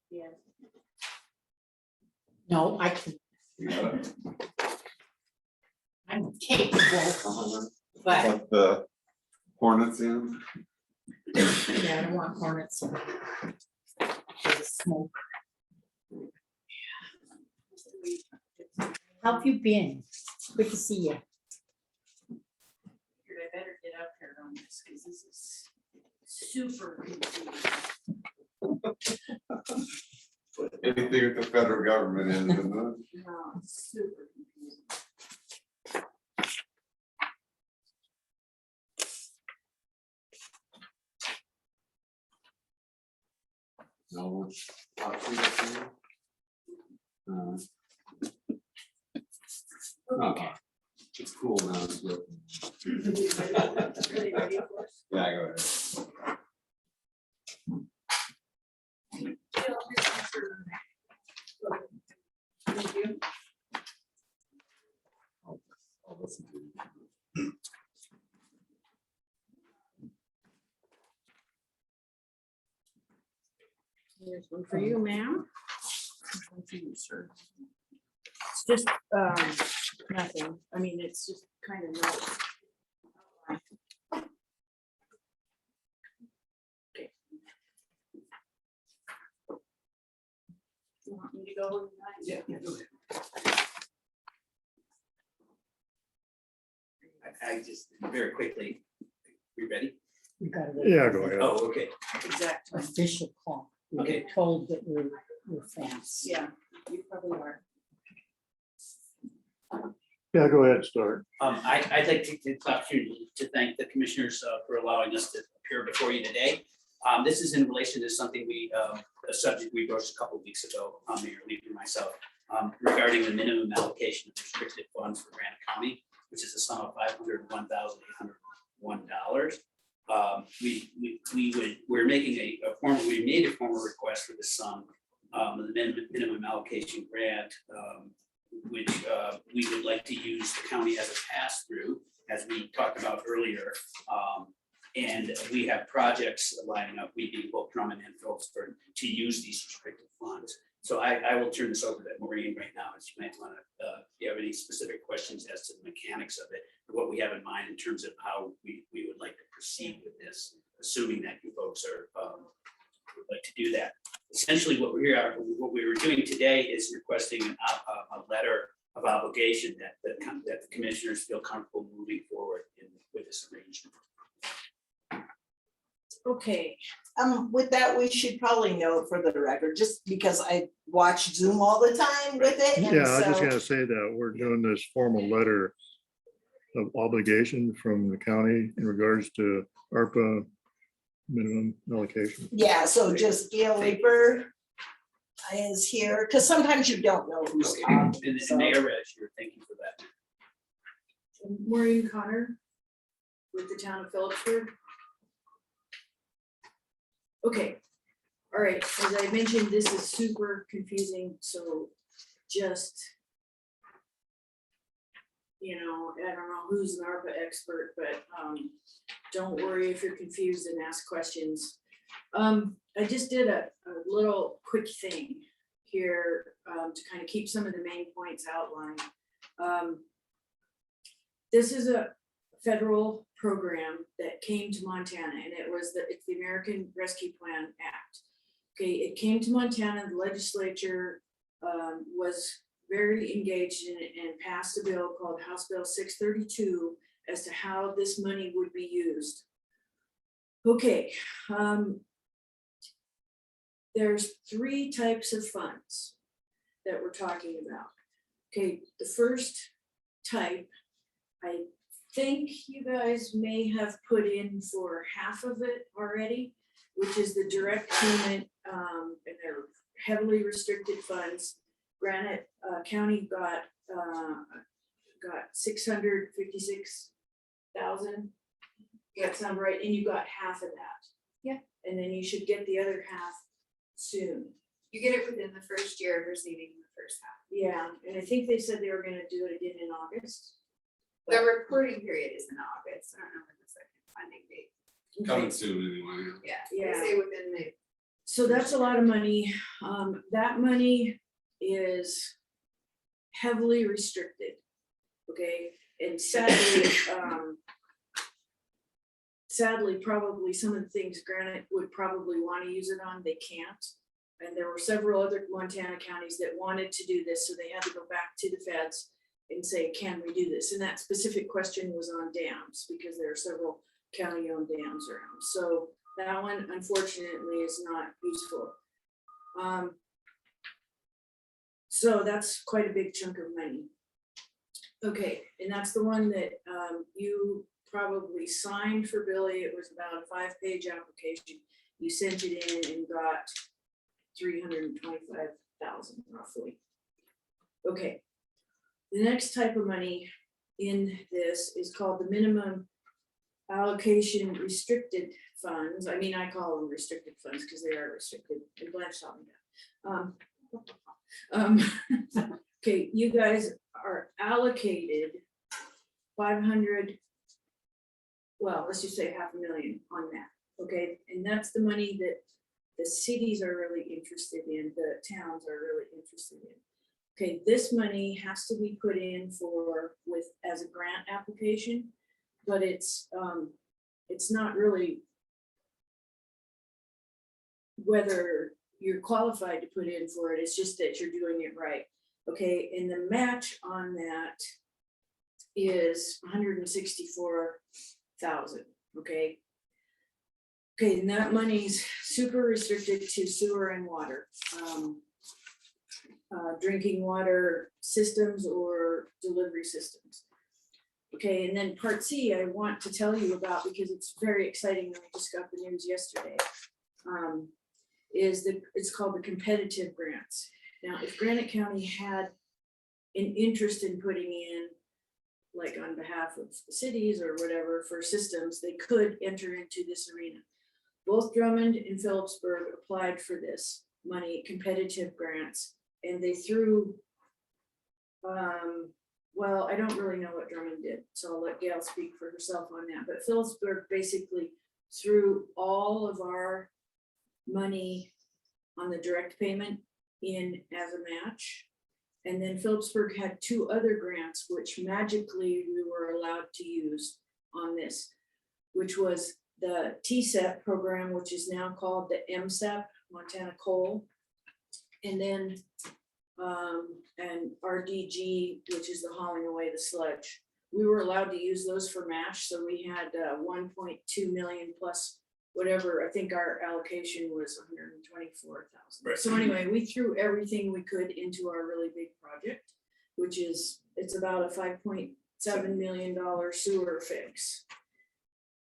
Yeah. No, I can, Yeah. I'm capable, but Let the hornets in. yeah, I don't want hornets. There's smoke. How have you been? Good to see you. I better get up here on this, because this is super confusing. Anything with the federal government in, isn't it? No, it's super confusing. No. Hot seat up there? Okay. It's cool now. It's good. Yeah, go ahead. Thank you. I'll listen to you. Here's one for you, ma'am. One for you, sir. It's just, nothing. I mean, it's just kind of notes. Okay. You want me to go? Yeah, go ahead. I just, very quickly, we ready? We gotta. Yeah, go ahead. Oh, okay. Exactly. Official call. We Okay. get told that we're fans. Yeah, you probably are. Yeah, go ahead, start. I'd like to take this opportunity to thank the commissioners for allowing us to appear before you today. This is in relation to something a subject we broached a couple of weeks ago, Mayor Lee and myself, regarding the minimum allocation of restricted funds for Granite County, which is a sum of $501,801. We're making we made a formal request for this sum, the minimum allocation grant, which we would like to use the county as a pass-through, as we talked about earlier. And we have projects lining up, we being both Drummond and Phillipsburg, to use these restricted funds. So I will turn this over to Maureen right now, as you might want to, if you have any specific questions as to the mechanics of it, or what we have in mind in terms of how we would like to proceed with this, assuming that you folks are would like to do that. Essentially, what we were doing today is requesting a letter of obligation that the commissioners feel comfortable moving forward with this arrangement. Okay, With that, we should probably note for the record, just because I watch Zoom all the time with it. and Yeah, I was just so- gonna say that we're doing this formal letter of obligation from the county in regards to ARPA minimum allocation. Yeah, so just Gail Reaper is here, because sometimes you don't know who's Okay, talking. and so- Mayor Reg, thank you for that. Maureen Connor with the town of Phillipsburg. Okay, all right, as I mentioned, this is super confusing, so just, I don't know who's an ARPA expert, but don't worry if you're confused and ask questions. I just did a little quick thing here to kind of keep some of the main points outlined. This is a federal program that came to Montana, and it's the American Rescue Plan Act. Okay, it came to Montana, the legislature was very engaged in it and passed a bill called House Bill 632 as to how this money would be used. Okay, there's 3 types of funds that we're talking about. Okay, the first type, I think you guys may have put in for half of it already, which is the direct payment, and they're heavily restricted funds. Granite County got 656,000. That sound right? And you got half of that. Yeah. And then you should get the other half soon. You get it within the first year of receiving the first half. Yeah, and I think they said they were gonna do it again in August. The reporting period is in August. I don't know when the second funding date. Coming soon anyway. Yeah, Yeah. they say within the. So that's a lot of money. That money is heavily restricted, okay? And sadly, probably some of the things Granite would probably want to use it on, they can't. And there were several other Montana counties that wanted to do this, so they had to go back to the feds and say, can we do this? And that specific question was on dams, because there are several county-owned dams around. So that one, unfortunately, is not useful. So that's quite a big chunk of money. Okay, and that's the one that you probably signed for Billy. It was about a 5-page application. You sent it in and got 325,000 roughly. Okay, the next type of money in this is called the minimum allocation restricted funds. I mean, I call them restricted funds because they are restricted. And Blanche taught me that. Okay, you guys are allocated 500, well, let's just say 500,000 on that, okay? And that's the money that the cities are really interested in, the towns are really interested in. Okay, this money has to be put in as a grant application, but it's not really whether you're qualified to put in for it, it's just that you're doing it right. Okay, and the match on that is 164,000, okay? Okay, and that money's super restricted to sewer and water. Drinking water systems or delivery systems. Okay, and then part C, I want to tell you about because it's very exciting, and I just got the news yesterday. It's called the competitive grants. Now, if Granite County had an interest in putting in, like on behalf of the cities or whatever for systems, they could enter into this arena. Both Drummond and Phillipsburg applied for this money, competitive grants, and they threw, well, I don't really know what Drummond did, so I'll let Gail speak for herself on that, but Phillipsburg basically threw all of our money on the direct payment in as a match. And then Phillipsburg had 2 other grants, which magically we were allowed to use on this, which was the TSEP program, which is now called the MSEP, Montana Coal. And then and RDG, which is the hauling away the sludge. We were allowed to use those for match, so we had 1.2 million plus whatever. I think our allocation was 124,000. Right. So anyway, we threw everything we could into our really big project, which is, it's about a $5.7 million sewer fix.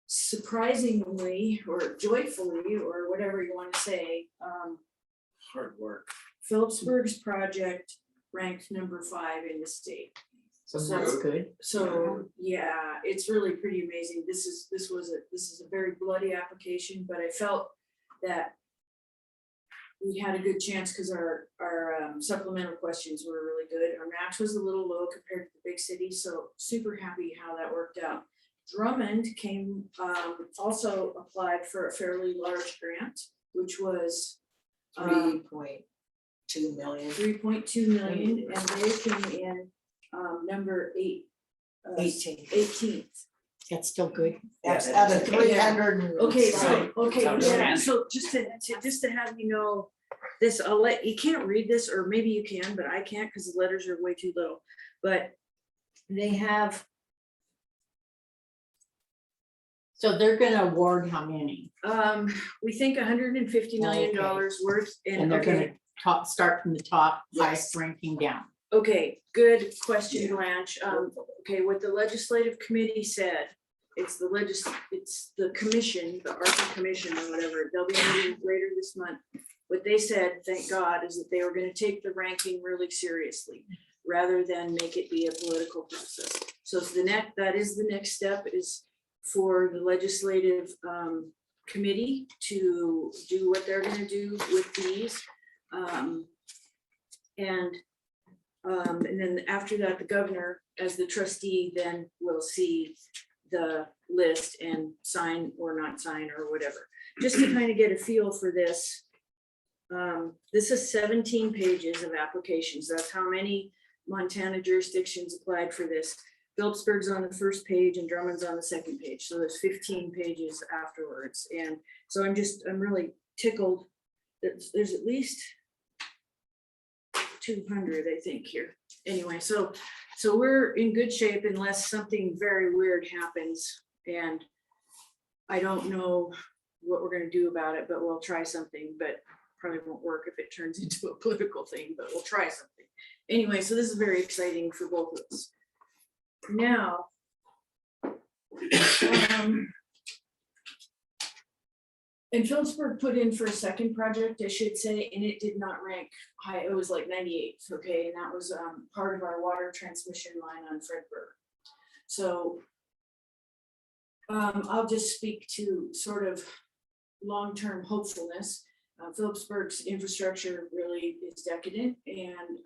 Surprisingly, or joyfully, or whatever you want to say, Hard work. Phillipsburg's project ranked number 5 in the state. So that's good. So, yeah, it's really pretty amazing. This is a very bloody application, but I felt that we had a good chance because our supplemental questions were really good. Our match was a little low compared to the big cities, so super happy how that worked out. Drummond also applied for a fairly large grant. which was 3.2 million. 3.2 million, and they came in number 18th. That's still good. That's out of 300. Okay, so, Right. okay, Sounds yeah, fancy. so just to have you know, this, I'll let, you can't read this, or maybe you can, but I can't because the letters are way too little. But they have, So they're gonna award how many? we think $150 million worth, And and they're okay. gonna start from the top, Yes. highest ranking down. Okay, good question, Blanche. Okay, what the legislative committee said, it's the commission, the ARPA commission or whatever, they'll be meeting later this month. What they said, thank God, is that they were gonna take the ranking really seriously, rather than make it be a political process. So it's that is the next step, is for the legislative committee to do what they're gonna do with these. And then after that, the governor, as the trustee, then will see the list and sign or not sign or whatever. Just to kind of get a feel for this. This is 17 pages of applications. That's how many Montana jurisdictions applied for this. Phillipsburg's on the first page and Drummond's on the second page. So there's 15 pages afterwards. And so I'm really tickled that there's at least 200, I think, here. Anyway, so we're in good shape unless something very weird happens, and I don't know what we're gonna do about it, but we'll try something, but probably won't work if it turns into a political thing, but we'll try something. Anyway, so this is very exciting for both of us. Now, and Phillipsburg put in for a second project, I should say, and it did not rank high. It was like 98th, okay, and that was part of our water transmission line on Fredberg. So I'll just speak to sort of long-term hopefulness. Phillipsburg's infrastructure really is decadent, and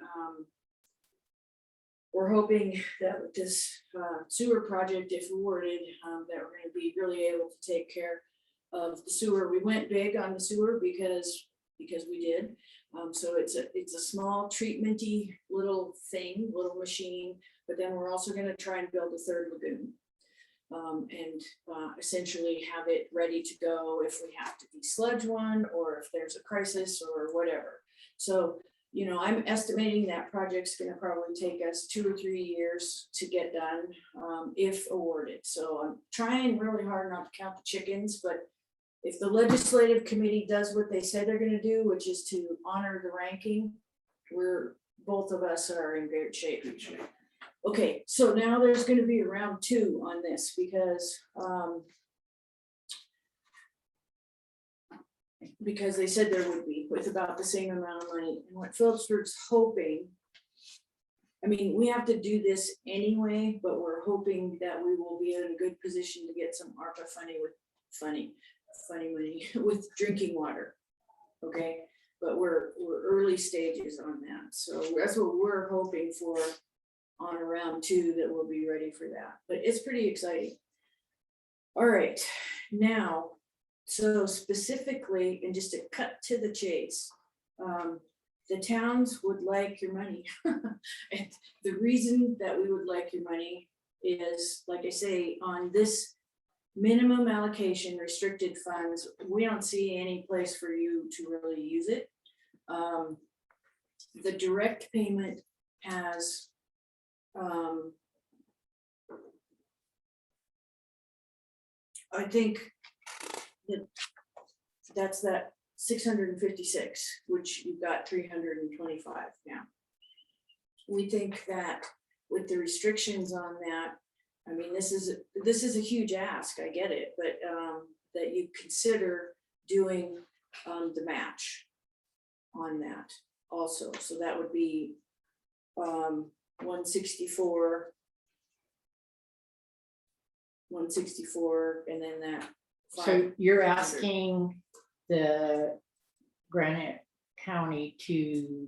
we're hoping that with this sewer project, if awarded, that we're going to be really able to take care of the sewer. We went big on the sewer because we did. So it's a small treatmenty little thing, little machine, but then we're also going to try and build a third lagoon. And essentially have it ready to go if we have to desludge one, or if there's a crisis or whatever. So, you know, I'm estimating that project's gonna probably take us 2 or 3 years to get done, if awarded. So I'm trying really hard not to count the chickens, but if the legislative committee does what they said they're gonna do, which is to honor the ranking, both of us are in great shape. Okay, so now there's gonna be a round 2 on this because they said there would be, with about the same amount of money. And what Phillipsburg's hoping, I mean, we have to do this anyway, but we're hoping that we will be in a good position to get some ARPA funny money with drinking water. Okay, but we're early stages on that. So that's what we're hoping for on a round 2, that we'll be ready for that. But it's pretty exciting. All right, now, so specifically, and just to cut to the chase, the towns would like your money. And the reason that we would like your money is, like I say, on this minimum allocation restricted funds, we don't see any place for you to really use it. The direct payment has I think that's that 656, which you've got 325 now. We think that with the restrictions on that, I mean, this is a huge ask, I get it, but that you consider doing the match on that also. So that would be 164, and then that. So you're asking the Granite County to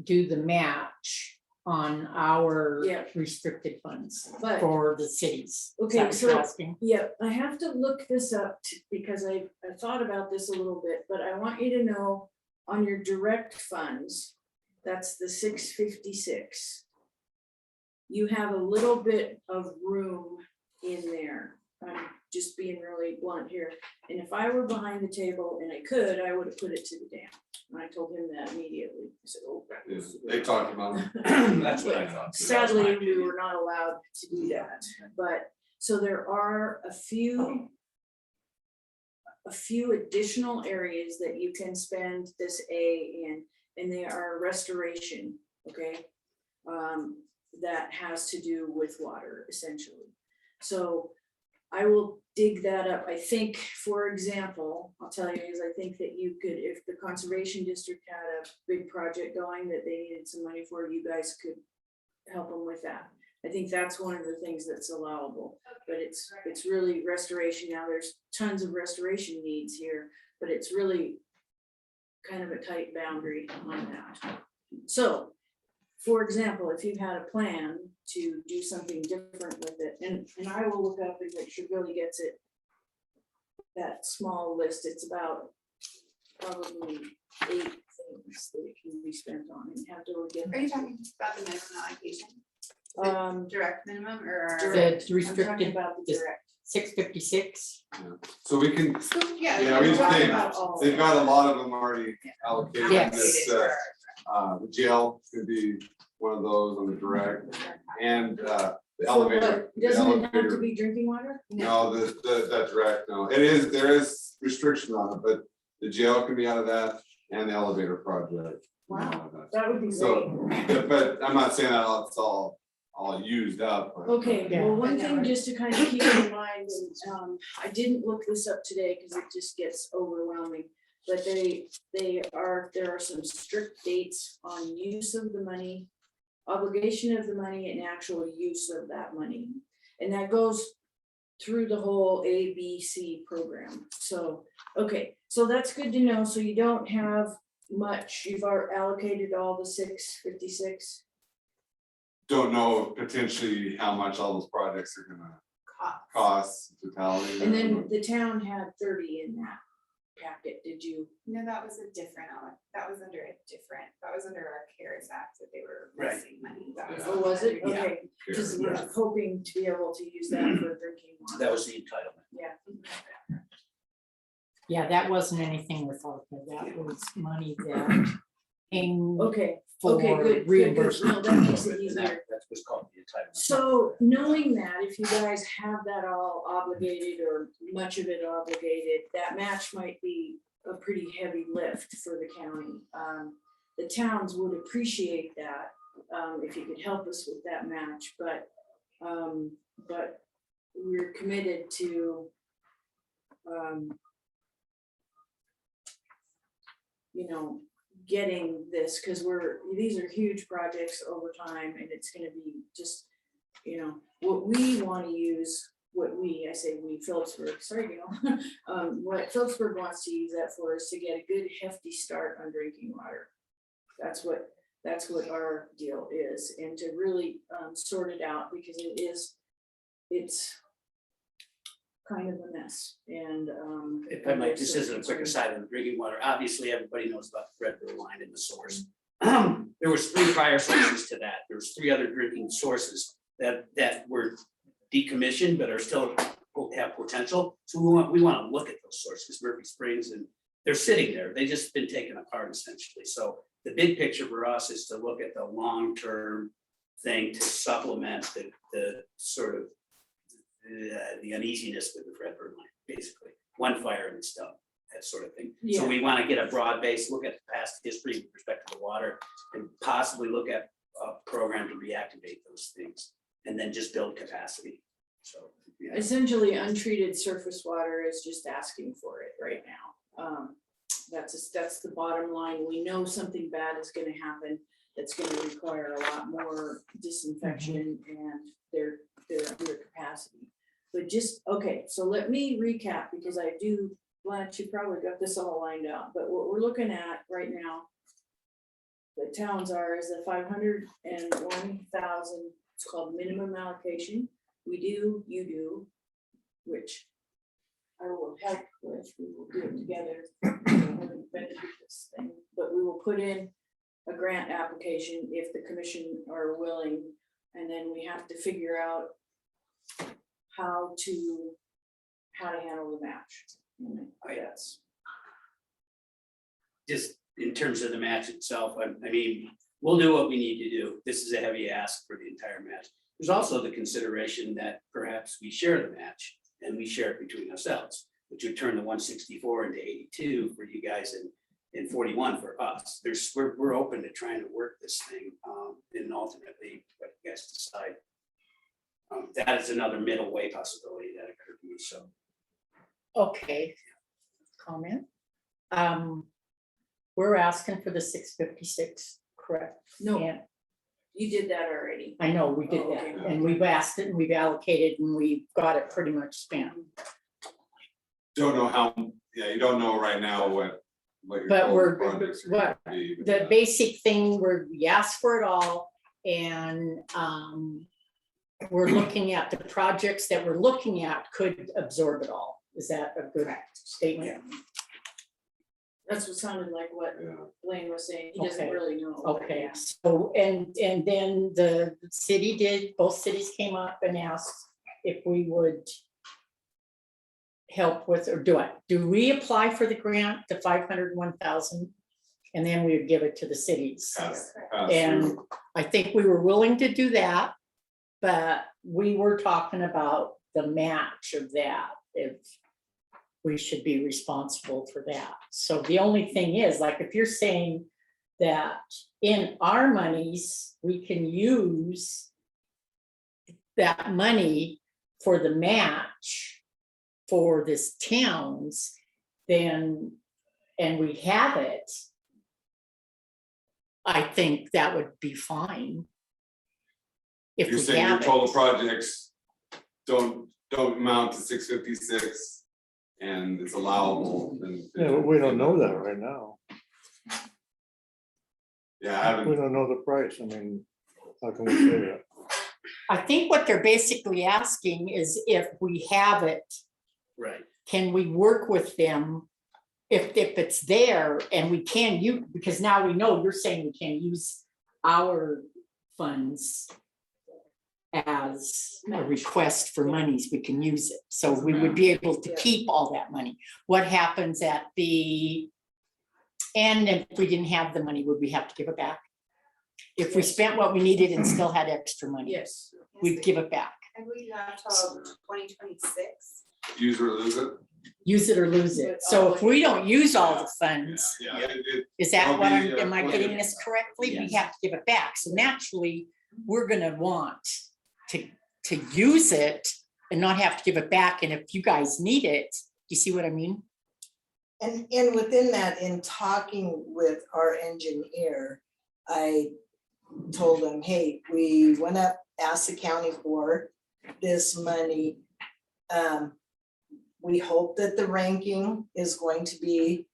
do the match on our Yeah. restricted funds But- for the cities. Is that Okay, what so, you're asking? yeah, I have to look this up because I thought about this a little bit, but I want you to know on your direct funds, that's the 656. You have a little bit of room in there. I'm just being really blunt here. And if I were behind the table and I could, I would have put it to the dam. And I told him that immediately. I said, oh. Yes, they talked about it. That's what I thought. Sadly, we were not allowed to do that, but, so there are a few additional areas that you can spend this A in, and they are restoration, okay? That has to do with water essentially. So I will dig that up. I think, for example, I'll tell you, is I think that you could, if the conservation district had a big project going that they needed some money for, you guys could help them with that. I think that's one of the things that's allowable, but it's really restoration. Now, there's tons of restoration needs here, but it's really kind of a tight boundary on that. So, for example, if you had a plan to do something different with it, and I will look up and make sure Billy gets it, that small list, it's about probably 8 things that it can be spent on, and you have to look at. Are you talking about the minimum allocation? Direct minimum or? Direct. The restricted, I'm talking about the the direct. 656. So we can, Yeah. yeah, we're we talking think about all of they've them. got a lot of them already allocated. Yes. This, the jail could be one of those on the direct, and the elevator. the Doesn't it have to elevator- be drinking water? No, that direct, no, there is restriction on it, but the jail can be out of that and the elevator project. Wow, that would be great. So, but I'm not saying that it's all used up. but- Okay, Yeah. well, one thing just to kind of keep in mind, and I didn't look this up today because it just gets overwhelming. But there are some strict dates on use of the money, obligation of the money, and actual use of that money. And that goes through the whole ABC program. So, okay, so that's good to know. So you don't have much, you've already allocated all the 656. Don't know potentially how much all those projects are gonna cost totality. And then the town had 30 in that packet, did you? No, that was a different, that was under our CARES Act that they were Right. missing money. That was Oh, was it? under- Okay, because we're hoping to be able to use that for drinking water. That was the entitlement. Yeah. Yeah, that wasn't anything with ARPA. That was money that came Okay, for okay, good, good, good. reimbursement. No, that makes it And easier. that's what's called the entitlement. So knowing that, if you guys have that all obligated or much of it obligated, that match might be a pretty heavy lift for the county. The towns would appreciate that, if you could help us with that match, but we're committed to, you know, getting this, because these are huge projects over time, and it's gonna be just, you know, what we want to use, I say we, Phillipsburg, sorry, Gail. What Phillipsburg wants to use that for is to get a good hefty start on drinking water. That's what our deal is, and to really sort it out, because it's kind of a mess, and. If I might, this there's isn't a some quick concern. aside on the drinking water. Obviously, everybody knows about the Red River line and the source. There was 3 prior sources to that. There was 3 other drinking sources that were decommissioned, but are still have potential. So we want to look at those sources, Murphy Springs, and they're sitting there. They just been taken apart essentially. So the big picture for us is to look at the long-term thing to supplement the sort of the uneasiness with the Red River line, basically. One fire and it's done, that sort of thing. So Yeah. we want to get a broad base, look at the past history with respect to the water, and possibly look at a program to reactivate those things, and then just build capacity. So, yeah. Essentially, untreated surface water is just asking for it right now. That's the bottom line. We know something bad is gonna happen. That's gonna require a lot more disinfection, and they're under capacity. But just, okay, so let me recap, because I do, Blanche, you probably got this all lined out, but what we're looking at right now the towns are is the 501,000, it's called minimum allocation. We do, you do, which I will help with, we will do it together. I haven't invented this thing, but we will put in a grant application if the commission are willing, and then we have to figure out how to handle the match. Yes. Just in terms of the match itself, I mean, we'll do what we need to do. This is a heavy ask for the entire match. There's also the consideration that perhaps we share the match and we share it between ourselves, which would turn the 164 into 82 for you guys and 41 for us. We're open to trying to work this thing and ultimately what you guys decide. That is another middle way possibility that occurred to me, so. Okay, comment. We're asking for the 656, correct? No. And You did that already. I know we did Oh, that, okay. and we've asked it, and we've allocated, and we've got it pretty much spent. Don't know how, yeah, you don't know right now what your. But total we're, projects are what, gonna be, but the yeah. basic thing, we asked for it all, and we're looking at the projects that we're looking at could absorb it all. Is that a good statement? That's what sounded like what Blaine was saying. He doesn't Okay. really know. Okay, so, and then the city did, both cities came up and asked if we would help with, or do we apply for the grant, the 501,000? And then we would give it to the cities. Pass And through. I think we were willing to do that, but we were talking about the match of that, if we should be responsible for that. So the only thing is, like, if you're saying that in our monies, we can use that money for the match for this towns, then, and we have it, I think that would be fine. If You're we saying your have total it. projects don't amount to 656 and it's allowable, then. Yeah, but we don't know that right now. Yeah, I haven't. We don't know the price. I mean, how can we say that? I think what they're basically asking is if we have it, Right. can we work with them? If it's there and we can use, because now we know you're saying we can use our funds as a request for monies, we can use it. So we would be able to keep all that money. What happens at the end if we didn't have the money, would we have to give it back? If we spent what we needed and still had extra money, Yes. we'd give it back. And we have till 2026. Use it or lose it? Use it or lose it. So if we don't use all the funds, Yeah. is that it'll what be, am I well, getting this correctly? We have to give it back. So naturally, we're gonna want to use it and not have to give it back. And if you guys need it, you see what I mean? And within that, in talking with our engineer, I told him, hey, we went up, asked the county for this money. We hope that the ranking is going to be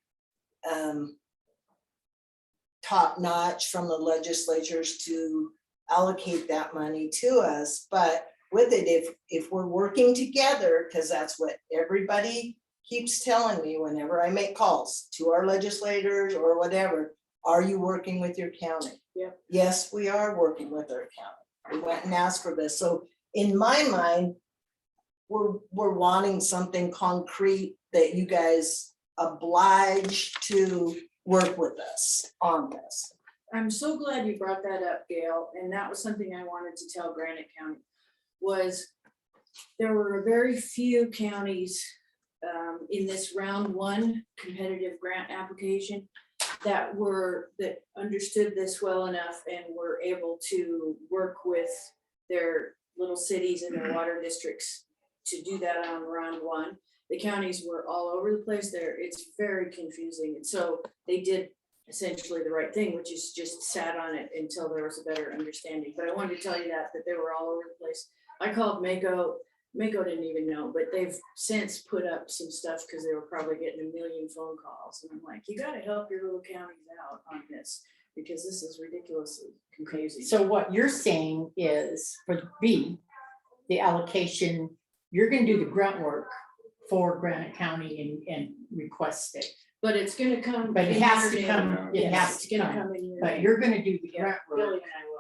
top notch from the legislatures to allocate that money to us. But with it, if we're working together, because that's what everybody keeps telling me whenever I make calls to our legislators or whatever, are you working with your county? Yep. Yes, we are working with our county. We went and asked for this. So in my mind, we're wanting something concrete that you guys oblige to work with us on this. I'm so glad you brought that up, Gail, and that was something I wanted to tell Granite County, was there were very few counties in this round one competitive grant application that understood this well enough and were able to work with their little cities and their water districts to do that on round one. The counties were all over the place there. It's very confusing. And so they did essentially the right thing, which is just sat on it until there was a better understanding. But I wanted to tell you that they were all over the place. I called Mako. Mako didn't even know, but they've since put up some stuff because they were probably getting a million phone calls. And I'm like, you got to help your little counties out on this. because this is ridiculously confusing. So what you're saying is for B, the allocation, you're gonna do the grunt work for Granite County and request it. But it's gonna come. But it in has to your come, name. it Yes, has it's to gonna come, in your but name. you're gonna do the Yeah, grunt Billy work and I will.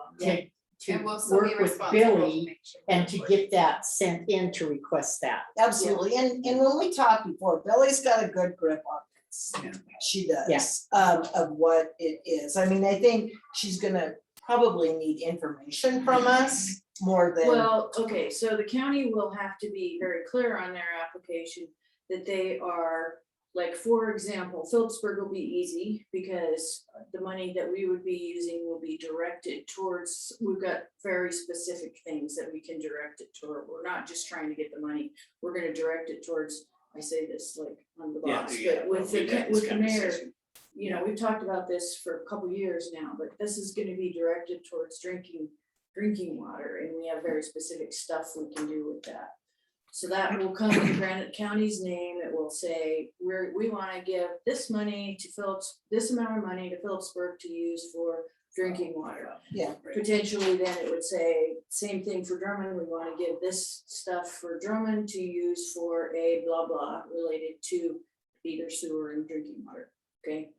And we'll to still be work with responsible to Billy make sure. and to get that sent in to request that. Absolutely, and when we talked before, Billy's got a good grip on this. She does, of what it is. I mean, I think she's gonna probably need information from us more than. Well, okay, so the county will have to be very clear on their application that they are, like, for example, Phillipsburg will be easy because the money that we would be using will be directed towards, we've got very specific things that we can direct it toward. We're not just trying to get the money, we're gonna direct it towards, I say this like on the box, but with the mayor, you know, we've talked about this for a couple years now, but this is gonna be directed towards drinking water, and we have very specific stuff we can do with that. So that will come in Granite County's name. It will say, we wanna give this money to Phillips, this amount of money to Phillipsburg to use for drinking water. Yeah. Potentially then it would say, same thing for Drummond, we wanna give this stuff for Drummond to use for a blah blah related to either sewer and drinking water, okay?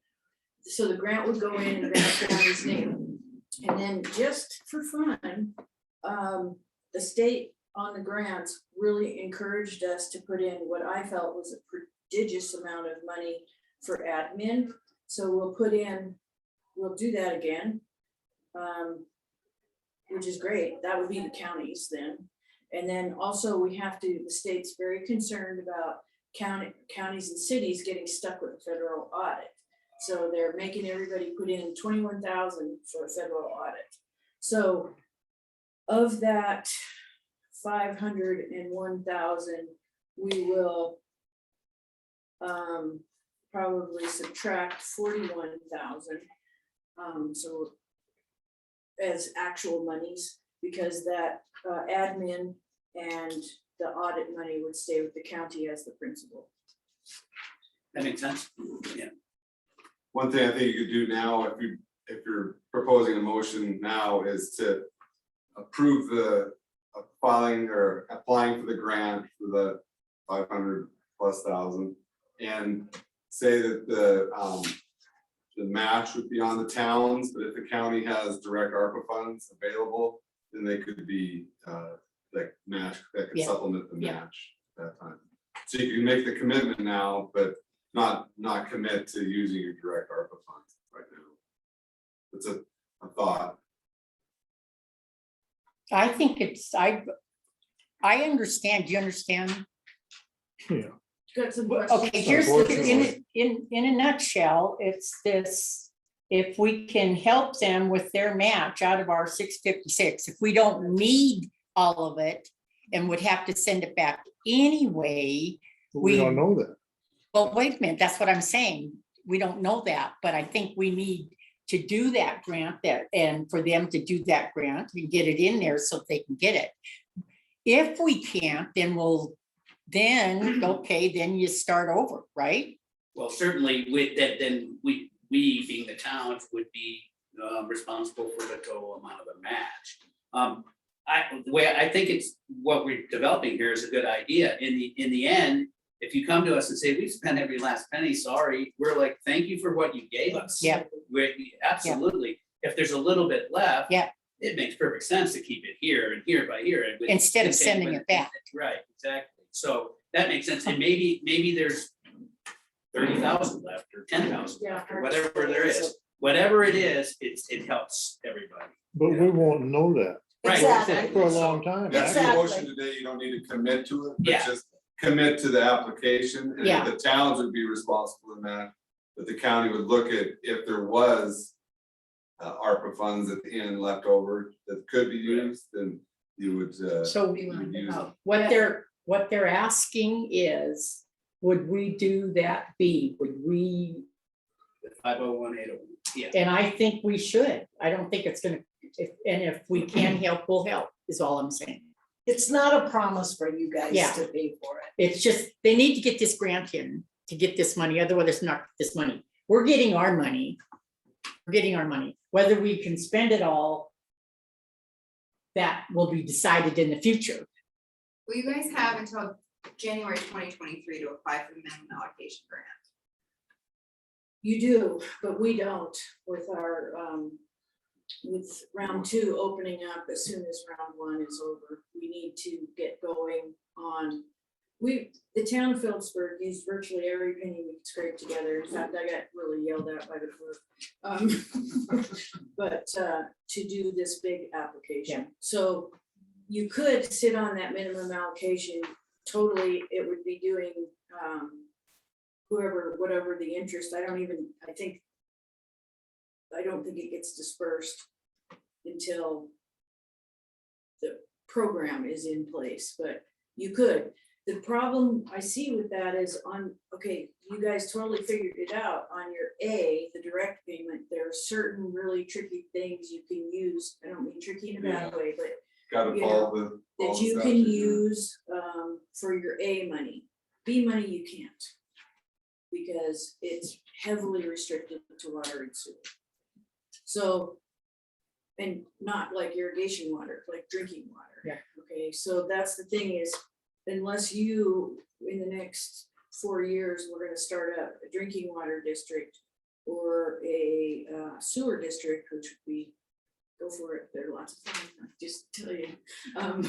So the grant would go in Granite County's name. And then just for fun, the state on the grants really encouraged us to put in what I felt was a prodigious amount of money for admin. So we'll do that again, which is great. That would be the counties then. And then also the state's very concerned about counties and cities getting stuck with the federal audit. So they're making everybody put in 21,000 for a federal audit. So of that 501,000, we will probably subtract 41,000. So as actual monies, because that admin and the audit money would stay with the county as the principal. That makes sense, yeah. One thing I think you could do now, if you're proposing a motion now, is to approve the filing or applying for the grant for the 500,000+ and say that the match would be on the towns, but if the county has direct ARPA funds available, then they could be like match, that could supplement the match at that time. So you can make the commitment now, but not commit to using your direct ARPA funds right now. It's a thought. I think I understand, do you understand? Yeah. Got some questions? Okay, here's in a nutshell, it's this, if we can help them with their match out of our 656, if we don't need all of it and would have to send it back anyway. We don't know that. Well, wait a minute, that's what I'm saying. We don't know that, but I think we need to do that grant and for them to do that grant and get it in there so they can get it. If we can't, then then you start over, right? Well, certainly with that, then we being the towns would be responsible for the total amount of the match. The way I think it's what we're developing here is a good idea. In the end, if you come to us and say, we've spent every last penny, sorry, we're like, thank you for what you gave us. Yeah. Absolutely. If there's a little bit left. Yeah. It makes perfect sense to keep it here and here by here. Instead of sending it back. Right, exactly. So that makes sense. And maybe there's 30,000 left or 10,000 left or whatever there is. Whatever it is, it helps everybody. But we won't know that. Right. Exactly. For a long time. That's the Exactly. motion today, you don't need to commit to it, but Yeah. just commit to the application, and Yeah. the towns would be responsible in that. But the county would look at if there was ARPA funds at the end left over that could be used, then you would So you would use it. what they're asking is, would we do that B? Would we? 501(801), yeah. And I think we should. I don't think it's gonna, if we can help, we'll help, is all I'm saying. It's not a promise for you guys Yeah. to pay for it. It's just, they need to get this grant in to get this money, otherwise there's not this money. We're getting our money. We're getting our money. Whether we can spend it all, that will be decided in the future. Well, you guys have until January 2023 to apply for the minimum allocation grant. You do, but we don't with our, with round 2 opening up as soon as round 1 is over. We need to get going on, the town of Phillipsburg used virtually every penny we could scrape together. In fact, I got really yelled at by the clerk. But to do this big application. So you could sit on that minimum allocation, totally, it would be doing whatever the interest, I don't think it gets dispersed until the program is in place, but you could. The problem I see with that is okay, you guys totally figured it out on your A, the direct payment, there are certain really tricky things you can use. I don't mean tricky in a bad way, but Gotta you follow know, the. that you can use for your A money. B money you can't. Because it's heavily restricted to water and sewer. So, and not like irrigation water, like drinking water. Yeah. Okay, so that's the thing is, unless you, in the next 4 years, we're gonna start up a drinking water district or a sewer district, which would be, go for it, there are lots of fun, I just tell you. I don't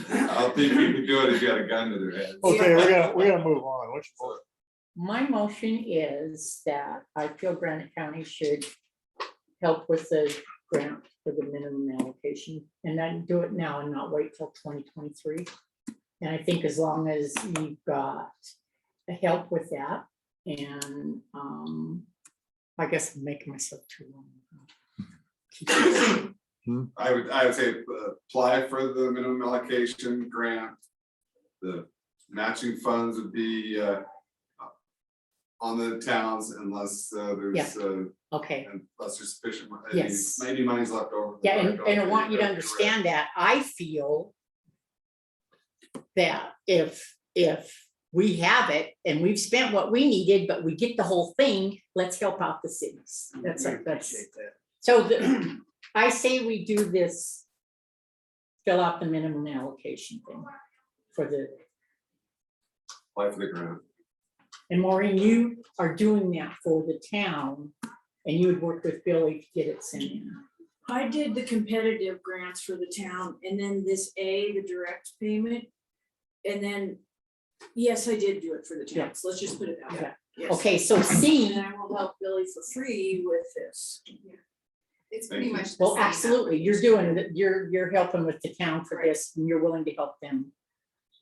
think you can do it if you got a gun to their head. Okay, we gotta move on. What's your vote? My motion is that I feel Granite County should help with the grant for the minimum allocation, and then do it now and not wait till 2023. And I think as long as you've got a help with that, and I guess I'm making myself too long. I would say apply for the minimum allocation grant. The matching funds would be on the towns unless there's Okay. unless there's sufficient. Yes. Maybe money's left over. Yeah, and I want you to understand that I feel that if we have it and we've spent what we needed, but we get the whole thing, let's help out the cities. That's so I say we do this, fill out the minimum allocation thing for the. Apply for the grant. And Maureen, you are doing that for the town, and you would work with Billy to get it sent in. I did the competitive grants for the town, and then this A, the direct payment. And then, yes, I did do it for the towns, let's just put it that way. Yes. Okay, so C. And I will help Billy for free with this. It's pretty much. the Well, same absolutely, you're doing it, you're helping with the town for this, and you're willing to help them.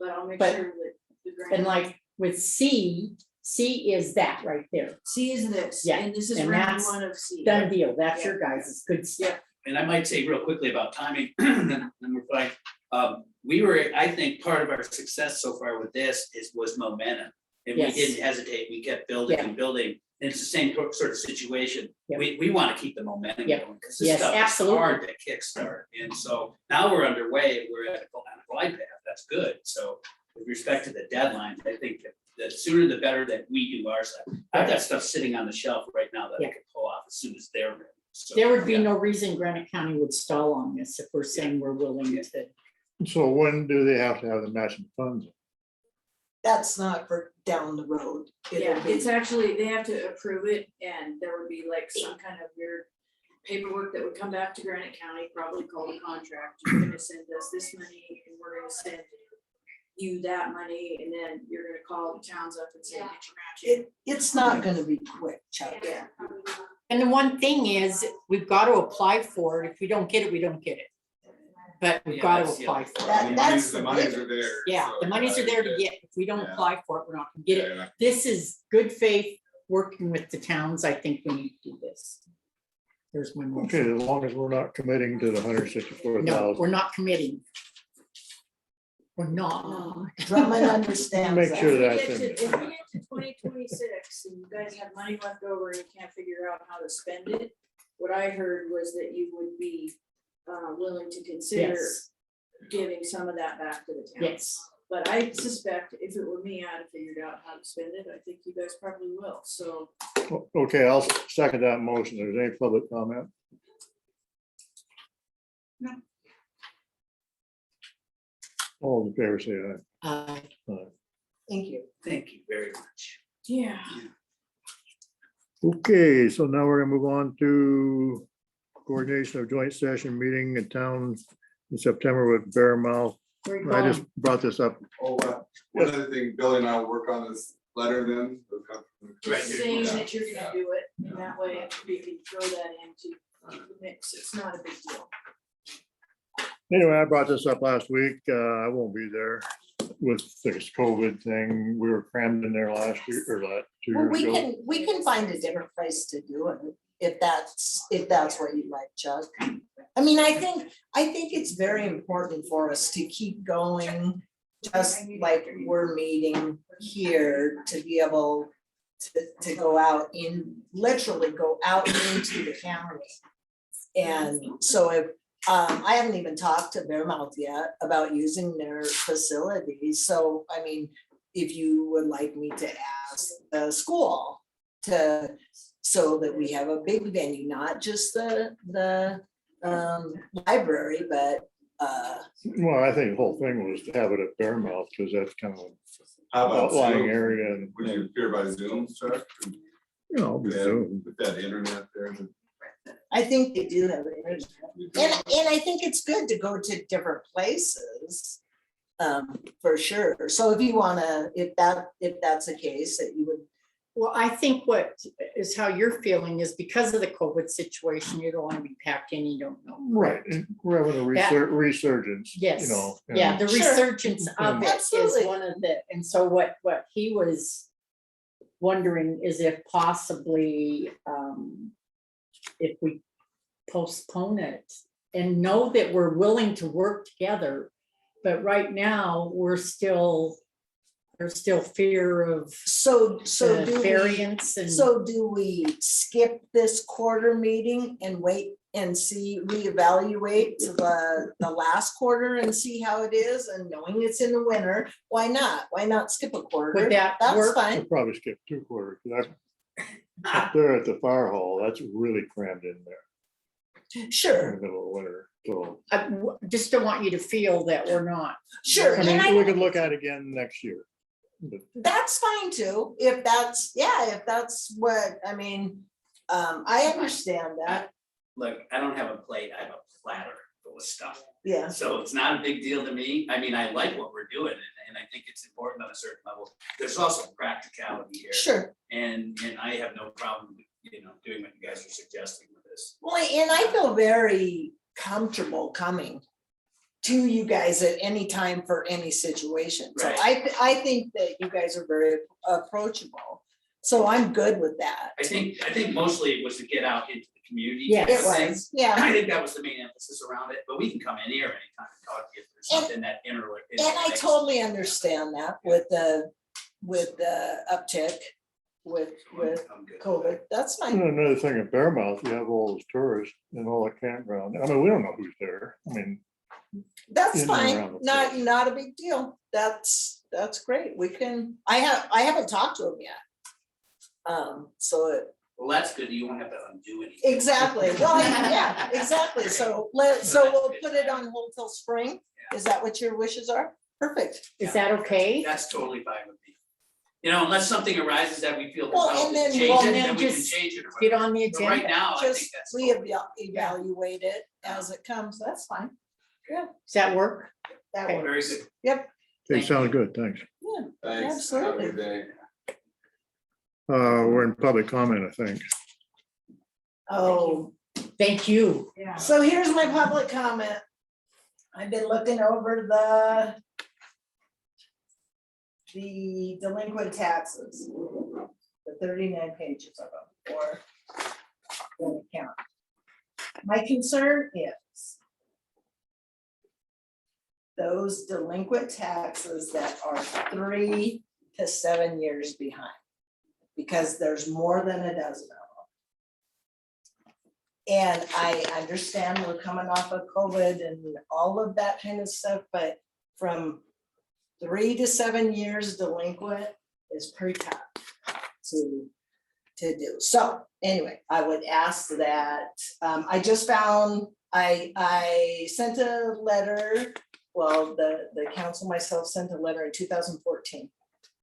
But I'll make But- sure that the grant. And like with C is that right there. C is this, Yeah, and this is and round that's 1 of C. Done deal, that's Yeah. your guys', it's good stuff. And I might say real quickly about timing, then we're fine. We were, I think, part of our success so far with this was momentum. And we Yes. didn't hesitate, we kept building Yeah. and building, and it's the same sort of situation. Yeah. We want to keep the momentum Yeah. going, because this Yes, stuff is absolutely. hard to kickstart. And so now we're underway, we're at a glide path, that's good. So with respect to the deadlines, I think that the sooner the better that we do our side. I've got stuff sitting on the shelf right now that I Yeah. could pull off as soon as they're ready. So, There would be yeah. no reason Granite County would stall on this if we're saying we're willing to. So when do they have to have the matching funds? That's not for down the road. It'll Yeah, be- it's actually, they have to approve it, and there would be like some kind of weird paperwork that would come back to Granite County, probably called a contract. You're gonna send us this money, and we're gonna send you that money, and then you're gonna call the towns up and say, get your matching. It's not gonna be quick, Chuck. Yeah. And the one thing is, we've got to apply for it. If we don't get it, we don't get it. But we've Yeah, got to that's the apply other for That- it. that's The the monies are difference. there. Yeah, so the monies are there to yeah. get. If we don't Yeah. apply for it, we're not gonna get it. Yeah. This is good faith, working with the towns. I think we need to do this. There's my Okay, motion. as long as we're not committing to the 164,000. No, we're not committing. We're not. Drummond understands Make that. sure If that's we in. get to 2026 and you guys have money left over and you can't figure out how to spend it, what I heard was that you would be willing to consider Yes, giving some of that back to the town. yes. But I suspect if it were me, I'd have figured out how to spend it. I think you guys probably will, so. Okay, I'll second that motion. There's any public comment? All in favor, say aye. Aye. Thank you. Thank you very much. Yeah. Okay, so now we're gonna move on to coordination of joint session meeting in town in September with Bearmouth. I just brought this up. Oh, one other thing, Billy and I will work on this letter then. Saying that you're gonna do it, and that way we can throw that into the mix, it's not a big deal. Anyway, I brought this up last week. I won't be there with this COVID thing. We were crammed in there last year or last 2 Well, years ago. we can find a different place to do it, if that's what you'd like, Chuck. I mean, I think it's very important for us to keep going, just like we're meeting here, to be able to go out literally go out into the county. And so if, I haven't even talked to Bearmouth yet about using their facilities, so, I mean, if you would like me to ask the school so that we have a big venue, not just the library, but Well, I think the whole thing was to have it at Bearmouth, because that's kind of How about outlying Zoom? area and, Would you appear by Zoom, Chuck? you know, with Zoom. With that internet there. I think they do have it. And I think it's good to go to different places, for sure. So if you wanna, if that's the case, that you would. Well, I think what is how you're feeling is because of the COVID situation, you don't want to be packed in, you don't know. Right, and we're having a resurgence, you Yes, know. yeah, and- the Sure. resurgence of it is Absolutely. one of the, and so what he was wondering is if possibly, if we postpone it and know that we're willing to work together, but right now, there's still fear of So the do we, variants and. so do we skip this quarter meeting and wait and see, reevaluate to the last quarter and see how it is, and knowing it's in the winter, why not? Why not skip a quarter? Would that That's work? fine. I'll probably skip 2 quarters, 'cause up there at the fire hall, that's really crammed in there in Sure, the middle of winter, so. I just don't want you to feel that we're not. sure. I And mean, I, we could look at it again next year. But that's fine too, if that's what, I mean, I understand that, Look, I don't have a plate, I have a platter full of stuff. yeah. So it's not a big deal to me. I mean, I like what we're doing and I think it's important on a certain level. There's also practicality here. Sure. And I have no problem, doing what you guys are suggesting with this. Well, and I feel very comfortable coming to you guys at any time for any situation. So Right. I think that you guys are very approachable. So I'm good with that. I think mostly it was to get out into the community. Yes. type It of thing. was, yeah. I think that was the main emphasis around it, but we can come in here anytime and talk if there's And- something that And I totally understand that with the uptick with I'm good. COVID. That's and fine. another thing at Bearmouth, you have all those tourists and all the campground. I mean, we don't know who's there. I mean, That's in and fine. around the Not a big deal. That's great. We can, I haven't talked to him yet. So Well, that's good. You won't have to undo anything. exactly. Well, yeah, exactly. So we'll put it on hold till spring. Is that what your wishes are? Perfect. Is that okay? That's totally fine with me. Unless something arises that we feel Well, compelled and to then- change well, it, then then we can just change it. or Get whatever. on the But right agenda. now, I think Just that's. totally fine. reevaluate it as it comes. That's fine. Does that work? That Okay. Very works. good. Yep. they sound good, thanks. Yeah. Thanks. Have a Absolutely. good day. We're in public comment, I think. Oh, Thank you. Yeah. so here's my public comment. I've been looking over the delinquent taxes. The 39 pages of them for the account. My concern is those delinquent taxes that are 3 to 7 years behind. Because there's more than a dozen of them. And I understand we're coming off of COVID and all of that kind of stuff, but from 3 to 7 years delinquent is pretty tough to do. So anyway, I would ask that, I just found I sent a letter, well, the council myself sent a letter in 2014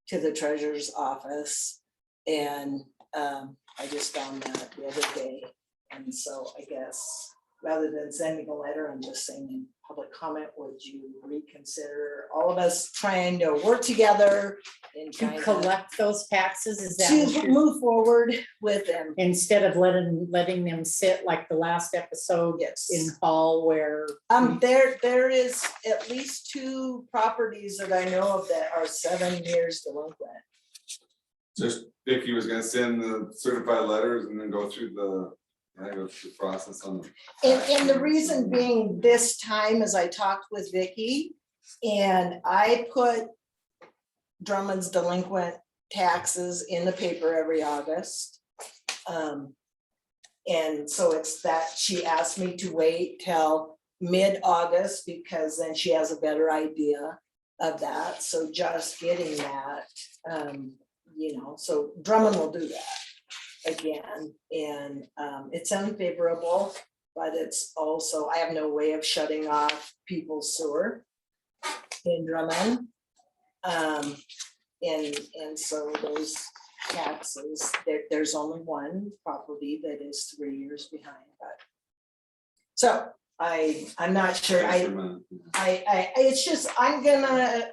to the treasurer's office. And I just found that the other day. And so I guess rather than sending a letter, I'm just saying in public comment, would you reconsider all of us trying to work together and To trying collect those taxes, is that what to you're- move forward with them? instead of letting them sit like the last episode Yes. in Hall where There is at least 2 properties that I know of that are 7 years delinquent. Just Vicky was gonna send the certified letters and then go through the process on them. And the reason being this time is I talked with Vicky and I put Drummond's delinquent taxes in the paper every August. And so it's that she asked me to wait till mid-August because then she has a better idea of that. So just getting that, so Drummond will do that again. And it's unfavorable, but it's also, I have no way of shutting off people's sewer in Drummond. And so those taxes, there's only one property that is 3 years behind, but. So I'm not sure, it's just, I'm gonna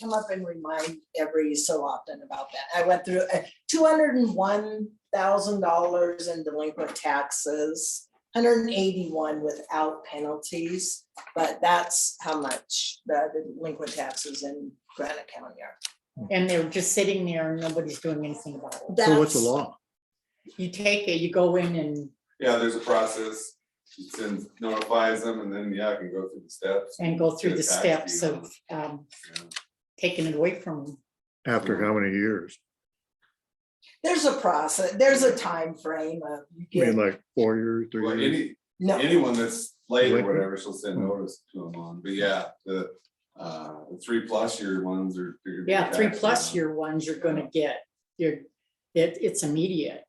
come up and remind every so often about that. I went through $201,000 in delinquent taxes, 181 without penalties, but that's how much the delinquent taxes in Granite County are. and they're just sitting there and nobody's doing anything about it. So what's the law? You take it, you go in and Yeah, there's a process. It sends, notifies them and then, I can go through the steps. go through Get a the tax steps deed of on taking it away from them. After how many years? There's a process, there's a time frame of. I mean, like 4 years, 3 Well, years? No. anyone that's late or Delinquent? whatever, she'll send notice to them on, but yeah, the 3+ year ones are. they're gonna be Yeah, 3+ taxed on. year ones you're gonna get, it's immediate.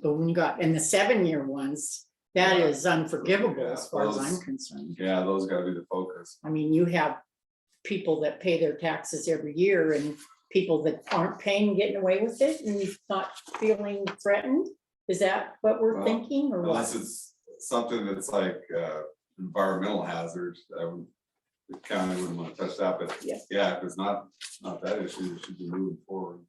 But when you got, and the 7-year ones, that Yeah. is unforgivable Yeah, as far as I'm those- concerned. Yeah, those gotta be the focus. I mean, you have people that pay their taxes every year and people that aren't paying, getting away with it and not feeling threatened. Is that what we're Well, thinking or what? Unless it's something that's like environmental hazards, the county wouldn't wanna touch that, but Yeah. yeah, if it's not that issue, it should be moving forward.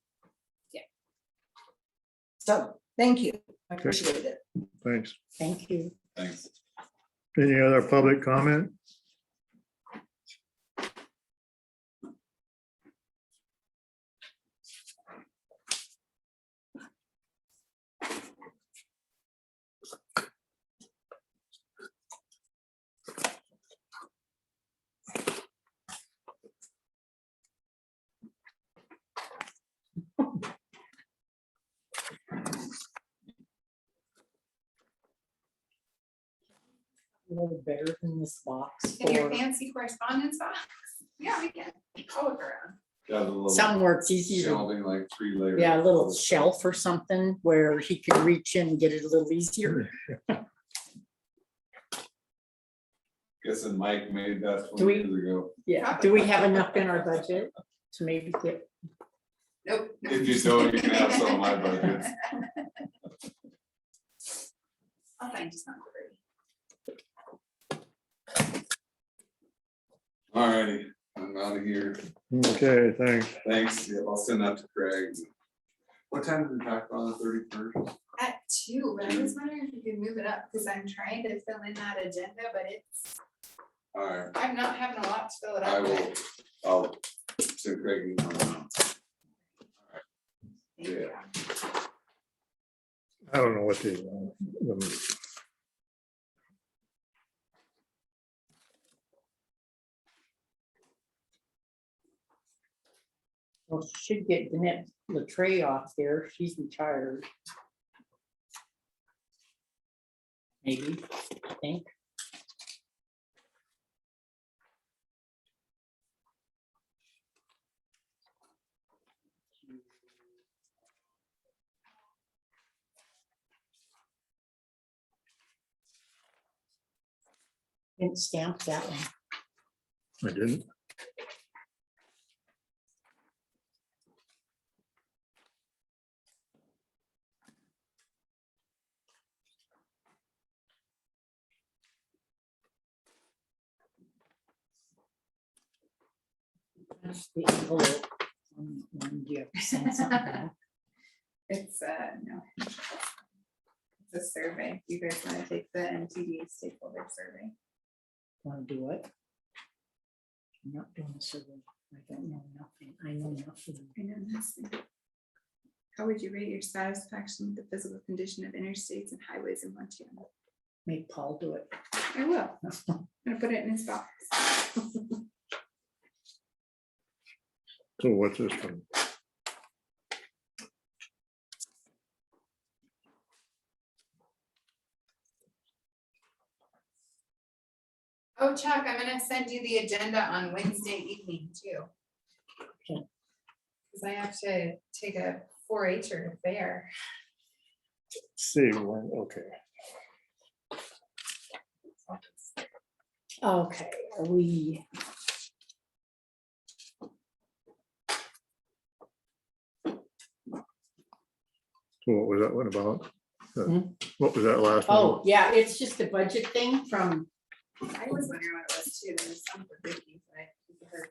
So, thank you, I appreciate it. Thanks. Thank you. Thanks. Any other public comment? A little better than this box In your for fancy correspondence box? Yeah, we can. I'll look around. Yeah, the little somewhere it's easy to, shelving, like 3 layers. yeah, a little shelf or something where he can reach in and get it a little easier. Guessing Mike made that Do 20 we- years ago. Yeah, do we have enough in our budget to maybe get? Nope. If you don't, you can have some of my budgets. I'll find you something. All righty, I'm out of here. Okay, thanks. Thanks. Yeah, I'll send that to Craig. What time did we talk on the 31st? At 2, but I was wondering if you could move it up, because I'm trying to fill in that agenda, but All right, I'm not having a lot to fill it I up will, with. I'll send Craig an email now. Thank you. I don't know what the, Well, should get Danette Latre off there. She's retired. Maybe, I think. Didn't stamp that one. I didn't. That's the envelope. Do you have to send something back? It's, no. It's a survey. You guys wanna take the NTD stakeholder survey? Want to do it? I'm not doing a survey. I don't know nothing. I know nothing. I know nothing. How would you rate your satisfaction with the physical condition of interstates and highways in Montana? Make Paul do it. I will. I'm gonna put it in his box. So what's this one? Oh, Chuck, I'm gonna send you the agenda on Wednesday evening too. Okay. Cause I have to take a 4-H'er to fair. See, one, okay. Okay, are we? So what was that one about? Hmm? What was that last one? Oh, yeah, it's just a budget thing from, I was wondering what it was too. There was some for Vicky, but I heard.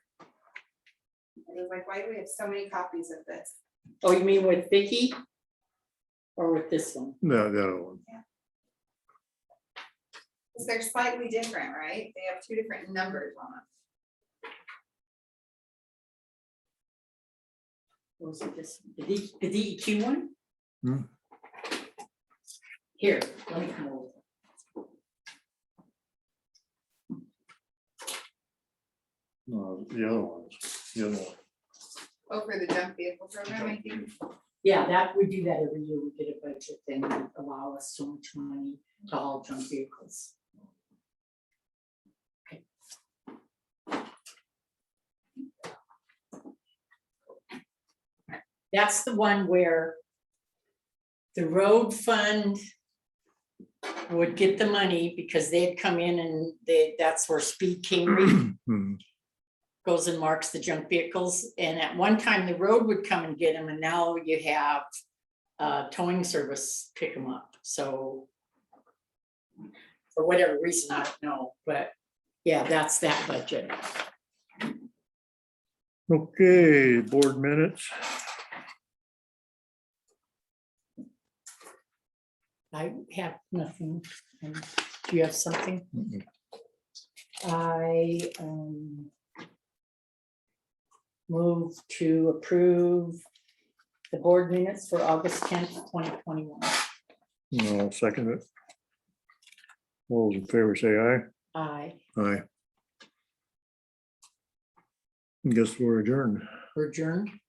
I was like, why do we have so many copies of this? oh, you mean with Vicky? Or with this one? No, the other one. Cause they're slightly different, right? They have two different numbers on them. Or was it this, the DEQ one? Hmm. Here, let me come over. No, the other ones, the other one. Oh, for the junk vehicle program, I think. Yeah, that, we do that every year. We get a budget thing that allow us so much money to haul junk vehicles. Okay. That's the one where the road fund would get the money because they'd come in and that's where Speed King Hmm. goes and marks the junk vehicles. And at one time, the road would come and get them, and now you have towing service pick them up. So for whatever reason, I don't know, but yeah, that's that budget. Okay, board minutes. I have nothing. Do you have something? Mm-mm. I move to approve the board minutes for August 10th, 2021. No, second it. All those in favor say aye. Aye. Aye. Guess we're adjourned. Adjourn.